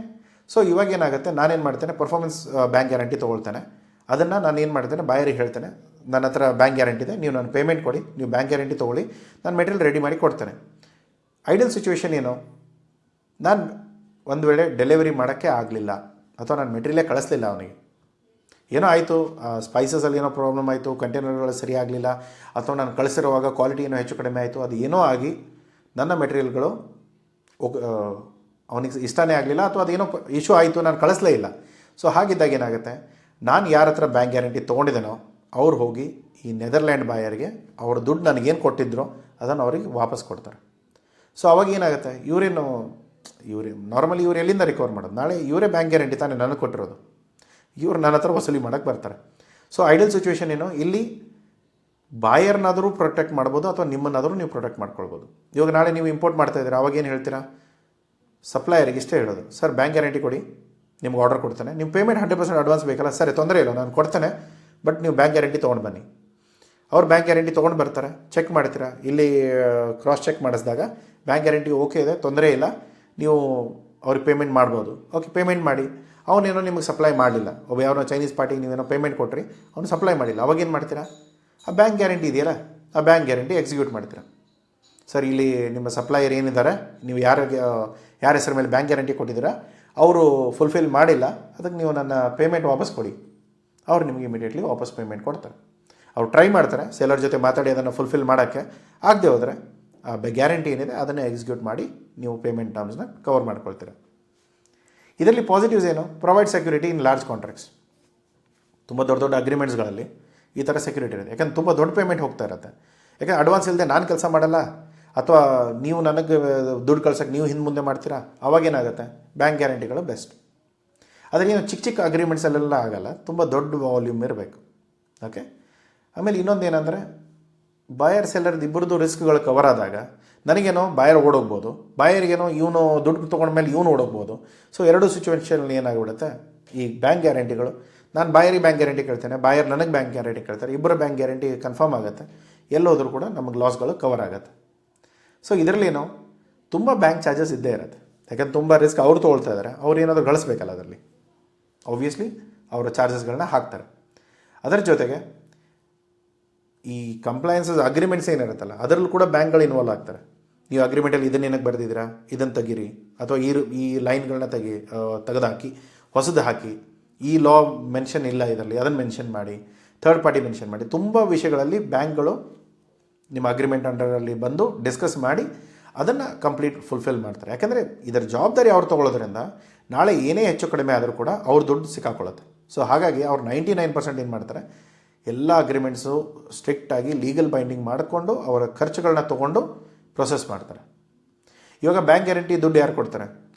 ಸೊ ಇವಾಗ ಏನಾಗುತ್ತೆ, ನಾನೇನು ಮಾಡ್ತೇನೆ, ಪರ್ಫಾರ್ಮೆನ್ಸ್ ಬ್ಯಾಂಕ್ ಗ್ಯಾರಂಟಿ ತೊಗೊಳ್ತೇನೆ. ಅದನ್ನು ನಾನು ಏನು ಮಾಡ್ತೇನೆ, ಬಾಯರಿಗೆ ಹೇಳ್ತೇನೆ, ನನ್ನ ಹತ್ರ ಬ್ಯಾಂಕ್ ಗ್ಯಾರಂಟಿ ಇದೆ, ನೀವು ನನ್ನ ಪೇಮೆಂಟ್ ಕೊಡಿ, ನೀವು ಬ್ಯಾಂಕ್ ಗ್ಯಾರಂಟಿ ತೊಗೊಳ್ಳಿ, ನಾನು ಮೆಟೀರಿಯಲ್ ರೆಡಿ ಮಾಡಿ ಕೊಡ್ತೇನೆ. ಐಡಿಯಲ್ ಸಿಚುವೇಷನ್ ಏನು, ನಾನು ಒಂದು ವೇಳೆ ಡೆಲಿವರಿ ಮಾಡೋಕ್ಕೆ ಆಗಲಿಲ್ಲ ಅಥವಾ ನಾನು ಮೆಟೀರಿಯಲೇ ಕಳಿಸ್ಲಿಲ್ಲ, ಅವನಿಗೆ ಏನೋ ಆಯಿತು, ಸ್ಪೈಸಸಲ್ಲಿ ಏನೋ ಪ್ರಾಬ್ಲಮ್ ಆಯಿತು, ಕಂಟೈನರ್ಗಳು ಸರಿ ಆಗಲಿಲ್ಲ, ಅಥವಾ ನಾನು ಕಳಿಸಿರುವಾಗ ಕ್ವಾಲಿಟಿ ಏನೋ ಹೆಚ್ಚು ಕಡಿಮೆ ಆಯಿತು, ಅದು ಏನೋ ಆಗಿ ನನ್ನ ಮೆಟೀರಿಯಲ್ಗಳು ಅವನಿಗೆ ಇಷ್ಟನೇ ಆಗಲಿಲ್ಲ ಅಥವಾ ಅದೇನೋ ಇಶ್ಯೂ ಆಯಿತು, ನಾನು ಕಳಿಸ್ಲೇ ಇಲ್ಲ. ಸೊ ಹಾಗಿದ್ದಾಗ ಏನಾಗುತ್ತೆ, ನಾನು ಯಾರ ಹತ್ರ ಬ್ಯಾಂಕ್ ಗ್ಯಾರಂಟಿ ತೊಗೊಂಡಿದ್ದೇನೋ ಅವ್ರು ಹೋಗಿ ಈ ನೆದರ್ಲ್ಯಾಂಡ್ ಬಾಯರ್ಗೆ ಅವ್ರ ದುಡ್ಡು ನನಗೇನು ಕೊಟ್ಟಿದ್ರೋ ಅದನ್ನು ಅವ್ರಿಗೆ ವಾಪಸ್ ಕೊಡ್ತಾರೆ. ಸೊ ಅವಾಗ ಏನಾಗುತ್ತೆ, ಇವರೇ ನಾರ್ಮಲಿ ಇವ್ರು ಎಲ್ಲಿಂದ ರಿಕವರ್ ಮಾಡೋದು, ನಾಳೆ ಇವರೇ ಬ್ಯಾಂಕ್ ಗ್ಯಾರಂಟಿ ತಾನೇ ನನಗೆ ಕೊಟ್ಟಿರೋದು, ಇವ್ರು ನನ್ನ ಹತ್ರ ವಸೂಲಿ ಮಾಡೋಕ್ಕೆ ಬರ್ತಾರೆ. ಸೊ ಐಡಿಯಲ್ ಸಿಚುವೇಷನ್ ಏನು, ಇಲ್ಲಿ ಬಾಯರ್ನಾದರೂ ಪ್ರೊಟೆಕ್ಟ್ ಮಾಡ್ಬೋದು ಅಥವಾ ನಿಮ್ಮನ್ನಾದರೂ ನೀವು ಪ್ರೊಟೆಕ್ಟ್ ಮಾಡ್ಕೊಳ್ಬೋದು. ಇವಾಗ ನಾಳೆ ನೀವು ಇಂಪೋರ್ಟ್ ಮಾಡ್ತಾಯಿದ್ದೀರಾ, ಅವಾಗೇನು ಹೇಳ್ತೀರಾ, ಸಪ್ಲೈಯರಿಗೆ ಇಷ್ಟೇ ಹೇಳೋದು, ಸರ್ ಬ್ಯಾಂಕ್ ಗ್ಯಾರಂಟಿ ಕೊಡಿ, ನಿಮ್ಗೆ ಆರ್ಡರ್ ಕೊಡ್ತಾನೆ, ನಿಮ್ಮ ಪೇಮೆಂಟ್ 100% ಅಡ್ವಾನ್ಸ್ ಬೇಕಲ್ಲ, ಸರಿ ತೊಂದರೆ ಇಲ್ಲ ನಾನು ಕೊಡ್ತೇನೆ, ಬಟ್ ನೀವು ಬ್ಯಾಂಕ್ ಗ್ಯಾರಂಟಿ ತೊಗೊಂಡು ಬನ್ನಿ. ಅವ್ರು ಬ್ಯಾಂಕ್ ಗ್ಯಾರಂಟಿ ತೊಗೊಂಡು ಬರ್ತಾರೆ, ಚೆಕ್ ಮಾಡ್ತೀರಾ, ಇಲ್ಲಿ ಕ್ರಾಸ್ ಚೆಕ್ ಮಾಡಿಸಿದಾಗ ಬ್ಯಾಂಕ್ ಗ್ಯಾರಂಟಿ ಓಕೆ ಇದೆ, ತೊಂದರೆ ಇಲ್ಲ, ನೀವು ಅವ್ರಿಗೆ ಪೇಮೆಂಟ್ ಮಾಡ್ಬೋದು. ಓಕೆ, ಪೇಮೆಂಟ್ ಮಾಡಿ. ಅವನೇನೋ ನಿಮಗೆ ಸಪ್ಲೈ ಮಾಡಲಿಲ್ಲ, ಒಬ್ಬ ಯಾವನೋ ಚೈನೀಸ್ ಪಾರ್ಟಿಗೆ ನೀವೇನೋ ಪೇಮೆಂಟ್ ಕೊಟ್ರಿ, ಅವನು ಸಪ್ಲೈ ಮಾಡಿಲ್ಲ, ಅವಾಗೇನು ಮಾಡ್ತೀರಾ? ಆ ಬ್ಯಾಂಕ್ ಗ್ಯಾರಂಟಿ ಇದೆಯಲ್ಲ, ಆ ಬ್ಯಾಂಕ್ ಗ್ಯಾರಂಟಿ ಎಕ್ಸಿಕ್ಯೂಟ್ ಮಾಡ್ತೀರಾ. ಸರ್ ಇಲ್ಲಿ ನಿಮ್ಮ ಸಪ್ಲೈಯರ್ ಏನಿದ್ದಾರೆ, ನೀವು ಯಾರ ಹೆಸರ ಮೇಲೆ ಬ್ಯಾಂಕ್ ಗ್ಯಾರಂಟಿ ಕೊಟ್ಟಿದ್ದೀರಾ ಅವರು ಫುಲ್ಫಿಲ್ ಮಾಡಿಲ್ಲ, ಅದಕ್ಕೆ ನೀವು ನನ್ನ ಪೇಮೆಂಟ್ ವಾಪಸ್ ಕೊಡಿ. ಅವ್ರು ನಿಮಗೆ ಇಮಿಡಿಯೇಟ್ಲಿ ವಾಪಸ್ ಪೇಮೆಂಟ್ ಕೊಡ್ತಾರೆ. ಅವ್ರು ಟ್ರೈ ಮಾಡ್ತಾರೆ ಸೆಲ್ಲರ್ ಜೊತೆ ಮಾತಾಡಿ ಅದನ್ನು ಫುಲ್ಫಿಲ್ ಮಾಡೋಕ್ಕೆ, ಆಗದೆ ಹೋದರೆ ಆ ಗ್ಯಾರಂಟಿ ಏನಿದೆ ಅದನ್ನು ಎಕ್ಸಿಕ್ಯೂಟ್ ಮಾಡಿ ನೀವು ಪೇಮೆಂಟ್ ಟರ್ಮ್ಸ್ನ ಕವರ್ ಮಾಡ್ಕೊಳ್ತೀರ. ಇದರಲ್ಲಿ ಪಾಸಿಟಿವ್ಸ್ ಏನು? ಪ್ರೊವೈಡ್ ಸೆಕ್ಯೂರಿಟಿ ಇನ್ ಲಾರ್ಜ್ ಕಾಂಟ್ರಾಕ್ಟ್ಸ್. ತುಂಬ ದೊಡ್ಡ ದೊಡ್ಡ ಅಗ್ರಿಮೆಂಟ್ಸ್ಗಳಲ್ಲಿ ಈ ಥರ ಸೆಕ್ಯೂರಿಟಿ ಇರುತ್ತೆ, ಯಾಕಂದ್ರೆ ತುಂಬ ದೊಡ್ಡ ಪೇಮೆಂಟ್ ಹೋಗ್ತಾ ಇರುತ್ತೆ. ಯಾಕಂದರೆ ಅಡ್ವಾನ್ಸ್ ಇಲ್ಲದೆ ನಾನು ಕೆಲಸ ಮಾಡಲ್ಲ, ಅಥವಾ ನೀವು ನನಗೆ ದುಡ್ಡು ಕಳ್ಸೋಕ್ಕೆ ನೀವು ಹಿಂದೆ ಮುಂದೆ ಮಾಡ್ತೀರಾ, ಅವಾಗೇನಾಗುತ್ತೆ? Bank ಗ್ಯಾರಂಟಿಗಳು best. ಆದರೆ ಏನು ಚಿಕ್ಕ ಚಿಕ್ಕ ಅಗ್ರಿಮೆಂಟ್ಸಲ್ಲೆಲ್ಲ ಆಗಲ್ಲ, ತುಂಬ ದೊಡ್ಡ ವಾಲ್ಯೂಮ್ ಇರಬೇಕು. ಓಕೆ, ಆಮೇಲೆ ಇನ್ನೊಂದು ಏನಂದರೆ ಬಾಯರ್ ಸೆಲ್ಲರ್ದು ಇಬ್ಬರದು ರಿಸ್ಕ್ಗಳು ಕವರ್ ಆದಾಗ ನನಗೇನೋ ಬಾಯರ್ ಓಡೋಗ್ಬೋದು, ಬಾಯರ್ಗೇನೋ ಇವನು ದುಡ್ಡು ತೊಗೊಂಡ್ಮೇಲೆ ಇವನು ಓಡೋಗ್ಬೋದು. ಸೊ ಎರಡೂ ಸಿಚುವೇಷನಲ್ಲಿ ಏನಾಗ್ಬಿಡುತ್ತೆ, ಈ ಬ್ಯಾಂಕ್ ಗ್ಯಾರಂಟಿಗಳು, ನಾನು ಬಾಯರಿಗೆ ಬ್ಯಾಂಕ್ ಗ್ಯಾರಂಟಿ ಕೇಳ್ತೇನೆ, ಬಾಯರ್ ನನಗೆ ಬ್ಯಾಂಕ್ ಗ್ಯಾರಂಟಿ ಕೇಳ್ತಾರೆ, ಇಬ್ಬರು ಬ್ಯಾಂಕ್ ಗ್ಯಾರಂಟಿ ಕನ್ಫರ್ಮ್ ಆಗುತ್ತೆ, ಎಲ್ಲೋದ್ರೂ ಕೂಡ ನಮಗೆ ಲಾಸ್ಗಳು ಕವರ್ ಆಗುತ್ತೆ. ಸೊ ಇದರಲ್ಲೇನೋ ತುಂಬ ಬ್ಯಾಂಕ್ ಚಾರ್ಜಸ್ ಇದ್ದೇ ಇರುತ್ತೆ, ಯಾಕಂದ್ರೆ ತುಂಬ ರಿಸ್ಕ್ ಅವ್ರು ತೊಗೊಳ್ತಾ ಇದ್ದಾರೆ, ಅವ್ರು ಏನಾದರೂ ಗಳಿಸ್ಬೇಕಲ್ಲ ಅದರಲ್ಲಿ, ಆಬ್ವಿಯಸ್ಲಿ ಅವರ ಚಾರ್ಜಸ್ಗಳನ್ನ ಹಾಕ್ತಾರೆ. ಅದರ ಜೊತೆಗೆ ಈ ಕಂಪ್ಲೈನ್ಸಸ್ ಅಗ್ರಿಮೆಂಟ್ಸ್ ಏನಿರುತ್ತಲ್ಲ ಅದರಲ್ಲೂ ಕೂಡ ಬ್ಯಾಂಕ್ಗಳು ಇನ್ವಾಲ್ವ್ ಆಗ್ತಾರೆ. ನೀವು ಅಗ್ರಿಮೆಂಟಲ್ಲಿ ಇದನ್ನು ಏನಕ್ಕೆ ಬರೆದಿದ್ದೀರಾ, ಇದನ್ನು ತೆಗೀರಿ, ಅಥವಾ ಈ ಲೈನ್ಗಳನ್ನ ತೆಗೆದುಹಾಕಿ ಹೊಸದು ಹಾಕಿ, ಈ ಲಾ ಮೆನ್ಷನ್ ಇಲ್ಲ ಇದರಲ್ಲಿ ಅದನ್ನು ಮೆನ್ಷನ್ ಮಾಡಿ, ಥರ್ಡ್ ಪಾರ್ಟಿ ಮೆನ್ಷನ್ ಮಾಡಿ, ತುಂಬ ವಿಷಯಗಳಲ್ಲಿ ಬ್ಯಾಂಕ್ಗಳು ನಿಮ್ಮ ಅಗ್ರಿಮೆಂಟ್ ಅಂಡರಲ್ಲಿ ಬಂದು ಡಿಸ್ಕಸ್ ಮಾಡಿ ಅದನ್ನು ಕಂಪ್ಲೀಟ್ ಫುಲ್ಫಿಲ್ ಮಾಡ್ತಾರೆ. ಯಾಕಂದರೆ ಇದರ ಜವಾಬ್ದಾರಿ ಅವ್ರು ತೊಗೊಳ್ಳೋದ್ರಿಂದ ನಾಳೆ ಏನೇ ಹೆಚ್ಚು ಕಡಿಮೆ ಆದರೂ ಕೂಡ ಅವ್ರ ದುಡ್ಡು ಸಿಕ್ಕಾಕೊಳ್ಳುತ್ತೆ. ಸೊ ಹಾಗಾಗಿ ಅವ್ರು 99% ಏನು ಮಾಡ್ತಾರೆ, ಎಲ್ಲ ಅಗ್ರಿಮೆಂಟ್ಸು ಸ್ಟ್ರಿಕ್ಟಾಗಿ ಲೀಗಲ್ ಬೈಂಡಿಂಗ್ ಮಾಡಿಕೊಂಡು ಅವರ ಖರ್ಚುಗಳನ್ನ ತೊಗೊಂಡು ಪ್ರೊಸೆಸ್ ಮಾಡ್ತಾರೆ. ಇವಾಗ ಬ್ಯಾಂಕ್ ಗ್ಯಾರಂಟಿ ದುಡ್ಡು ಯಾರು ಕೊಡ್ತಾರೆ?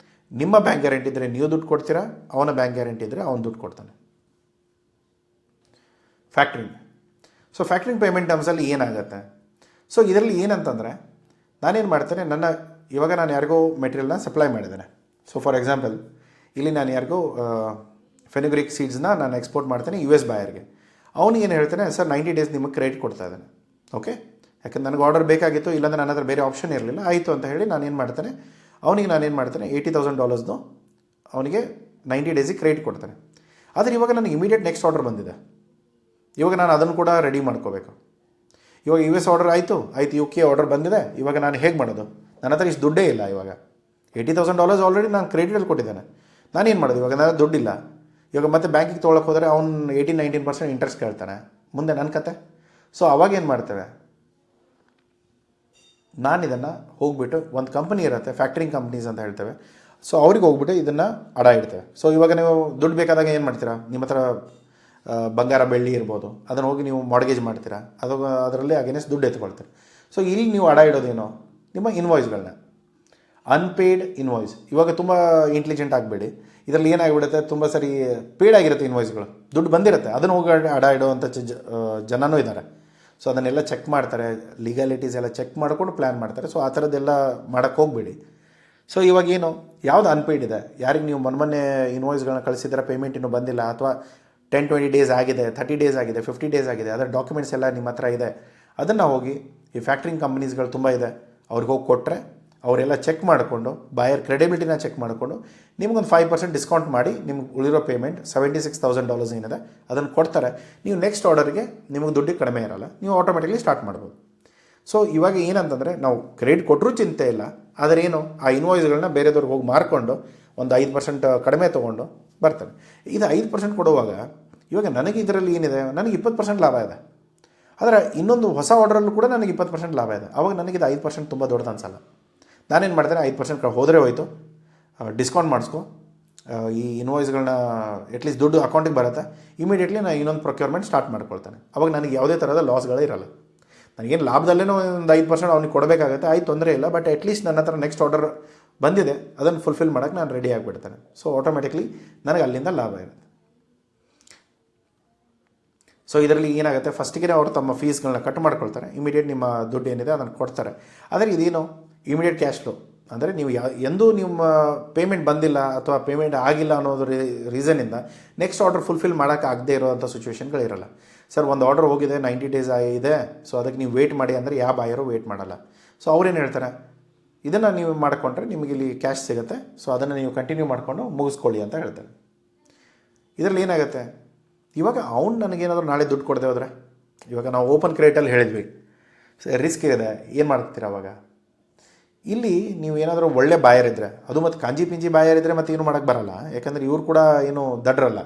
ನಿಮ್ಮ ಬ್ಯಾಂಕ್ ಗ್ಯಾರಂಟಿ ಇದ್ದರೆ ನೀವು ದುಡ್ಡು ಕೊಡ್ತೀರಾ, ಅವನ ಬ್ಯಾಂಕ್ ಗ್ಯಾರಂಟಿ ಇದ್ದರೆ ಅವನು ದುಡ್ಡು ಕೊಡ್ತಾನೆ. ಫ್ಯಾಕ್ಟ್ರಿಂಗ್. ಸೊ ಫ್ಯಾಕ್ಟ್ರಿಂಗ್ ಪೇಮೆಂಟ್ ಟರ್ಮ್ಸಲ್ಲಿ ಏನಾಗುತ್ತೆ? ಸೊ ಇದರಲ್ಲಿ ಏನಂತಂದರೆ ನಾನೇನು ಮಾಡ್ತೇನೆ, ಇವಾಗ ನಾನು ಯಾರಿಗೋ ಮೆಟೀರಿಯಲ್ನ ಸಪ್ಲೈ ಮಾಡಿದ್ದೇನೆ. ಸೊ ಫಾರ್ ಎಕ್ಸಾಂಪಲ್ ಇಲ್ಲಿ ನಾನು ಯಾರಿಗೋ ಫೆನುಗ್ರಿಕ್ ಸೀಡ್ಸ್ನ ನಾನು ಎಕ್ಸ್ಪೋರ್ಟ್ ಮಾಡ್ತೇನೆ US ಬಾಯರ್ಗೆ. ಅವನಿಗೆ ಏನು ಹೇಳ್ತೇನೆ, ಸರ್ 90 ಡೇಸ್ ನಿಮಗೆ ಕ್ರೆಡಿಟ್ ಕೊಡ್ತಾ ಇದ್ದಾನೆ. ಓಕೆ, ಯಾಕಂದ್ರೆ ನನಗೆ ಆರ್ಡರ್ ಬೇಕಾಗಿತ್ತು, ಇಲ್ಲಾಂದರೆ ನನ್ನ ಹತ್ರ ಬೇರೆ ಆಪ್ಷನ್ ಇರಲಿಲ್ಲ, ಆಯಿತು ಅಂತ ಹೇಳಿ ನಾನೇನು ಮಾಡ್ತೇನೆ, ನಾನೇನು ಮಾಡ್ತೇನೆ $80,000 ಅವನಿಗೆ 90 ಡೇಸಿಗೆ ಕ್ರೆಡಿಟ್ ಕೊಡ್ತೇನೆ. ಆದರೆ ಇವಾಗ ನನಗೆ ಇಮಿಡಿಯೇಟ್ ನೆಕ್ಸ್ಟ್ ಆರ್ಡರ್ ಬಂದಿದೆ, ಇವಾಗ ನಾನು ಅದನ್ನು ಕೂಡ ರೆಡಿ ಮಾಡ್ಕೋಬೇಕು. ಇವಾಗ US ಆರ್ಡರ್ ಆಯಿತು, UK ಆರ್ಡರ್ ಬಂದಿದೆ, ಇವಾಗ ನಾನು ಹೇಗೆ ಮಾಡೋದು? ನನ್ನ ಹತ್ರ ಇಷ್ಟು ದುಡ್ಡೇ ಇಲ್ಲ. ಇವಾಗ $80,000 ಆಲ್ರೆಡಿ ನಾನು ಕ್ರೆಡಿಟಲ್ಲಿ ಕೊಟ್ಟಿದ್ದೇನೆ, ನಾನೇನು ಮಾಡೋದು? ಇವಾಗ ನನ್ನ ದುಡ್ಡಿಲ್ಲ. ಇವಾಗ ಮತ್ತೆ ಬ್ಯಾಂಕಿಗೆ ತೊಗೊಳಕ್ಕೆ ಹೋದರೆ ಅವ್ನು 18-19% ಇಂಟ್ರೆಸ್ಟ್ ಕೇಳ್ತಾನೆ, ಮುಂದೆ ನನ್ನ ಕತೆ. ಸೊ ಅವಾಗೇನು ಮಾಡ್ತೇವೆ, ನಾನು ಇದನ್ನು ಹೋಗ್ಬಿಟ್ಟು ಒಂದು ಕಂಪ್ನಿ ಇರುತ್ತೆ, ಫ್ಯಾಕ್ಟ್ರಿಂಗ್ ಕಂಪ್ನೀಸ್ ಅಂತ ಹೇಳ್ತೇವೆ. ಸೊ ಅವ್ರಿಗೆ ಹೋಗ್ಬಿಟ್ಟು ಇದನ್ನು ಅಡ ಇಡ್ತೇವೆ. ಸೊ ಇವಾಗ ನೀವು ದುಡ್ಡು ಬೇಕಾದಾಗ ಏನು ಮಾಡ್ತೀರಾ, ನಿಮ್ಮ ಹತ್ರ ಬಂಗಾರ ಬೆಳ್ಳಿ ಇರ್ಬೋದು, ಅದನ್ನು ಹೋಗಿ ನೀವು ಮಾರ್ಗೇಜ್ ಮಾಡ್ತೀರಾ, ಅದರಲ್ಲಿ ಅಗೇನೆಸ್ಟ್ ದುಡ್ಡು ಎತ್ಕೊಳ್ತೀರಿ. ಸೊ ಇಲ್ಲಿ ನೀವು ಅಡ ಇಡೋದೇನೋ ನಿಮ್ಮ ಇನ್ವಾಯ್ಸ್ಗಳನ್ನ, ಅನ್ಪೇಯ್ಡ್ ಇನ್ವಾಯ್ಸ್. ಇವಾಗ ತುಂಬ ಇಂಟೆಲಿಜೆಂಟ್ ಆಗಬೇಡಿ, ಇದರಲ್ಲಿ ಏನಾಗಿಬಿಡುತ್ತೆ, ತುಂಬ ಸರಿ ಪೇಯ್ಡ್ ಆಗಿರುತ್ತೆ ಇನ್ವಾಯ್ಸ್ಗಳು, ದುಡ್ಡು ಬಂದಿರುತ್ತೆ, ಅದನ್ನು ಹೋಗಿ ಅಡ ಇಡುವಂಥ ಜನನೂ ಇದ್ದಾರೆ. ಸೊ ಅದನ್ನೆಲ್ಲ ಚೆಕ್ ಮಾಡ್ತಾರೆ, ಲೀಗಾಲಿಟೀಸ್ ಎಲ್ಲ ಚೆಕ್ ಮಾಡಿಕೊಂಡು ಪ್ಲ್ಯಾನ್ ಮಾಡ್ತಾರೆ. ಸೊ ಆ ಥರದ್ದೆಲ್ಲ ಮಾಡೋಕ್ಕೆ ಹೋಗಬೇಡಿ. ಸೊ ಇವಾಗ ಏನು, ಯಾವುದು ಅನ್ಪೇಯ್ಡ್ ಇದೆ, ಯಾರಿಗೆ ನೀವು ಮೊನ್ನೆ ಇನ್ವಾಯ್ಸ್ಗಳನ್ನ ಕಳಿಸಿದ್ರೆ ಪೇಮೆಂಟ್ ಇನ್ನೂ ಬಂದಿಲ್ಲ, ಅಥವಾ 10-20 ಡೇಸ್ ಆಗಿದೆ, 30 ಡೇಸ್ ಆಗಿದೆ, 50 ಡೇಸ್ ಆಗಿದೆ, ಅದರ ಡಾಕ್ಯುಮೆಂಟ್ಸ್ ಎಲ್ಲ ನಿಮ್ಮ ಹತ್ರ ಇದೆ, ಅದನ್ನು ಹೋಗಿ ಈ ಫ್ಯಾಕ್ಟ್ರಿಂಗ್ ಕಂಪ್ನೀಸ್ಗಳು ತುಂಬ ಇದೆ, ಅವ್ರಿಗೆ ಹೋಗಿ ಕೊಟ್ಟರೆ ಅವರೆಲ್ಲ ಚೆಕ್ ಮಾಡಿಕೊಂಡು ಬಾಯರ್ ಕ್ರೆಡಿಬಿಲಿಟಿನ ಚೆಕ್ ಮಾಡಿಕೊಂಡು ನಿಮ್ಗೊಂದು 5% ಡಿಸ್ಕೌಂಟ್ ಮಾಡಿ ನಿಮ್ಗೆ ಉಳಿರೋ ಪೇಮೆಂಟ್ $76,000 ಏನಿದೆ ಅದನ್ನು ಕೊಡ್ತಾರೆ. ನೀವು ನೆಕ್ಸ್ಟ್ ಆರ್ಡರ್ಗೆ ನಿಮಗೆ ದುಡ್ಡು ಕಡಿಮೆ ಇರೋಲ್ಲ, ನೀವು ಆಟೋಮೆಟಿಕ್ಲಿ ಸ್ಟಾರ್ಟ್ ಮಾಡ್ಬೋದು. ಸೊ ಇವಾಗ ಏನಂತಂದರೆ ನಾವು ಕ್ರೆಡಿಟ್ ಕೊಟ್ಟರೂ ಚಿಂತೆ ಇಲ್ಲ, ಆದರೆ ಏನು ಆ ಇನ್ವಾಯ್ಸ್ಗಳನ್ನ ಬೇರೆದವ್ರಿಗೆ ಹೋಗಿ ಮಾರ್ಕೊಂಡು ಒಂದು 5% ಕಡಿಮೆ ತೊಗೊಂಡು ಬರ್ತಾರೆ. ಇದು 5% ಕೊಡುವಾಗ ಇವಾಗ ನನಗೆ ಇದರಲ್ಲಿ ಏನಿದೆ, ನನಗೆ 20% ಲಾಭ ಇದೆ, ಆದರೆ ಇನ್ನೊಂದು ಹೊಸ ಆರ್ಡ್ರಲ್ಲೂ ಕೂಡ ನನಗೆ 20% ಲಾಭ ಇದೆ. ಆವಾಗ ನನಗಿದು 5% ತುಂಬ ದೊಡ್ಡದು ಅನ್ಸಲ್ಲ. ನಾನೇನು ಮಾಡ್ತೇನೆ, 5% ಹೋದರೆ ಹೋಯಿತು, ಡಿಸ್ಕೌಂಟ್ ಮಾಡಿಸ್ಕೊ, ಈ ಇನ್ವಾಯ್ಸ್ಗಳನ್ನ ಅಟ್ಲೀಸ್ಟ್ ದುಡ್ಡು ಅಕೌಂಟಿಗೆ ಬರುತ್ತೆ, ಇಮಿಡಿಯೇಟ್ಲಿ ನಾನು ಇನ್ನೊಂದು ಪ್ರೊಕ್ಯೂರ್ಮೆಂಟ್ ಸ್ಟಾರ್ಟ್ ಮಾಡ್ಕೊಳ್ತಾನೆ. ಅವಾಗ ನನಗೆ ಯಾವುದೇ ಥರದ ಲಾಸ್ಗಳೇ ಇರಲ್ಲ. ನನಗೇನು ಲಾಭದಲ್ಲೇನೋ ಒಂದು 5% ಅವ್ನಿಗೆ ಕೊಡಬೇಕಾಗುತ್ತೆ, ಆಯ್ತು ತೊಂದರೆ ಇಲ್ಲ, ಬಟ್ ಅಟ್ಲೀಸ್ಟ್ ನನ್ನ ಹತ್ರ ನೆಕ್ಸ್ಟ್ ಆರ್ಡರ್ ಬಂದಿದೆ, ಅದನ್ನು ಫುಲ್ಫಿಲ್ ಮಾಡೋಕ್ಕೆ ನಾನು ರೆಡಿ ಆಗಿಬಿಡ್ತೇನೆ. ಸೊ ಆಟೋಮೆಟಿಕ್ಲಿ ನನಗೆ ಅಲ್ಲಿಂದ ಲಾಭ ಇರುತ್ತೆ. ಸೊ ಇದರಲ್ಲಿ ಏನಾಗುತ್ತೆ, ಫಸ್ಟಿಗೆ ಅವರು ತಮ್ಮ ಫೀಸ್ಗಳನ್ನ ಕಟ್ ಮಾಡ್ಕೊಳ್ತಾರೆ, ಇಮಿಡಿಯೇಟ್ ನಿಮ್ಮ ದುಡ್ಡು ಏನಿದೆ ಅದನ್ನು ಕೊಡ್ತಾರೆ. ಆದರೆ ಇದೇನು ಇಮಿಡಿಯೇಟ್ ಕ್ಯಾಶ್ ಫ್ಲೋ, ಅಂದರೆ ನೀವು ಎಂದೂ ನಿಮ್ಮ ಪೇಮೆಂಟ್ ಬಂದಿಲ್ಲ ಅಥವಾ ಪೇಮೆಂಟ್ ಆಗಿಲ್ಲ ಅನ್ನೋದು ರೀಸನಿಂದ ನೆಕ್ಸ್ಟ್ ಆರ್ಡರ್ ಫುಲ್ಫಿಲ್ ಮಾಡೋಕ್ಕಾಗದೇ ಇರೋವಂಥ ಸಿಚುವೇಷನ್ಗಳಿರಲ್ಲ. ಸರ್ ಒಂದು ಆರ್ಡರ್ ಹೋಗಿದೆ 90 ಡೇಸ್ ಇದೆ, ಸೊ ಅದಕ್ಕೆ ನೀವು ವೆಯ್ಟ್ ಮಾಡಿ ಅಂದರೆ ಯಾವ ಬಾಯರು ವೆಯ್ಟ್ ಮಾಡಲ್ಲ. ಸೊ ಅವ್ರೇನು ಹೇಳ್ತಾರೆ, ಇದನ್ನು ನೀವು ಮಾಡಿಕೊಂಡ್ರೆ ನಿಮಗೆ ಇಲ್ಲಿ ಕ್ಯಾಶ್ ಸಿಗುತ್ತೆ, ಸೊ ಅದನ್ನು ನೀವು ಕಂಟಿನ್ಯೂ ಮಾಡಿಕೊಂಡು ಮುಗಿಸ್ಕೊಳ್ಳಿ ಅಂತ ಹೇಳ್ತಾರೆ. ಇದರಲ್ಲಿ ಏನಾಗುತ್ತೆ, ಇವಾಗ ಅವ್ನು ನನಗೇನಾದರೂ ನಾಳೆ ದುಡ್ಡು ಕೊಡದೆ ಹೋದರೆ, ಇವಾಗ ನಾವು ಓಪನ್ ಕ್ರೆಡಿಟಲ್ಲಿ ಹೇಳಿದ್ವಿ ರಿಸ್ಕ್ ಇದೆ, ಏನು ಮಾಡ್ತೀರ ಅವಾಗ? ಇಲ್ಲಿ ನೀವು ಏನಾದರೂ ಒಳ್ಳೆ ಬಾಯರ್ ಇದ್ದರೆ, ಅದು ಮತ್ತು ಕಾಂಜಿ ಪಿಂಜಿ ಬಾಯರ್ ಇದ್ದರೆ ಮತ್ತು ಏನು ಮಾಡೋಕ್ಕೆ ಬರಲ್ಲ, ಯಾಕಂದರೆ ಇವ್ರು ಕೂಡ ಏನು ದಡ್ರಲ್ಲ.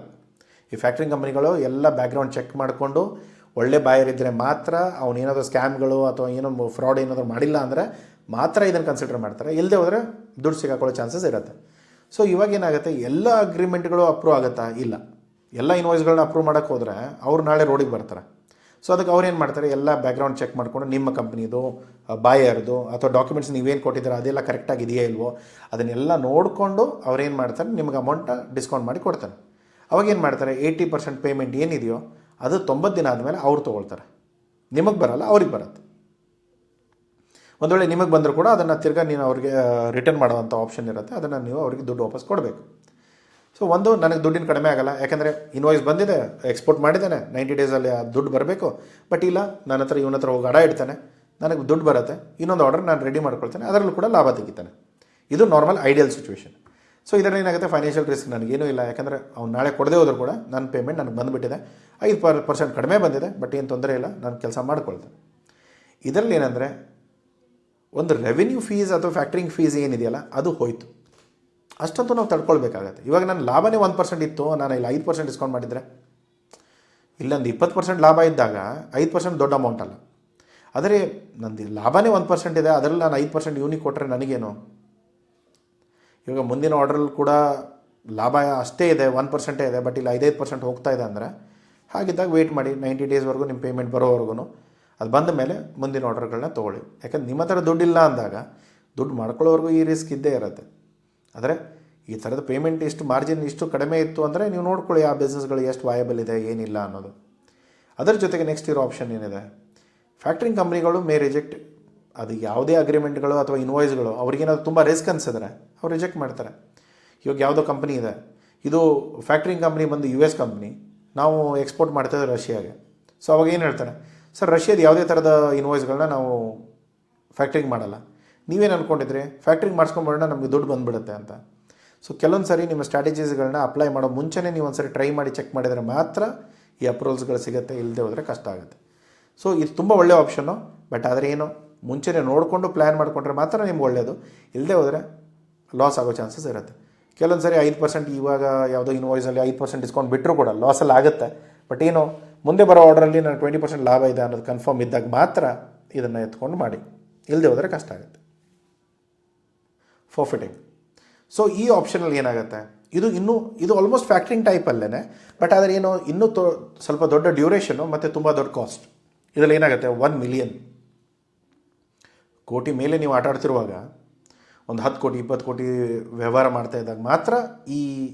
ಈ ಫ್ಯಾಕ್ಟ್ರಿಂಗ್ ಕಂಪ್ನಿಗಳು ಎಲ್ಲ ಬ್ಯಾಕ್ಗ್ರೌಂಡ್ ಚೆಕ್ ಮಾಡಿಕೊಂಡು ಒಳ್ಳೆ ಬಾಯರ್ ಇದ್ದರೆ ಮಾತ್ರ ಅವನೇನಾದರೂ ಸ್ಕ್ಯಾಮ್ಗಳು ಅಥವಾ ಏನೋ ಫ್ರಾಡ್ ಏನಾದರೂ ಮಾಡಿಲ್ಲ ಅಂದರೆ ಮಾತ್ರ ಇದನ್ನು ಕನ್ಸಿಡರ್ ಮಾಡ್ತಾರೆ, ಇಲ್ಲದೆ ಹೋದರೆ ದುಡ್ಡು ಸಿಗಾಕೊಳ್ಳೋ ಚಾನ್ಸಸ್ ಇರುತ್ತೆ. ಸೊ ಇವಾಗ ಏನಾಗುತ್ತೆ, ಎಲ್ಲ ಅಗ್ರಿಮೆಂಟ್ಗಳು ಅಪ್ರೂವ್ ಆಗುತ್ತಾ? ಇಲ್ಲ. ಎಲ್ಲ ಇನ್ವಾಯ್ಸ್ಗಳನ್ನ ಅಪ್ರೂವ್ ಮಾಡೋಕ್ಕೆ ಹೋದರೆ ಅವ್ರು ನಾಳೆ ರೋಡಿಗೆ ಬರ್ತಾರೆ. ಸೊ ಅದಕ್ಕೆ ಅವ್ರು ಏನು ಮಾಡ್ತಾರೆ, ಎಲ್ಲ ಬ್ಯಾಕ್ಗ್ರೌಂಡ್ ಚೆಕ್ ಮಾಡಿಕೊಂಡು ನಿಮ್ಮ ಕಂಪ್ನಿದು ಬಾಯರ್ದು ಅಥವಾ ಡಾಕ್ಯುಮೆಂಟ್ಸ್ ನೀವೇನು ಕೊಟ್ಟಿದ್ದಾರೆ ಅದೆಲ್ಲ ಕರೆಕ್ಟಾಗಿದೆಯಾ ಇಲ್ವೋ ಅದನ್ನೆಲ್ಲ ನೋಡಿಕೊಂಡು ಅವ್ರೇನು ಮಾಡ್ತಾರೆ, ನಿಮ್ಗೆ ಅಮೌಂಟ ಡಿಸ್ಕೌಂಟ್ ಮಾಡಿ ಕೊಡ್ತಾರೆ. ಅವಾಗೇನು ಮಾಡ್ತಾರೆ, 80% ಪೇಮೆಂಟ್ ಏನಿದೆಯೋ ಅದು 90 ದಿನ ಆದಮೇಲೆ ಅವ್ರು ತೊಗೊಳ್ತಾರೆ. ನಿಮಗೆ ಬರಲ್ಲ, ಅವ್ರಿಗೆ ಬರುತ್ತೆ. ಒಂದು ವೇಳೆ ನಿಮಗೆ ಬಂದರೂ ಕೂಡ ಅದನ್ನು ತಿರ್ಗಾ ನೀನು ಅವ್ರಿಗೆ ರಿಟರ್ನ್ ಮಾಡೋವಂಥ ಆಪ್ಷನ್ ಇರುತ್ತೆ, ಅದನ್ನು ನೀವು ಅವ್ರಿಗೆ ದುಡ್ಡು ವಾಪಸ್ ಕೊಡಬೇಕು. ಸೊ ಒಂದು ನನಗೆ ದುಡ್ಡಿನ ಕಡಿಮೆ ಆಗೋಲ್ಲ, ಯಾಕಂದರೆ ಇನ್ವಾಯ್ಸ್ ಬಂದಿದೆ, ಎಕ್ಸ್ಪೋರ್ಟ್ ಮಾಡಿದ್ದೇನೆ, 90 ಡೇಸಲ್ಲಿ ಆ ದುಡ್ಡು ಬರಬೇಕು. ಬಟ್ ಇಲ್ಲ, ನನ್ನ ಹತ್ರ ಇವನ ಹತ್ರ ಹೋಗಿ ಅಡ ಇಡ್ತಾನೆ, ನನಗೆ ದುಡ್ಡು ಬರುತ್ತೆ, ಇನ್ನೊಂದು ಆರ್ಡರ್ ನಾನು ರೆಡಿ ಮಾಡ್ಕೊಳ್ತೇನೆ, ಅದರಲ್ಲೂ ಕೂಡ ಲಾಭ ತೆಗಿತಾನೆ. ಇದು ನಾರ್ಮಲ್ ಐಡಿಯಲ್ ಸಿಚುವೇಷನ್. ಸೊ ಇದರಲ್ಲಿ ಏನಾಗುತ್ತೆ, ಫೈನಾನ್ಷಿಯಲ್ ರಿಸ್ಕ್ ನನಗೇನೂ ಇಲ್ಲ, ಯಾಕಂದರೆ ಅವ್ನು ನಾಳೆ ಕೊಡದೇ ಹೋದರೂ ಕೂಡ ನನ್ನ ಪೇಮೆಂಟ್ ನನಗೆ ಬಂದುಬಿಟ್ಟಿದೆ, 5% ಕಡಿಮೆ ಬಂದಿದೆ, ಬಟ್ ಏನು ತೊಂದರೆ ಇಲ್ಲ, ನಾನು ಕೆಲಸ ಮಾಡ್ಕೊಳ್ತೇನೆ. ಇದರಲ್ಲಿ ಏನಂದರೆ ಒಂದು ರೆವಿನ್ಯೂ ಫೀಸ್ ಅಥವಾ ಫ್ಯಾಕ್ಟ್ರಿಂಗ್ ಫೀಸ್ ಏನಿದೆಯಲ್ಲ ಅದು ಹೋಯಿತು, ಅಷ್ಟಂತೂ ನಾವು ತಡ್ಕೊಳ್ಬೇಕಾಗತ್ತೆ. ಇವಾಗ ನನ್ನ ಲಾಭನೇ 1% ಇತ್ತು, ನಾನು ಇಲ್ಲಿ 5% ಡಿಸ್ಕೌಂಟ್ ಮಾಡಿದರೆ, ಇಲ್ಲೊಂದು 20% ಲಾಭ ಇದ್ದಾಗ 5% ದೊಡ್ಡ ಅಮೌಂಟ್ ಅಲ್ಲ. ಆದರೆ ನಂದು ಲಾಭನೇ 1% ಇದೆ, ಅದರಲ್ಲಿ ನಾನು 5% ಯೂನಿಕ್ ಕೊಟ್ಟರೆ ನನಗೇನು? ಇವಾಗ ಮುಂದಿನ ಆರ್ಡ್ರಲ್ಲಿ ಕೂಡ ಲಾಭ ಅಷ್ಟೇ ಇದೆ, 1% ಇದೆ, ಬಟ್ ಇಲ್ಲಿ 5% ಹೋಗ್ತಾ ಇದೆ ಅಂದರೆ ಹಾಗಿದ್ದಾಗ ವೆಯ್ಟ್ ಮಾಡಿ, 90 ಡೇಸ್ವರೆಗೂ ನಿಮ್ಮ ಪೇಮೆಂಟ್ ಬರೋವರೆಗೂ. ಅದು ಬಂದ ಮೇಲೆ ಮುಂದಿನ ಆರ್ಡರ್ಗಳನ್ನ ತೊಗೊಳ್ಳಿ. ಯಾಕಂದ್ರೆ ನಿಮ್ಮ ಹತ್ರ ದುಡ್ಡಿಲ್ಲ ಅಂದಾಗ ದುಡ್ಡು ಮಾಡ್ಕೊಳ್ಳೋವರೆಗೂ ಈ ರಿಸ್ಕ್ ಇದ್ದೇ ಇರುತ್ತೆ. ಆದರೆ ಈ ಥರದ ಪೇಮೆಂಟ್ ಇಷ್ಟು ಮಾರ್ಜಿನ್ ಇಷ್ಟು ಕಡಿಮೆ ಇತ್ತು ಅಂದರೆ ನೀವು ನೋಡ್ಕೊಳ್ಳಿ ಆ ಬಿಸ್ನೆಸ್ಗಳು ಎಷ್ಟು ವಾಯಬಲ್ ಇದೆ ಏನಿಲ್ಲ ಅನ್ನೋದು. ಅದರ ಜೊತೆಗೆ ನೆಕ್ಸ್ಟ್ ಇರೋ ಆಪ್ಷನ್ ಏನಿದೆ, ಫ್ಯಾಕ್ಟ್ರಿಂಗ್ ಕಂಪ್ನಿಗಳು ಮೇ ರಿಜೆಕ್ಟ್. ಅದು ಯಾವುದೇ ಅಗ್ರಿಮೆಂಟ್ಗಳು ಅಥವಾ ಇನ್ವಾಯ್ಸ್ಗಳು ಅವ್ರಿಗೇನಾದ್ರು ತುಂಬ ರಿಸ್ಕ್ ಅನಿಸಿದ್ರೆ ಅವ್ರು ರಿಜೆಕ್ಟ್ ಮಾಡ್ತಾರೆ. ಇವಾಗ ಯಾವುದೋ ಕಂಪ್ನಿ ಇದೆ, ಇದು ಫ್ಯಾಕ್ಟ್ರಿಂಗ್ ಕಂಪ್ನಿ ಬಂದು US ಕಂಪ್ನಿ, ನಾವು ಎಕ್ಸ್ಪೋರ್ಟ್ ಮಾಡ್ತಾಯಿದ್ದೆ ರಷ್ಯಾಗೆ. ಸೊ ಅವಾಗ ಏನು ಹೇಳ್ತಾರೆ, ಸರ್ ರಷ್ಯಾದ ಯಾವುದೇ ಥರದ ಇನ್ವಾಯ್ಸ್ಗಳನ್ನ ನಾವು ಫ್ಯಾಕ್ಟ್ರಿಂಗ್ ಮಾಡಲ್ಲ, ನೀವೇನು ಅಂದ್ಕೊಂಡಿದ್ರಿ ಫ್ಯಾಕ್ಟ್ರಿಂಗ್ ಮಾಡಿಸ್ಕೊಂಡ್ಬಿಡೋಣ ನಮಗೆ ದುಡ್ಡು ಬಂದುಬಿಡುತ್ತೆ ಅಂತ. ಸೊ ಕೆಲವೊಂದು ಸರಿ ನಿಮ್ಮ ಸ್ಟ್ರಾಟಜೀಸ್ಗಳನ್ನ ಅಪ್ಲೈ ಮಾಡೋ ಮುಂಚೆನೇ ನೀವು ಒಂದು ಸರಿ ಟ್ರೈ ಮಾಡಿ ಚೆಕ್ ಮಾಡಿದರೆ ಮಾತ್ರ ಈ ಅಪ್ರೂವಲ್ಸ್ಗಳು ಸಿಗುತ್ತೆ, ಇಲ್ಲದೆ ಹೋದರೆ ಕಷ್ಟ ಆಗುತ್ತೆ. ಸೊ ಇದು ತುಂಬ ಒಳ್ಳೆಯ ಆಪ್ಷನ್ನು, ಬಟ್ ಆದರೆ ಏನು ಮುಂಚೆನೇ ನೋಡಿಕೊಂಡು ಪ್ಲ್ಯಾನ್ ಮಾಡಿಕೊಂಡ್ರೆ ಮಾತ್ರ ನಿಮ್ಗೆ ಒಳ್ಳೆಯದು, ಇಲ್ಲದೆ ಹೋದರೆ ಲಾಸ್ ಆಗೋ ಚಾನ್ಸಸ್ ಇರುತ್ತೆ. ಕೆಲವೊಂದು ಸರಿ 5% ಇವಾಗ ಯಾವುದೋ ಇನ್ವಾಯ್ಸಲ್ಲಿ 5% ಡಿಸ್ಕೌಂಟ್ ಬಿಟ್ಟರೂ ಕೂಡ ಲಾಸಲ್ಲಿ ಆಗುತ್ತೆ. ಬಟ್ ಏನು ಮುಂದೆ ಬರೋ ಆರ್ಡ್ರಲ್ಲಿ ನನಗೆ 20% ಲಾಭ ಇದೆ ಅನ್ನೋದು ಕನ್ಫರ್ಮ್ ಇದ್ದಾಗ ಮಾತ್ರ ಇದನ್ನು ಎತ್ಕೊಂಡು ಮಾಡಿ, ಇಲ್ಲದೆ ಹೋದರೆ ಕಷ್ಟ ಆಗುತ್ತೆ. ಫಾರ್ಫಿಟಿಂಗ್. ಸೊ ಈ ಆಪ್ಷನಲ್ಲಿ ಏನಾಗುತ್ತೆ, ಇದು ಆಲ್ಮೋಸ್ಟ್ ಫ್ಯಾಕ್ಟ್ರಿಂಗ್ ಟೈಪಲ್ಲೇ, ಬಟ್ ಆದರೆ ಏನು ಇನ್ನೂ ಸ್ವಲ್ಪ ದೊಡ್ಡ ಡ್ಯೂರೇಷನ್ನು ಮತ್ತು ತುಂಬ ದೊಡ್ಡ ಕಾಸ್ಟ್. ಇದರಲ್ಲಿ ಏನಾಗುತ್ತೆ, 1 ಮಿಲಿಯನ್ ಕೋಟಿ ಮೇಲೆ ನೀವು ಆಟ ಆಡ್ತಿರುವಾಗ ಒಂದು 10 ಕೋಟಿ 20 ಕೋಟಿ ವ್ಯವಹಾರ ಮಾಡ್ತಾ ಇದ್ದಾಗ ಮಾತ್ರ ಈ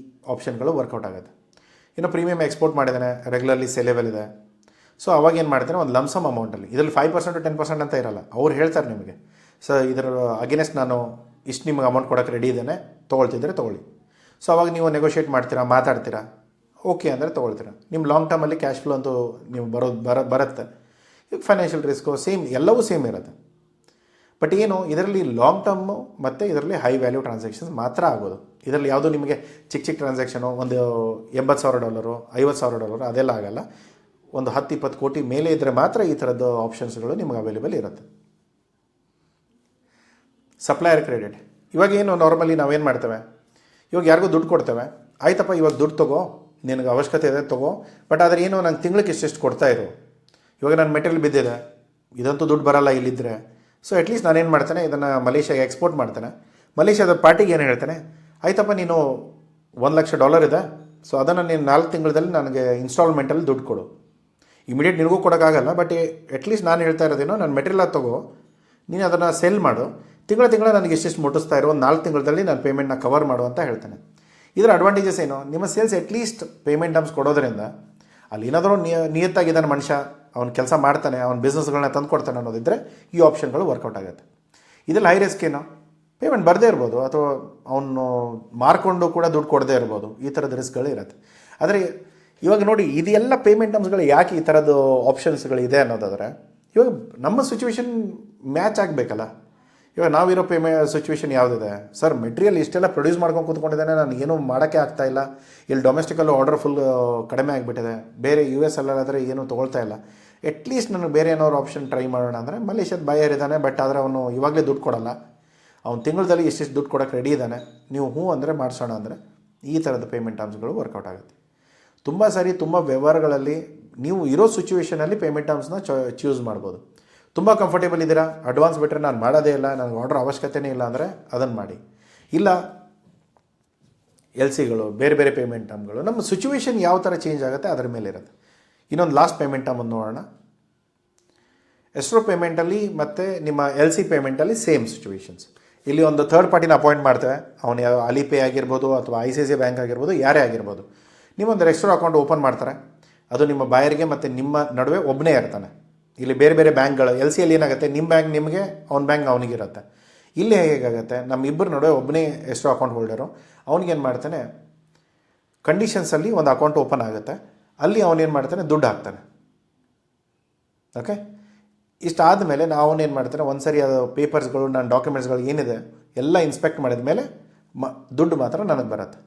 ಆಪ್ಷನ್ಗಳು ವರ್ಕೌಟ್ ಆಗುತ್ತೆ. ಇನ್ನು ಪ್ರೀಮಿಯಮ್ ಎಕ್ಸ್ಪೋರ್ಟ್ ಮಾಡಿದ್ದಾನೆ, ರೆಗ್ಯುಲರ್ಲಿ ಸೇಲೆಬಲ್ ಇದೆ. ಸೊ ಅವಾಗ ಏನು ಮಾಡ್ತಾನೆ, ಒಂದು ಲಮ್ಸಮ್ ಅಮೌಂಟಲ್ಲಿ, ಇದರಲ್ಲಿ 5% 10% ಅಂತ ಇರಲ್ಲ, ಅವ್ರು ಹೇಳ್ತಾರೆ ನಿಮಗೆ ಸರ್ ಇದರ ಅಗೇನೆಸ್ಟ್ ನಾನು ಇಷ್ಟು ನಿಮಗೆ ಅಮೌಂಟ್ ಕೊಡೋಕ್ಕೆ ರೆಡಿ ಇದ್ದೇನೆ, ತೊಗೊಳ್ತಿದ್ರೆ ತೊಗೊಳ್ಳಿ. ಸೊ ಅವಾಗ ನೀವು ನೆಗೋಷಿಯೇಟ್ ಮಾಡ್ತೀರಾ, ಮಾತಾಡ್ತೀರಾ, ಓಕೆ ಅಂದರೆ ತೊಗೊಳ್ತೀರಾ. ನಿಮ್ಮ ಲಾಂಗ್ ಟರ್ಮಲ್ಲಿ ಕ್ಯಾಶ್ ಫ್ಲೋ ಅಂತೂ ನೀವು ಬರುತ್ತೆ. ಈಗ ಫೈನಾನ್ಷಿಯಲ್ ರಿಸ್ಕು ಸೇಮ್, ಎಲ್ಲವೂ ಸೇಮ್ ಇರುತ್ತೆ. ಬಟ್ ಏನು ಇದರಲ್ಲಿ ಲಾಂಗ್ ಟರ್ಮು ಮತ್ತು ಇದರಲ್ಲಿ ಹೈ ವ್ಯಾಲ್ಯೂ ಟ್ರಾನ್ಸಾಕ್ಷನ್ಸ್ ಮಾತ್ರ ಆಗೋದು. ಇದರಲ್ಲಿ ಯಾವುದೂ ನಿಮಗೆ ಚಿಕ್ಕ ಟ್ರಾನ್ಸಾಕ್ಷನು ಒಂದು $80,000 $50,000 ಅದೆಲ್ಲ ಆಗಲ್ಲ. ಒಂದು 10-20 ಕೋಟಿ ಮೇಲೆ ಇದ್ದರೆ ಮಾತ್ರ ಈ ಥರದ್ದು ಆಪ್ಷನ್ಸ್ಗಳು ನಿಮಗೆ ಅವೈಲೇಬಲ್ ಇರುತ್ತೆ. Supplier credit. ಇವಾಗೇನು ನಾರ್ಮಲಿ ನಾವೇನು ಮಾಡ್ತೇವೆ, ಇವಾಗ ಯಾರಿಗೂ ದುಡ್ಡು ಕೊಡ್ತೇವೆ, ಆಯ್ತಪ್ಪ ಇವಾಗ ದುಡ್ಡು ತೊಗೋ, ನಿನಗೆ ಅವಶ್ಯಕತೆ ಇದೆ ತೊಗೋ, ಬಟ್ ಆದರೆ ಏನು ನಂಗೆ ತಿಂಗಳಿಗೆ ಇಷ್ಟೆಷ್ಟು ಕೊಡ್ತಾಯಿರು, ಇವಾಗ ನನ್ನ ಮೆಟೀರಿಯಲ್ ಬಿದ್ದಿದೆ, ಇದಂತೂ ದುಡ್ಡು ಬರಲ್ಲ ಇಲ್ಲಿದ್ದರೆ. ಸೊ ಅಟ್ಲೀಸ್ಟ್ ನಾನೇನು ಮಾಡ್ತೇನೆ, ಇದನ್ನು ಮಲೇಷ್ಯಾಗೆ ಎಕ್ಸ್ಪೋರ್ಟ್ ಮಾಡ್ತೇನೆ. ಮಲೇಷ್ಯಾದ ಪಾರ್ಟಿಗೆ ಏನು ಹೇಳ್ತೇನೆ, ಆಯ್ತಪ್ಪ ನೀನು $1,00,000 ಇದೆ, ಸೊ ಅದನ್ನು ನೀನು 4 ತಿಂಗಳಲ್ಲಿ ನನಗೆ ಇನ್ಸ್ಟಾಲ್ಮೆಂಟಲ್ಲಿ ದುಡ್ಡು ಕೊಡು. ಇಮಿಡಿಯೇಟ್ ನಿನಗೂ ಕೊಡೋಕ್ಕಾಗಲ್ಲ, ಬಟ್ ಅಟ್ಲೀಸ್ಟ್ ನಾನು ಹೇಳ್ತಾ ಇರೋದೇನೋ ನನ್ನ ಮೆಟೀರಿಯಲ್ ತೊಗೋ, ನೀನು ಅದನ್ನು ಸೇಲ್ ಮಾಡು, ತಿಂಗಳ ನನಗೆ ಎಷ್ಟೆಷ್ಟು ಮುಟ್ಟಿಸ್ತಾ ಇರೋ, ಒಂದು 4 ತಿಂಗಳಲ್ಲಿ ನಾನು ಪೇಮೆಂಟ್ನ ಕವರ್ ಮಾಡು ಅಂತ ಹೇಳ್ತೇನೆ. ಇದರ ಅಡ್ವಾಂಟೇಜಸ್ ಏನು, ನಿಮ್ಮ ಸೇಲ್ಸ್ ಅಟ್ಲೀಸ್ಟ್ ಪೇಮೆಂಟ್ ಟರ್ಮ್ಸ್ ಕೊಡೋದ್ರಿಂದ ಅಲ್ಲಿ ಏನಾದರೂ ನಿಯತ್ತಾಗಿದ್ದಾನೆ ಮನುಷ್ಯ, ಅವ್ನು ಕೆಲಸ ಮಾಡ್ತಾನೆ, ಅವ್ನ ಬಿಸ್ನೆಸ್ಗಳನ್ನ ತಂದು ಕೊಡ್ತಾನೆ ಅನ್ನೋದಿದ್ದರೆ ಈ ಆಪ್ಷನ್ಗಳು ವರ್ಕೌಟ್ ಆಗುತ್ತೆ. ಇದರಲ್ಲಿ ಹೈ ರಿಸ್ಕ್ ಏನು, ಪೇಮೆಂಟ್ ಬರದೇ ಇರ್ಬೋದು, ಅಥವಾ ಅವನು ಮಾರ್ಕೊಂಡು ಕೂಡ ದುಡ್ಡು ಕೊಡದೇ ಇರ್ಬೋದು. ಈ ಥರದ ರಿಸ್ಕ್ಗಳು ಇರುತ್ತೆ. ಆದರೆ ಇವಾಗ ನೋಡಿ, ಇದೆಲ್ಲ ಪೇಮೆಂಟ್ ಟರ್ಮ್ಸ್ಗಳು ಯಾಕೆ ಈ ಥರದ್ದು ಆಪ್ಷನ್ಸ್ಗಳಿದೆ ಅನ್ನೋದಾದರೆ, ಇವಾಗ ನಮ್ಮ ಸಿಚುವೇಶನ್ ಮ್ಯಾಚ್ ಆಗಬೇಕಲ್ಲ. ಇವಾಗ ನಾವಿರೋ ಸಿಚುವೇಶನ್ ಯಾವುದಿದೆ, ಸರ್ ಮೆಟೀರಿಯಲ್ ಇಷ್ಟೆಲ್ಲ ಪ್ರೊಡ್ಯೂಸ್ ಮಾಡ್ಕೊಂಡು ಕೂತ್ಕೊಂಡಿದ್ದಾನೆ, ನನಗೇನು ಮಾಡೋಕ್ಕೆ ಆಗ್ತಾಯಿಲ್ಲ, ಇಲ್ಲಿ ಡೊಮೆಸ್ಟಿಕಲ್ಲೂ ಆರ್ಡರ್ ಫುಲ್ ಕಡಿಮೆ ಆಗಿಬಿಟ್ಟಿದೆ, ಬೇರೆ US ಅಲ್ಲಾದರೆ ಏನೂ ತೊಗೊಳ್ತಾ ಇಲ್ಲ, ಅಟ್ಲೀಸ್ಟ್ ನನಗೆ ಬೇರೆ ಏನಾದ್ರು ಆಪ್ಷನ್ ಟ್ರೈ ಮಾಡೋಣ ಅಂದರೆ ಮಲೇಷ್ಯಾದ ಬಯರ್ ಇದ್ದಾನೆ, ಬಟ್ ಆದರೆ ಅವನು ಇವಾಗಲೇ ದುಡ್ಡು ಕೊಡಲ್ಲ, ಅವ್ನು ತಿಂಗಳಲ್ಲಿ ಇಷ್ಟಿಷ್ಟು ದುಡ್ಡು ಕೊಡೋಕ್ಕೆ ರೆಡಿ ಇದ್ದಾನೆ, ನೀವು ಹ್ಞೂ ಅಂದರೆ ಮಾಡಿಸೋಣ ಅಂದರೆ ಈ ಥರದ ಪೇಮೆಂಟ್ ಟರ್ಮ್ಸ್ಗಳು ವರ್ಕೌಟ್ ಆಗುತ್ತೆ. ತುಂಬ ಸಾರಿ ತುಂಬ ವ್ಯವಹಾರಗಳಲ್ಲಿ ನೀವು ಇರೋ ಸಿಚುವೇಷನಲ್ಲಿ ಪೇಮೆಂಟ್ ಟರ್ಮ್ಸ್ನ ಚೂಸ್ ಮಾಡ್ಬೋದು. ತುಂಬ ಕಂಫರ್ಟೇಬಲ್ ಇದ್ದೀರಾ, ಅಡ್ವಾನ್ಸ್ ಬಿಟ್ಟರೆ ನಾನು ಮಾಡೋದೇ ಇಲ್ಲ, ನನಗೆ ಆರ್ಡರ್ ಅವಶ್ಯಕತೆಯೇ ಇಲ್ಲ ಅಂದರೆ ಅದನ್ನು ಮಾಡಿ. ಇಲ್ಲ LCಗಳು, ಬೇರೆ ಬೇರೆ ಪೇಮೆಂಟ್ ಟರ್ಮ್ಗಳು, ನಮ್ಮ ಸಿಚುವೇಶನ್ ಯಾವ ಥರ ಚೇಂಜ್ ಆಗುತ್ತೆ ಅದರ ಮೇಲೆ ಇರುತ್ತೆ. ಇನ್ನೊಂದು ಲಾಸ್ಟ್ ಪೇಮೆಂಟ್ ಟರ್ಮ್ ಒಂದು ನೋಡೋಣ. ಎಸ್ಟ್ರೋ ಪೇಮೆಂಟಲ್ಲಿ ಮತ್ತು ನಿಮ್ಮ LC ಪೇಮೆಂಟಲ್ಲಿ ಸೇಮ್ ಸಿಚುವೇಶನ್ಸ್. ಇಲ್ಲಿ ಒಂದು ಥರ್ಡ್ ಪಾರ್ಟಿನ ಅಪಾಯಿಂಟ್ ಮಾಡ್ತೇವೆ, ಅವನು ಯಾವ ಅಲಿಪೇ ಆಗಿರ್ಬೋದು ಅಥವಾ ICICI ಬ್ಯಾಂಕ್ ಆಗಿರ್ಬೋದು, ಯಾರೇ ಆಗಿರ್ಬೋದು. ನೀವೊಂದು ಎಸ್ಟ್ರೋ ಅಕೌಂಟ್ ಓಪನ್ ಮಾಡ್ತಾರೆ, ಅದು ನಿಮ್ಮ ಬಾಯರ್ಗೆ ಮತ್ತು ನಿಮ್ಮ ನಡುವೆ ಒಬ್ಬನೇ ಇರ್ತಾನೆ. ಇಲ್ಲಿ ಬೇರೆ ಬೇರೆ ಬ್ಯಾಂಕ್ಗಳು, LCಯಲ್ಲಿ ಏನಾಗುತ್ತೆ, ನಿಮ್ಮ ಬ್ಯಾಂಕ್ ನಿಮಗೆ, ಅವ್ನ ಬ್ಯಾಂಕ್ ಅವನಿಗಿರುತ್ತೆ. ಇಲ್ಲಿ ಹೇಗಾಗುತ್ತೆ, ನಮ್ಮಿಬ್ಬರ ನಡುವೆ ಒಬ್ಬನೇ ಎಸ್ಟ್ರೋ ಅಕೌಂಟ್ ಹೋಲ್ಡರು, ಅವನಿಗೇನು ಮಾಡ್ತಾನೆ, ಕಂಡೀಷನ್ಸಲ್ಲಿ ಒಂದು ಅಕೌಂಟ್ ಓಪನ್ ಆಗುತ್ತೆ, ಅಲ್ಲಿ ಅವನೇನು ಮಾಡ್ತಾನೆ, ದುಡ್ಡು ಹಾಕ್ತಾನೆ. ಓಕೆ, ಇಷ್ಟಾದ ಮೇಲೆ ಅವನೇನು ಮಾಡ್ತಾನೆ, ಒಂದು ಸರಿ ಅದು ಪೇಪರ್ಸ್ಗಳು, ನನ್ನ ಡಾಕ್ಯುಮೆಂಟ್ಸ್ಗಳು ಏನಿದೆ ಎಲ್ಲ ಇನ್ಸ್ಪೆಕ್ಟ್ ಮಾಡಿದ ಮೇಲೆ ದುಡ್ಡು ಮಾತ್ರ ನನಗೆ ಬರುತ್ತೆ.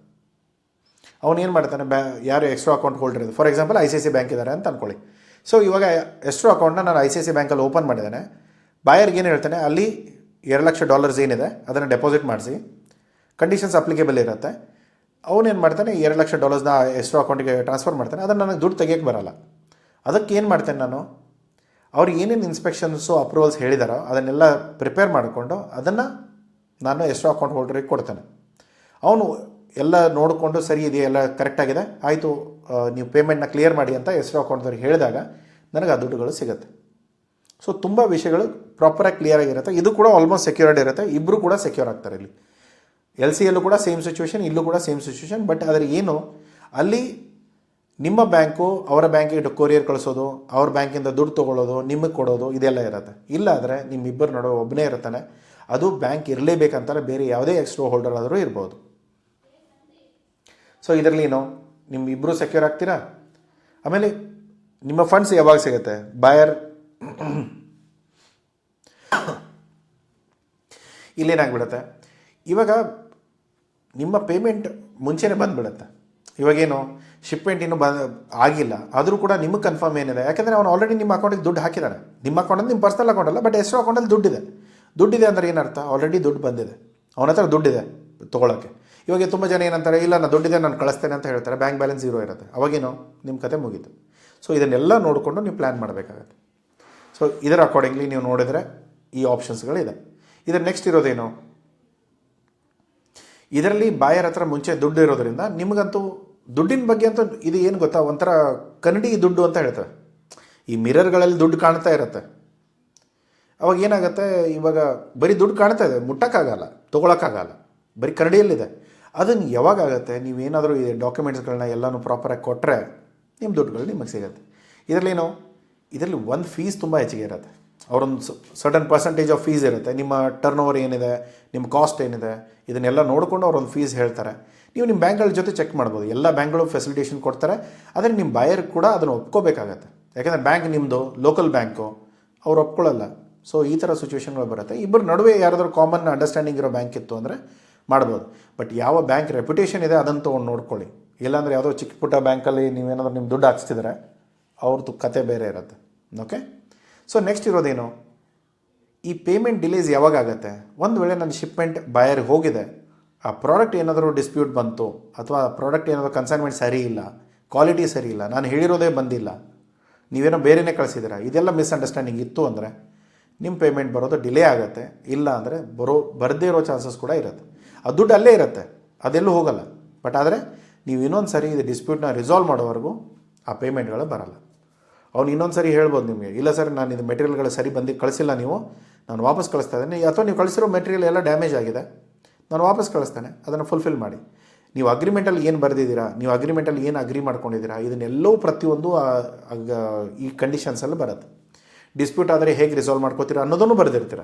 ಅವನೇನು ಮಾಡ್ತಾನೆ, ಯಾರು ಎಕ್ಸ್ಟ್ರಾ ಅಕೌಂಟ್ ಹೋಲ್ಡರ್ ಇದೆ, ಫಾರ್ ಎಕ್ಸಾಂಪಲ್ ICICI ಬ್ಯಾಂಕ್ ಇದ್ದಾರೆ ಅಂತ ಅಂದ್ಕೊಳ್ಳಿ. ಸೊ ಇವಾಗ ಎಕ್ಸ್ಟ್ರಾ ಅಕೌಂಟ್ನ ನಾನು ICICI ಬ್ಯಾಂಕಲ್ಲಿ ಓಪನ್ ಮಾಡಿದ್ದೇನೆ, ಬಾಯರ್ಗೆ ಏನು ಹೇಳ್ತಾನೆ, ಅಲ್ಲಿ $2,00,000 ಏನಿದೆ ಅದನ್ನು ಡೆಪಾಸಿಟ್ ಮಾಡಿಸಿ, ಕಂಡೀಷನ್ಸ್ ಅಪ್ಲಿಕೇಬಲ್ ಇರುತ್ತೆ. ಅವನೇನು ಮಾಡ್ತಾನೆ, $2,00,000ನ ಎಕ್ಸ್ಟ್ರಾ ಅಕೌಂಟಿಗೆ ಟ್ರಾನ್ಸ್ಫರ್ ಮಾಡ್ತಾನೆ, ಅದನ್ನು ನನಗೆ ದುಡ್ಡು ತೆಗಿಯೋಕ್ಕೆ ಬರೋಲ್ಲ. ಅದಕ್ಕೆ ಏನು ಮಾಡ್ತೇನೆ ನಾನು, ಅವ್ರಿಗೆ ಏನೇನು ಇನ್ಸ್ಪೆಕ್ಷನ್ಸು ಅಪ್ರೂವಲ್ಸ್ ಹೇಳಿದಾರೋ ಅದನ್ನೆಲ್ಲ ಪ್ರಿಪೇರ್ ಮಾಡಿಕೊಂಡು ಅದನ್ನು ನಾನು ಎಕ್ಸ್ಟ್ರಾ ಅಕೌಂಟ್ ಹೋಲ್ಡರಿಗೆ ಕೊಡ್ತೇನೆ. ಅವನು ಎಲ್ಲ ನೋಡಿಕೊಂಡು ಸರಿ ಇದೆಯಾ, ಎಲ್ಲ ಕರೆಕ್ಟಾಗಿದೆ, ಆಯಿತು ನೀವು ಪೇಮೆಂಟ್ನ ಕ್ಲಿಯರ್ ಮಾಡಿ ಅಂತ ಎಕ್ಸ್ಟ್ರಾ ಅಕೌಂಟ್ದವ್ರಿಗೆ ಹೇಳಿದಾಗ ನನಗೆ ಆ ದುಡ್ಡುಗಳು ಸಿಗುತ್ತೆ. ಸೊ ತುಂಬ ವಿಷಯಗಳು ಪ್ರಾಪರಾಗಿ ಕ್ಲಿಯರ್ ಆಗಿರುತ್ತೆ. ಇದು ಕೂಡ ಆಲ್ಮೋಸ್ಟ್ ಸೆಕ್ಯೂರ್ಡ್ ಇರುತ್ತೆ, ಇಬ್ಬರು ಕೂಡ ಸೆಕ್ಯೂರ್ ಆಗ್ತಾರೆ. ಇಲ್ಲಿ LCಯಲ್ಲೂ ಕೂಡ ಸೇಮ್ ಸಿಚುವೇಶನ್, ಇಲ್ಲೂ ಕೂಡ ಸೇಮ್ ಸಿಚುವೇಶನ್. ಬಟ್ ಆದರೆ ಏನು, ಅಲ್ಲಿ ನಿಮ್ಮ ಬ್ಯಾಂಕು ಅವರ ಬ್ಯಾಂಕಿಗೆ ಕೊರಿಯರ್ ಕಳಿಸೋದು, ಅವ್ರ ಬ್ಯಾಂಕಿಂದ ದುಡ್ಡು ತೊಗೊಳ್ಳೋದು, ನಿಮಗೆ ಕೊಡೋದು, ಇದೆಲ್ಲ ಇರುತ್ತೆ. ಇಲ್ಲ ಆದರೆ ನಿಮ್ಮಿಬ್ಬರು ನಡುವೆ ಒಬ್ಬನೇ ಇರ್ತಾನೆ, ಅದು ಬ್ಯಾಂಕ್ ಇರಲೇಬೇಕಂತಾರೆ, ಬೇರೆ ಯಾವುದೇ ಎಕ್ಸ್ಟ್ರಾ ಹೋಲ್ಡರ್ ಆದರೂ ಇರ್ಬೋದು. ಸೊ ಇದರಲ್ಲಿ ಏನು, ನಿಮ್ಮಿಬ್ಬರು ಸೆಕ್ಯೂರ್ ಆಗ್ತೀರಾ. ಆಮೇಲೆ ನಿಮ್ಮ ಫಂಡ್ಸ್ ಯಾವಾಗ ಸಿಗುತ್ತೆ, ಬಾಯರ್ ಇಲ್ಲೇನಾಗ್ಬಿಡುತ್ತೆ, ಇವಾಗ ನಿಮ್ಮ ಪೇಮೆಂಟ್ ಮುಂಚೆನೇ ಬಂದುಬಿಡುತ್ತೆ. ಇವಾಗೇನು ಶಿಪ್ಮೆಂಟ್ ಇನ್ನೂ ಆಗಿಲ್ಲ, ಆದರೂ ಕೂಡ ನಿಮಗೆ ಕನ್ಫರ್ಮ್ ಏನಿದೆ, ಯಾಕೆಂದರೆ ಅವನು ಆಲ್ರೆಡಿ ನಿಮ್ಮ ಅಕೌಂಟಿಗೆ ದುಡ್ಡು ಹಾಕಿದ್ದಾನೆ. ನಿಮ್ಮ ಅಕೌಂಟಲ್ಲಿ ನಿಮ್ಮ ಪರ್ಸನಲ್ ಅಕೌಂಟ್ ಅಲ್ಲ, ಬಟ್ ಎಷ್ಟೋ ಅಕೌಂಟಲ್ಲಿ ದುಡ್ಡಿದೆ ಅಂದರೆ ಏನರ್ಥ, ಆಲ್ರೆಡಿ ದುಡ್ಡು ಬಂದಿದೆ, ಅವನ ಹತ್ರ ದುಡ್ಡಿದೆ ತೊಗೊಳಕ್ಕೆ. ಇವಾಗ ತುಂಬ ಜನ ಏನಂತಾರೆ, ಇಲ್ಲ ನಾನು ದುಡ್ಡಿದೆ ನಾನು ಕಳಿಸ್ತೇನೆ ಅಂತ ಹೇಳ್ತಾರೆ, ಬ್ಯಾಂಕ್ ಬ್ಯಾಲೆನ್ಸ್ 0 ಇರುತ್ತೆ. ಅವಾಗೇನು ನಿಮ್ಮ ಕತೆ ಮುಗೀತು. ಸೊ ಇದನ್ನೆಲ್ಲ ನೋಡಿಕೊಂಡು ನೀವು ಪ್ಲ್ಯಾನ್ ಮಾಡಬೇಕಾಗತ್ತೆ. ಸೊ ಇದರ ಅಕಾರ್ಡಿಂಗ್ಲಿ ನೀವು ನೋಡಿದರೆ ಈ ಆಪ್ಷನ್ಸ್ಗಳಿದೆ. ಇದರ ನೆಕ್ಸ್ಟ್ ಇರೋದೇನು, ಇದರಲ್ಲಿ ಬಾಯರ್ ಹತ್ರ ಮುಂಚೆ ದುಡ್ಡು ಇರೋದ್ರಿಂದ ನಿಮಗಂತೂ ದುಡ್ಡಿನ ಬಗ್ಗೆ ಅಂತೂ ಇದು ಏನು ಗೊತ್ತಾ, ಒಂಥರ ಕನ್ನಡಿ ದುಡ್ಡು ಅಂತ ಹೇಳ್ತಾರೆ. ಈ ಮಿರರ್ಗಳಲ್ಲಿ ದುಡ್ಡು ಕಾಣ್ತಾ ಇರುತ್ತೆ, ಅವಾಗ ಏನಾಗುತ್ತೆ, ಇವಾಗ ಬರೀ ದುಡ್ಡು ಕಾಣ್ತಾ ಇದೆ, ಮುಟ್ಟಕ್ಕಾಗಲ್ಲ, ತೊಗೊಳಕ್ಕಾಗಲ್ಲ, ಬರೀ ಕನ್ನಡಿಯಲ್ಲಿದೆ. ಅದನ್ನು ಯಾವಾಗಾಗುತ್ತೆ, ನೀವೇನಾದರೂ ಈ ಡಾಕ್ಯುಮೆಂಟ್ಸ್ಗಳನ್ನ ಎಲ್ಲನೂ ಪ್ರಾಪರಾಗಿ ಕೊಟ್ಟರೆ ನಿಮ್ಮ ದುಡ್ಡುಗಳು ನಿಮಗೆ ಸಿಗುತ್ತೆ. ಇದರಲ್ಲಿ ಒಂದು ಫೀಸ್ ತುಂಬ ಹೆಚ್ಚಿಗೆ ಇರುತ್ತೆ. ಅವರೊಂದು ಸರ್ಟನ್ ಪರ್ಸೆಂಟೇಜ್ ಆಫ್ ಫೀಸ್ ಇರುತ್ತೆ. ನಿಮ್ಮ ಟರ್ನ್ ಓವರ್ ಏನಿದೆ, ನಿಮ್ಮ ಕಾಸ್ಟ್ ಏನಿದೆ, ಇದನ್ನೆಲ್ಲ ನೋಡಿಕೊಂಡು ಅವರೊಂದು ಫೀಸ್ ಹೇಳ್ತಾರೆ. ನೀವು ನಿಮ್ಮ ಬ್ಯಾಂಕ್ಗಳ ಜೊತೆ ಚೆಕ್ ಮಾಡ್ಬೋದು, ಎಲ್ಲ ಬ್ಯಾಂಕ್ಗಳು ಫೆಸಿಲಿಟೇಷನ್ ಕೊಡ್ತಾರೆ. ಆದರೆ ನಿಮ್ಮ ಬಾಯರ್ ಕೂಡ ಅದನ್ನು ಒಪ್ಕೋಬೇಕಾಗತ್ತೆ, ಯಾಕೆಂದರೆ ಬ್ಯಾಂಕ್ ನಿಮ್ಮದು ಲೋಕಲ್ ಬ್ಯಾಂಕು, ಅವ್ರು ಒಪ್ಕೊಳ್ಳಲ್ಲ. ಸೊ ಈ ಥರ ಸಿಚುವೇಷನ್ಗಳು ಬರುತ್ತೆ. ಇಬ್ಬರು ನಡುವೆ ಯಾರಾದರೂ ಕಾಮನ್ ಅಂಡರ್ಸ್ಟ್ಯಾಂಡಿಂಗ್ ಇರೋ ಬ್ಯಾಂಕ್ ಇತ್ತು ಅಂದರೆ ಮಾಡ್ಬೋದು. ಬಟ್ ಯಾವ ಬ್ಯಾಂಕ್ ರೆಪ್ಯುಟೇಷನ್ ಇದೆ ಅದನ್ನು ತೊಗೊಂಡು ನೋಡ್ಕೊಳ್ಳಿ. ಇಲ್ಲಾಂದರೆ ಯಾವುದೋ ಚಿಕ್ಕ ಪುಟ್ಟ ಬ್ಯಾಂಕಲ್ಲಿ ನೀವೇನಾದರೂ ನಿಮ್ಮ ದುಡ್ಡು ಹಾಕ್ಸ್ತಿದ್ರೆ ಅವ್ರದ್ದು ಕತೆ ಬೇರೆ ಇರುತ್ತೆ. ಓಕೆ, ಸೊ ನೆಕ್ಸ್ಟ್ ಇರೋದೇನು, ಈ ಪೇಮೆಂಟ್ ಡಿಲೇಸ್ ಯಾವಾಗ ಆಗುತ್ತೆ, ಒಂದು ವೇಳೆ ನನ್ನ ಶಿಪ್ಮೆಂಟ್ ಬಾಯರ್ಗೆ ಹೋಗಿದೆ, ಆ ಪ್ರಾಡಕ್ಟ್ ಏನಾದರೂ ಡಿಸ್ಪ್ಯೂಟ್ ಬಂತು, ಅಥವಾ ಆ ಪ್ರಾಡಕ್ಟ್ ಏನಾದರೂ ಕನ್ಸೈನ್ಮೆಂಟ್ ಸರಿ ಇಲ್ಲ, ಕ್ವಾಲಿಟಿ ಸರಿ ಇಲ್ಲ, ನಾನು ಹೇಳಿರೋದೇ ಬಂದಿಲ್ಲ, ನೀವೇನೋ ಬೇರೆಯೇ ಕಳಿಸಿದ್ದೀರಾ, ಇದೆಲ್ಲ ಮಿಸ್ಅಂಡರ್ಸ್ಟ್ಯಾಂಡಿಂಗ್ ಇತ್ತು ಅಂದರೆ ನಿಮ್ಮ ಪೇಮೆಂಟ್ ಬರೋದು ಡಿಲೇ ಆಗುತ್ತೆ. ಇಲ್ಲ ಅಂದರೆ ಬರದೇ ಇರೋ ಚಾನ್ಸಸ್ ಕೂಡ ಇರುತ್ತೆ. ಆ ದುಡ್ಡು ಅಲ್ಲೇ ಇರುತ್ತೆ, ಅದೆಲ್ಲೂ ಹೋಗಲ್ಲ. ಬಟ್ ಆದರೆ ನೀವು ಇನ್ನೊಂದು ಸರಿ ಇದು ಡಿಸ್ಪ್ಯೂಟ್ನ ರಿಸಾಲ್ವ್ ಮಾಡೋವರೆಗೂ ಆ ಪೇಮೆಂಟ್ಗಳು ಬರಲ್ಲ. ಅವ್ನು ಇನ್ನೊಂದು ಸರಿ ಹೇಳ್ಬೋದು ನಿಮಗೆ, ಇಲ್ಲ ಸರ್ ನಾನು ಇದು ಮೆಟೀರಿಯಲ್ಗಳು ಸರಿ ಕಳಿಸಿಲ್ಲ, ನೀವು ನಾನು ವಾಪಸ್ ಕಳಿಸ್ತಾ ಇದ್ದೀನಿ, ಅಥವಾ ನೀವು ಕಳಿಸಿರೋ ಮೆಟೀರಿಯಲ್ ಎಲ್ಲ ಡ್ಯಾಮೇಜ್ ಆಗಿದೆ, ನಾನು ವಾಪಸ್ ಕಳಿಸ್ತೇನೆ, ಅದನ್ನು ಫುಲ್ಫಿಲ್ ಮಾಡಿ. ನೀವು ಅಗ್ರಿಮೆಂಟಲ್ಲಿ ಏನು ಬರೆದಿದ್ದೀರಾ, ನೀವು ಅಗ್ರಿಮೆಂಟಲ್ಲಿ ಏನು ಅಗ್ರಿ ಮಾಡ್ಕೊಂಡಿದ್ದೀರಾ, ಇದನ್ನೆಲ್ಲವೂ ಪ್ರತಿಯೊಂದು ಈ ಕಂಡೀಷನ್ಸಲ್ಲಿ ಬರುತ್ತೆ. ಡಿಸ್ಪ್ಯೂಟ್ ಆದರೆ ಹೇಗೆ ರಿಸಾಲ್ವ್ ಮಾಡ್ಕೋತೀರಾ ಅನ್ನೋದನ್ನು ಬರೆದಿರ್ತೀರ.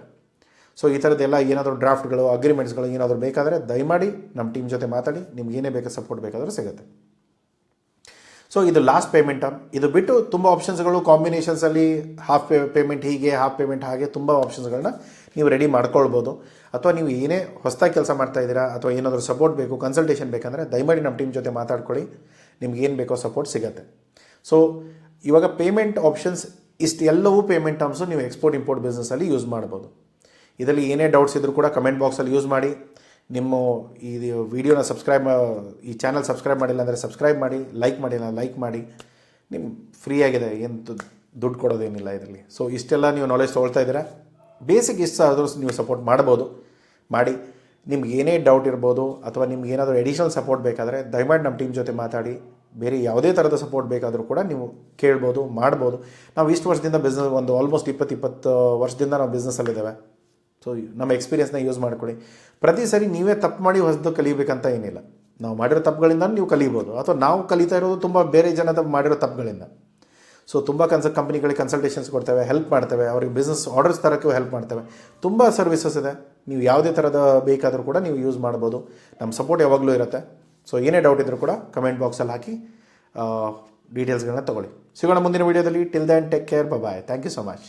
ಸೊ ಈ ಥರದ್ದೆಲ್ಲ ಏನಾದರೂ ಡ್ರಾಫ್ಟ್ಗಳು ಅಗ್ರಿಮೆಂಟ್ಸ್ಗಳು ಏನಾದರೂ ಬೇಕಾದರೆ ದಯಮಾಡಿ ನಮ್ಮ ಟೀಮ್ ಜೊತೆ ಮಾತಾಡಿ, ನಿಮ್ಗೆ ಏನೇ ಬೇಕಾದ ಸಪೋರ್ಟ್ ಬೇಕಾದರೂ ಸಿಗುತ್ತೆ. ಸೊ ಇದು ಲಾಸ್ಟ್ ಪೇಮೆಂಟ್ ಟರ್ಮ್. ಇದು ಬಿಟ್ಟು ತುಂಬ ಆಪ್ಷನ್ಸ್ಗಳು ಕಾಂಬಿನೇಷನ್ಸಲ್ಲಿ ಹಾಫ್ ಪೇಮೆಂಟ್ ಹೀಗೆ, ಹಾಫ್ ಪೇಮೆಂಟ್ ಹಾಗೆ ತುಂಬ ಆಪ್ಷನ್ಸ್ಗಳನ್ನ ನೀವು ರೆಡಿ ಮಾಡ್ಕೊಳ್ಬೋದು. ಅಥವಾ ನೀವು ಏನೇ ಹೊಸದಾಗಿ ಕೆಲಸ ಮಾಡ್ತಾ ಇದ್ದೀರಾ ಅಥವಾ ಏನಾದರೂ ಸಪೋರ್ಟ್ ಬೇಕು, ಕನ್ಸಲ್ಟೇಷನ್ ಬೇಕಂದರೆ ದಯಮಾಡಿ ನಮ್ಮ ಟೀಮ್ ಜೊತೆ ಮಾತಾಡ್ಕೊಳ್ಳಿ, ನಿಮ್ಗೆ ಏನು ಬೇಕೋ ಸಪೋರ್ಟ್ ಸಿಗುತ್ತೆ. ಸೊ ಇವಾಗ ಪೇಮೆಂಟ್ ಆಪ್ಷನ್ಸ್ ಇಷ್ಟು ಎಲ್ಲವೂ ಪೇಮೆಂಟ್ ಟರ್ಮ್ಸು ನೀವು ಎಕ್ಸ್ಪೋರ್ಟ್ ಇಂಪೋರ್ಟ್ ಬಿಸ್ನೆಸ್ಸಲ್ಲಿ ಯೂಸ್ ಮಾಡ್ಬೋದು. ಇದರಲ್ಲಿ ಏನೇ ಡೌಟ್ಸ್ ಇದ್ದರೂ ಕೂಡ ಕಮೆಂಟ್ ಬಾಕ್ಸಲ್ಲಿ ಯೂಸ್ ಮಾಡಿ. ನಿಮ್ಮ ಈ ವಿಡಿಯೋನ ಈ ಚಾನಲ್ ಸಬ್ಸ್ಕ್ರೈಬ್ ಮಾಡಿಲ್ಲ ಅಂದರೆ ಸಬ್ಸ್ಕ್ರೈಬ್ ಮಾಡಿ, ಲೈಕ್ ಮಾಡಿಲ್ಲ ಲೈಕ್ ಮಾಡಿ. ನಿಮ್ಮ ಫ್ರೀ ಆಗಿದೆ, ಏನು ದುಡ್ಡು ಕೊಡೋದೇನಿಲ್ಲ ಇದರಲ್ಲಿ. ಸೊ ಇಷ್ಟೆಲ್ಲ ನೀವು ನಾಲೆಜ್ ತೊಗೊಳ್ತಾ ಇದ್ದೀರಾ, ಬೇಸಿಕ್ ಇಷ್ಟ ಆದರೂ ನೀವು ಸಪೋರ್ಟ್ ಮಾಡ್ಬೋದು, ಮಾಡಿ. ನಿಮ್ಗೆ ಏನೇ ಡೌಟ್ ಇರ್ಬೋದು ಅಥವಾ ನಿಮ್ಗೆ ಏನಾದರೂ ಎಡಿಷನಲ್ ಸಪೋರ್ಟ್ ಬೇಕಾದರೆ ದಯಮಾಡಿ ನಮ್ಮ ಟೀಮ್ ಜೊತೆ ಮಾತಾಡಿ. ಬೇರೆ ಯಾವುದೇ ಥರದ ಸಪೋರ್ಟ್ ಬೇಕಾದರೂ ಕೂಡ ನೀವು ಕೇಳ್ಬೋದು, ಮಾಡ್ಬೋದು. ನಾವು ಇಷ್ಟು ವರ್ಷದಿಂದ ಬಿಸ್ನೆಸ್ ಒಂದು ಆಲ್ಮೋಸ್ಟ್ 20 ವರ್ಷದಿಂದ ನಾವು ಬಿಸ್ನೆಸ್ಸಲ್ಲಿದ್ದೇವೆ. ಸೊ ನಮ್ಮ ಎಕ್ಸ್ಪೀರಿಯನ್ಸ್ನ ಯೂಸ್ ಮಾಡ್ಕೊಳ್ಳಿ. ಪ್ರತಿ ಸರಿ ನೀವೇ ತಪ್ಪು ಮಾಡಿ ಹೊಸದು ಕಲಿಬೇಕಂತ ಏನಿಲ್ಲ. ನಾವು ಮಾಡಿರೋ ತಪ್ಪುಗಳಿಂದ ನೀವು ಕಲಿಬೋದು, ಅಥವಾ ನಾವು ಕಲಿತಾ ಇರೋದು ತುಂಬ ಬೇರೆ ಜನ ಮಾಡಿರೋ ತಪ್ಪುಗಳಿಂದ. ಸೊ ತುಂಬ ಕಂಪ್ನಿಗಳಿಗೆ ಕನ್ಸಲ್ಟೇಷನ್ಸ್ ಕೊಡ್ತೇವೆ, ಹೆಲ್ಪ್ ಮಾಡ್ತೇವೆ, ಅವ್ರಿಗೆ ಬಿಸ್ನೆಸ್ ಆರ್ಡರ್ಸ್ ತರೋಕ್ಕೂ ಹೆಲ್ಪ್ ಮಾಡ್ತೇವೆ. ತುಂಬ ಸರ್ವಿಸಸ್ ಇದೆ, ನೀವು ಯಾವುದೇ ಥರದ ಬೇಕಾದರೂ ಕೂಡ ನೀವು ಯೂಸ್ ಮಾಡ್ಬೋದು. ನಮ್ಮ ಸಪೋರ್ಟ್ ಯಾವಾಗಲೂ ಇರುತ್ತೆ. ಸೊ ಏನೇ ಡೌಟ್ ಇದ್ದರೂ ಕೂಡ ಕಮೆಂಟ್ ಬಾಕ್ಸಲ್ಲಿ ಹಾಕಿ ಡೀಟೇಲ್ಸ್ಗಳನ್ನ ತೊಗೊಳ್ಳಿ. ಸಿಗೋಣ ಮುಂದಿನ ವೀಡಿಯೋದಲ್ಲಿ. Till then take care, bye. Thank you so much.